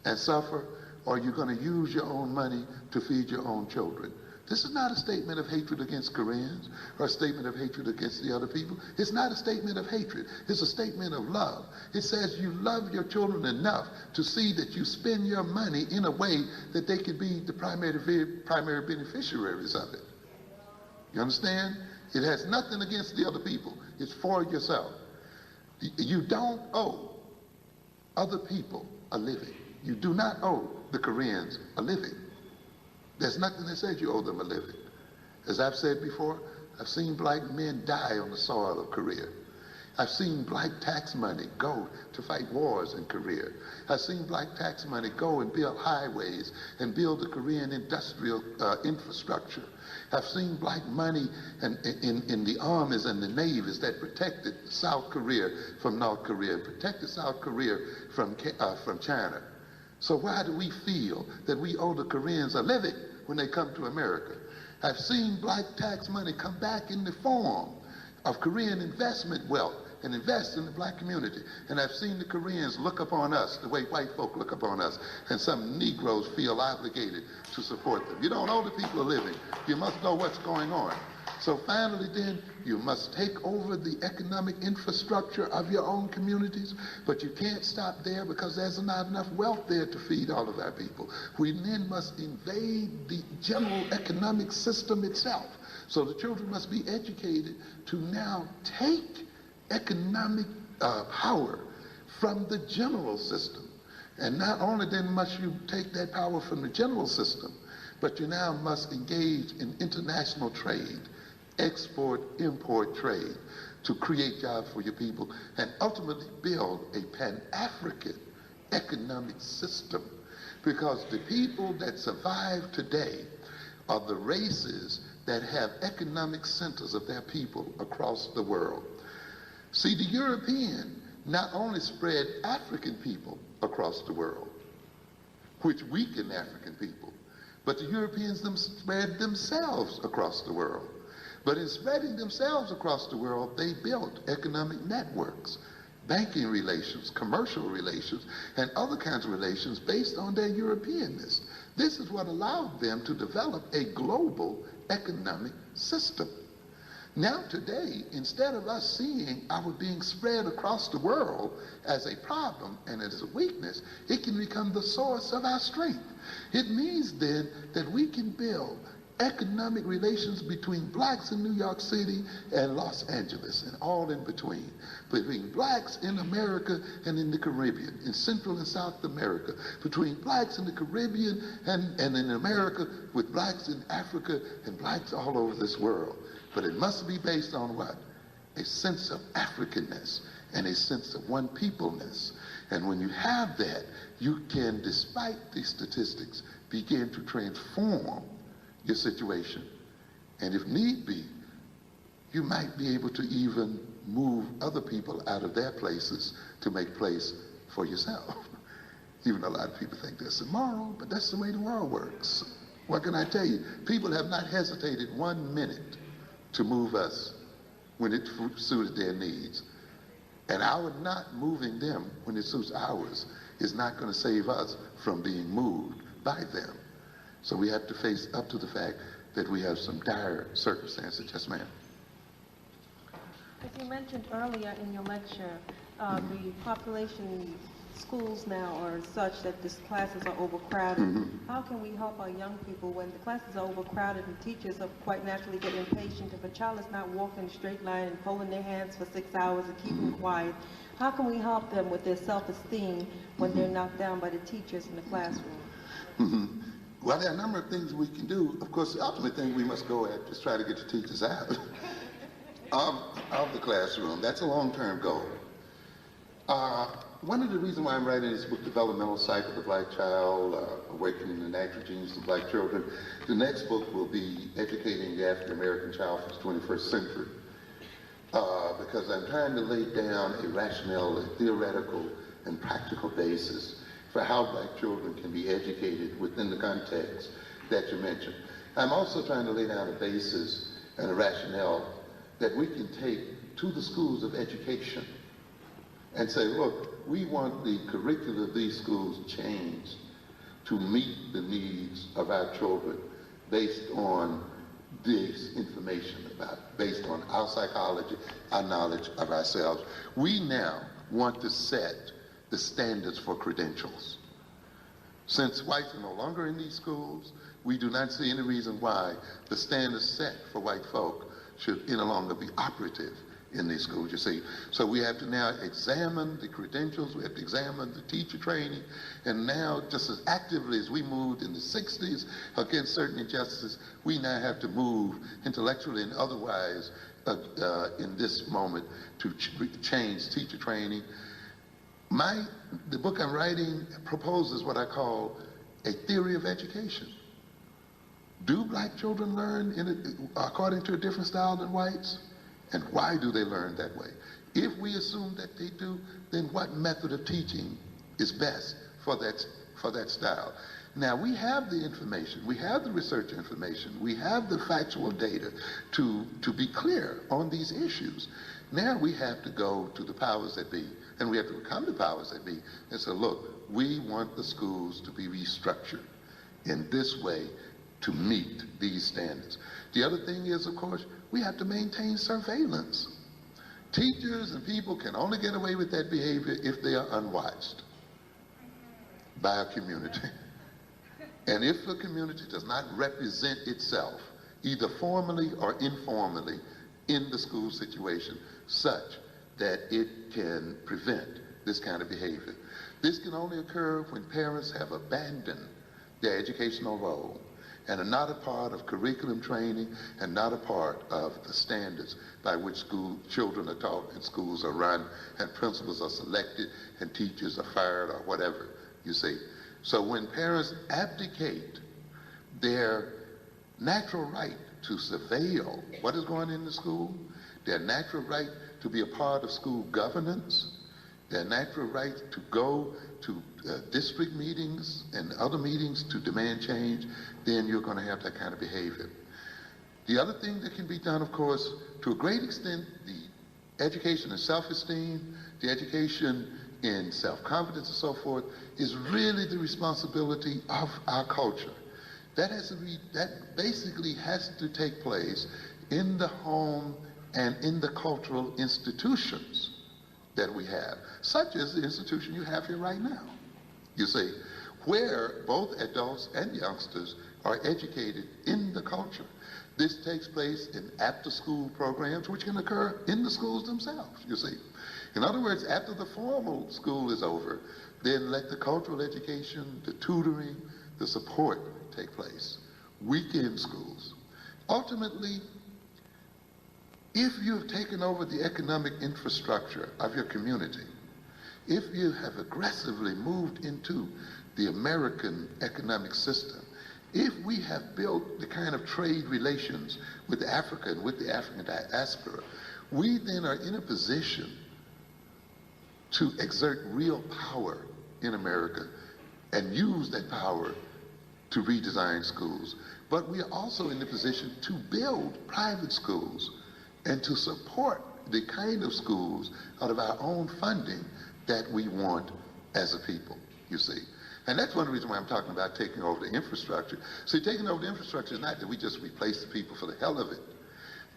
and suffer, or you're going to use your own money to feed your own children. This is not a statement of hatred against Koreans or a statement of hatred against the other people. It's not a statement of hatred. It's a statement of love. It says you love your children enough to see that you spend your money in a way that they can be the primary beneficiaries of it. You understand? It has nothing against the other people. It's for yourself. You don't owe other people a living. You do not owe the Koreans a living. There's nothing that says you owe them a living. As I've said before, I've seen black men die on the soil of Korea. I've seen black tax money go to fight wars in Korea. I've seen black tax money go and build highways and build the Korean industrial infrastructure. I've seen black money in the armies and the navies that protected South Korea from North Korea, and protected South Korea from China. So why do we feel that we owe the Koreans a living when they come to America? I've seen black tax money come back in the form of Korean investment wealth and invest in the black community. And I've seen the Koreans look upon us the way white folk look upon us, and some Negroes feel obligated to support them. You don't owe the people a living. You must know what's going on. So finally then, you must take over the economic infrastructure of your own communities, but you can't stop there because there's not enough wealth there to feed all of our people. We then must invade the general economic system itself. So the children must be educated to now take economic power from the general system. And not only then must you take that power from the general system, but you now must engage in international trade, export-import trade, to create jobs for your people and ultimately build a Pan-African economic system. Because the people that survive today are the races that have economic centers of their people across the world. See, the European not only spread African people across the world, which weakened African people, but the Europeans spread themselves across the world. But in spreading themselves across the world, they built economic networks, banking relations, commercial relations, and other kinds of relations based on their Europeanness. This is what allowed them to develop a global economic system. Now today, instead of us seeing our being spread across the world as a problem and as a weakness, it can become the source of our strength. It means then that we can build economic relations between blacks in New York City and Los Angeles and all in between, between blacks in America and in the Caribbean, in Central and South America, between blacks in the Caribbean and in America, with blacks in Africa and blacks all over this world. But it must be based on what? A sense of Africanness and a sense of one peopleness. And when you have that, you can, despite these statistics, begin to transform your situation. And if need be, you might be able to even move other people out of their places to make place for yourself. Even though a lot of people think that's immoral, but that's the way the world works. What can I tell you? People have not hesitated 1 minute to move us when it suited their needs. And our not moving them when it suits ours is not going to save us from being moved by them. So we have to face up to the fact that we have some dire circumstances. Yes, ma'am. As you mentioned earlier in your lecture, the population schools now are such that the classes are overcrowded. How can we help our young people when the classes are overcrowded and teachers are quite naturally get impatient if a child is not walking a straight line and folding their hands for 6 hours and keeping quiet? How can we help them with their self-esteem when they're knocked down by the teachers in the classroom? Well, there are a number of things we can do. Of course, the ultimate thing we must go at is try to get the teachers out of the classroom. That's a long-term goal. One of the reasons why I'm writing this book, Developmental Cycle of the Black Child, Awakening the Natural Genius of Black Children, the next book will be Educating the African American Child for the 21st Century. Because I'm trying to lay down a rationale, a theoretical and practical basis for how black children can be educated within the context that you mentioned. I'm also trying to lay down a basis and a rationale that we can take to the schools of education and say, look, we want the curricula of these schools changed to meet the needs of our children based on this information based on our psychology, our knowledge of ourselves. We now want to set the standards for credentials. Since whites are no longer in these schools, we do not see any reason why the standards set for white folk should any longer be operative in these schools, you see. So we have to now examine the credentials, we have to examine the teacher training, and now just as actively as we moved in the 60s against certain injustices, we now have to move intellectually and otherwise in this moment to change teacher training. The book I'm writing proposes what I call a theory of education. Do black children learn according to a different style than whites? And why do they learn that way? If we assume that they do, then what method of teaching is best for that style? Now, we have the information, we have the research information, we have the factual data to be clear on these issues. Now we have to go to the powers that be, and we have to become the powers that be and say, look, we want the schools to be restructured in this way to meet these standards. The other thing is, of course, we have to maintain surveillance. Teachers and people can only get away with that behavior if they are unwatched by a community. And if the community does not represent itself, either formally or informally, in the school situation, such that it can prevent this kind of behavior. This can only occur when parents have abandoned their educational role and are not a part of curriculum training and not a part of the standards by which children are taught and schools are run and principals are selected and teachers are fired or whatever, you see. So when parents abdicate their natural right to surveil what is going on in the school, their natural right to be a part of school governance, their natural right to go to district meetings and other meetings to demand change, then you're going to have that kind of behavior. The other thing that can be done, of course, to a great extent, the education in self-esteem, the education in self-confidence and so forth, is really the responsibility of our culture. That basically has to take place in the home and in the cultural institutions that we have, such as the institution you have here right now, you see, where both adults and youngsters are educated in the culture. This takes place in after-school programs, which can occur in the schools themselves, you see. In other words, after the formal school is over, then let the cultural education, the tutoring, the support take place. Weekend schools. Ultimately, if you've taken over the economic infrastructure of your community, if you have aggressively moved into the American economic system, if we have built the kind of trade relations with Africa and with the African diaspora, we then are in a position to exert real power in America and use that power to redesign schools. But we are also in the position to build private schools and to support the kind of schools out of our own funding that we want as a people, you see. And that's one reason why I'm talking about taking over the infrastructure. See, taking over the infrastructure is not that we just replace the people for the hell of it,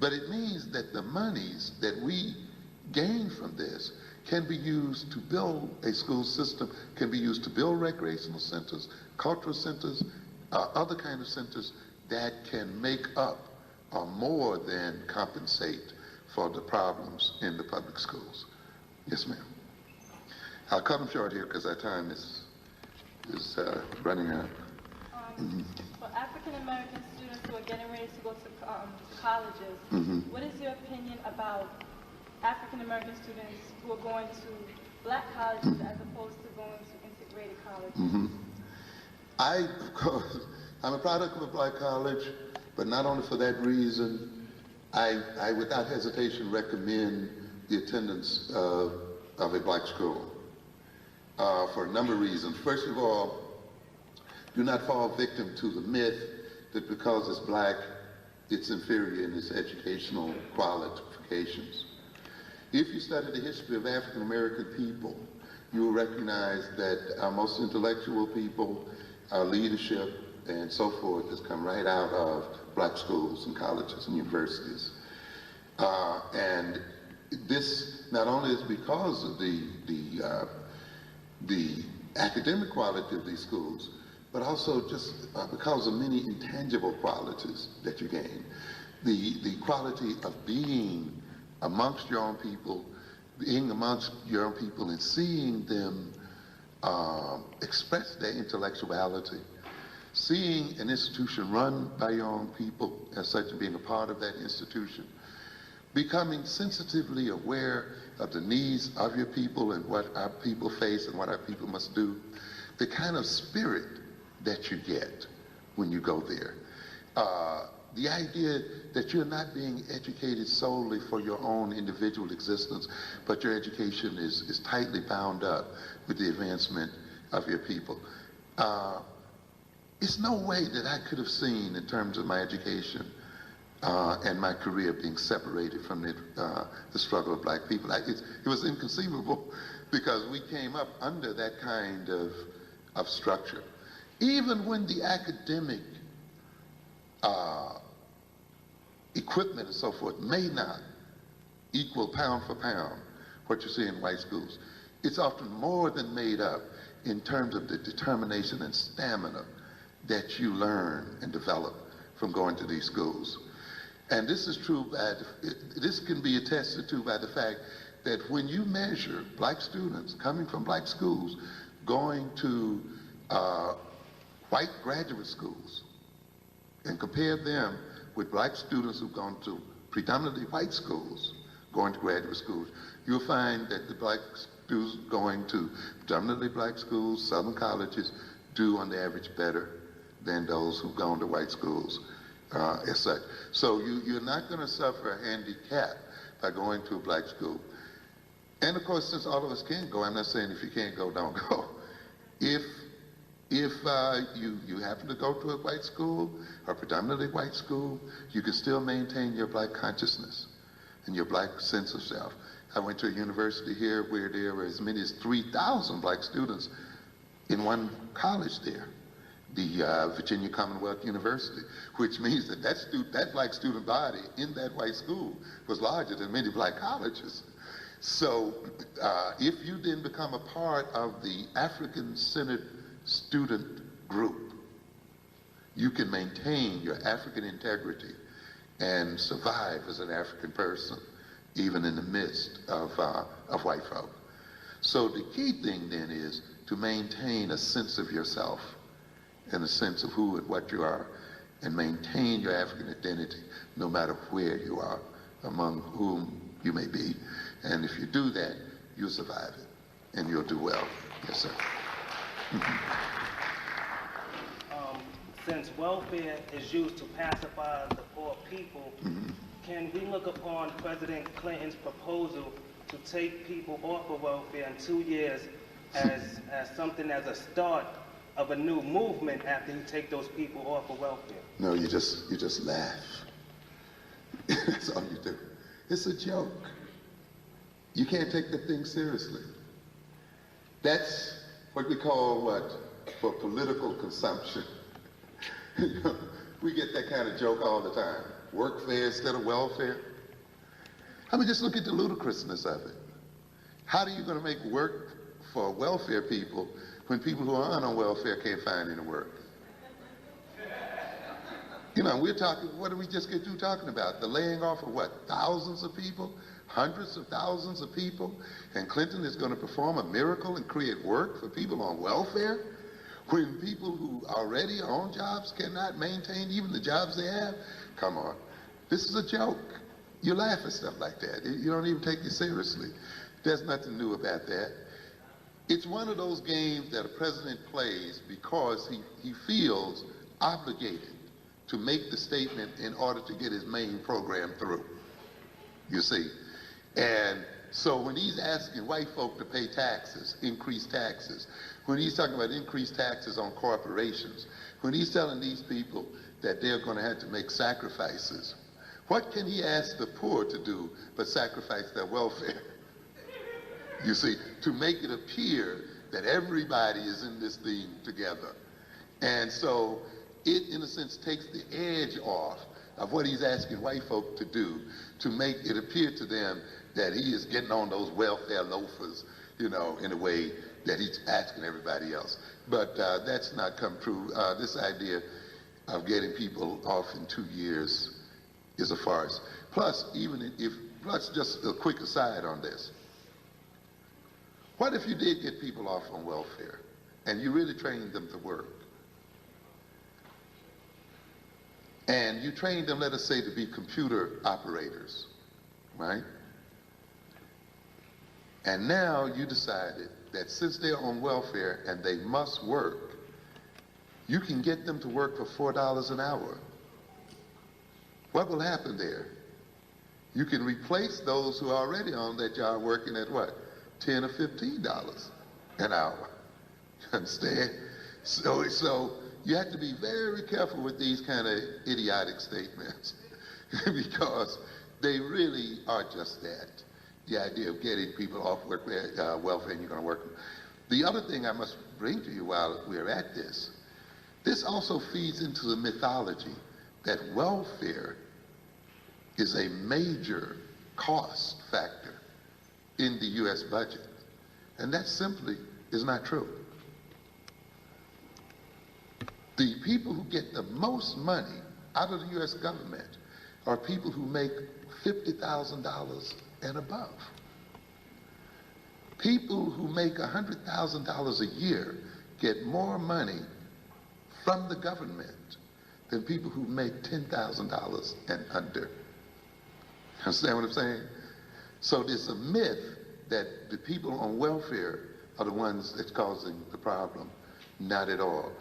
but it means that the monies that we gain from this can be used to build a school system, can be used to build recreational centers, cultural centers, other kind of centers that can make up or more than compensate for the problems in the public schools. Yes, ma'am. I'll cut them short here because our time is running out. For African American students who are getting ready to go to colleges, what is your opinion about African American students who are going to black colleges as opposed to going to integrated colleges? Of course, I'm a product of a black college, but not only for that reason, I without hesitation recommend the attendance of a black school for a number of reasons. First of all, do not fall victim to the myth that because it's black, it's inferior in its educational qualifications. If you study the history of African American people, you will recognize that our most intellectual people, our leadership, and so forth has come right out of black schools and colleges and universities. And this not only is because of the academic quality of these schools, but also just because of many intangible qualities that you gain. The quality of being amongst your own people, being amongst your own people and seeing them express their intellectuality, seeing an institution run by your own people as such and being a part of that institution, becoming sensitively aware of the needs of your people and what our people face and what our people must do, the kind of spirit that you get when you go there. The idea that you're not being educated solely for your own individual existence, but your education is tightly bound up with the advancement of your people. It's no way that I could have seen in terms of my education and my career being separated from the struggle of black people. It was inconceivable because we came up under that kind of structure. Even when the academic equipment and so forth may not equal pound for pound what you see in white schools, it's often more than made up in terms of the determination and stamina that you learn and develop from going to these schools. And this is true, this can be attested to by the fact that when you measure black students coming from black schools going to white graduate schools and compare them with black students who've gone to predominantly white schools going to graduate schools, you'll find that the black students going to predominantly black schools, southern colleges, do on the average better than those who've gone to white schools as such. So you're not going to suffer a handicap by going to a black school. And of course, since all of us can't go, I'm not saying if you can't go, don't go. If you happen to go to a white school, or predominantly white school, you can still maintain your black consciousness and your black sense of self. I went to a university here where there were as many as 3,000 black students in one college there, the Virginia Commonwealth University, which means that that black student body in that white school was larger than many black colleges. So if you then become a part of the African-centered student group, you can maintain your African integrity and survive as an African person, even in the midst of white folk. So the key thing then is to maintain a sense of yourself and a sense of who and what you are, and maintain your African identity no matter where you are, among whom you may be. And if you do that, you'll survive it, and you'll do well. Yes, sir. Since welfare is used to pacify the poor people, can we look upon President Clinton's proposal to take people off of welfare in 2 years as something as a start of a new movement after you take those people off of welfare? No, you just laugh. That's all you do. It's a joke. You can't take the thing seriously. That's what we call for political consumption. We get that kind of joke all the time. Workfare instead of welfare. I mean, just look at the ludicrousness of it. How are you going to make work for welfare people when people who aren't on welfare can't find any work? You know, we're talking, what did we just get through talking about? The laying off of what, thousands of people? Hundreds of thousands of people? And Clinton is going to perform a miracle and create work for people on welfare? When people who already are on jobs cannot maintain even the jobs they have? Come on. This is a joke. You laugh at stuff like that. You don't even take it seriously. There's nothing new about that. It's one of those games that a president plays because he feels obligated to make the statement in order to get his main program through. You see? And so when he's asking white folk to pay taxes, increase taxes, when he's talking about increased taxes on corporations, when he's telling these people that they're going to have to make sacrifices, what can he ask the poor to do but sacrifice their welfare? You see, to make it appear that everybody is in this thing together. And so it, in a sense, takes the edge off of what he's asking white folk to do to make it appear to them that he is getting on those welfare loafers, you know, in a way that he's asking everybody else. But that's not come true. This idea of getting people off in 2 years is a farce. Plus, plus just a quick aside on this. What if you did get people off on welfare and you really trained them to work? And you trained them, let us say, to be computer operators, right? And now you decided that since they're on welfare and they must work, you can get them to work for $4 an hour. What will happen there? You can replace those who are already on that job working at what? $10 or $15 an hour. You understand? So you have to be very careful with these kind of idiotic statements because they really are just that. The idea of getting people off welfare and you're going to work them. The other thing I must bring to you while we're at this also feeds into the mythology that welfare is a major cost factor in the U.S. budget. And that simply is not true. The people who get the most money out of the U.S. government are people who make $50,000 and above. People who make $100,000 a year get more money from the government than people who make $10,000 and under. Understand what I'm saying? So there's a myth that the people on welfare are the ones that's causing the problem. Not at all.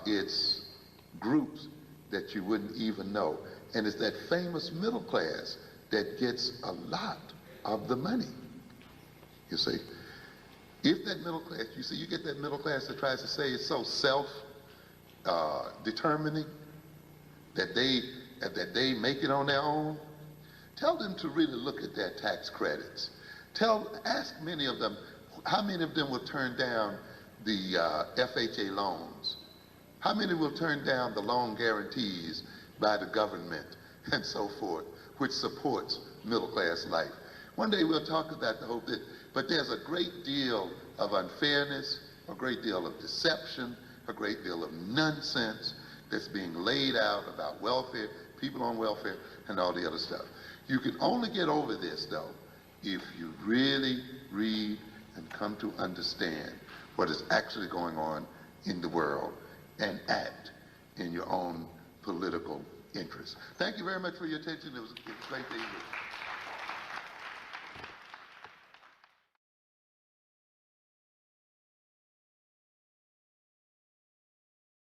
It's groups that you wouldn't even know. And it's that famous middle class that gets a lot of the money. You see, if that middle class, you see, you get that middle class that tries to say it's so self-determining that they make it on their own, tell them to really look at their tax credits. Ask many of them, how many of them will turn down the FHA loans? How many will turn down the loan guarantees by the government and so forth, which supports middle class life? One day we'll talk about the whole bit, but there's a great deal of unfairness, a great deal of deception, a great deal of nonsense that's being laid out about welfare, people on welfare, and all the other stuff. You can only get over this, though, if you really read and come to understand what is actually going on in the world and act in your own political interests. Thank you very much for your attention. It was great being here.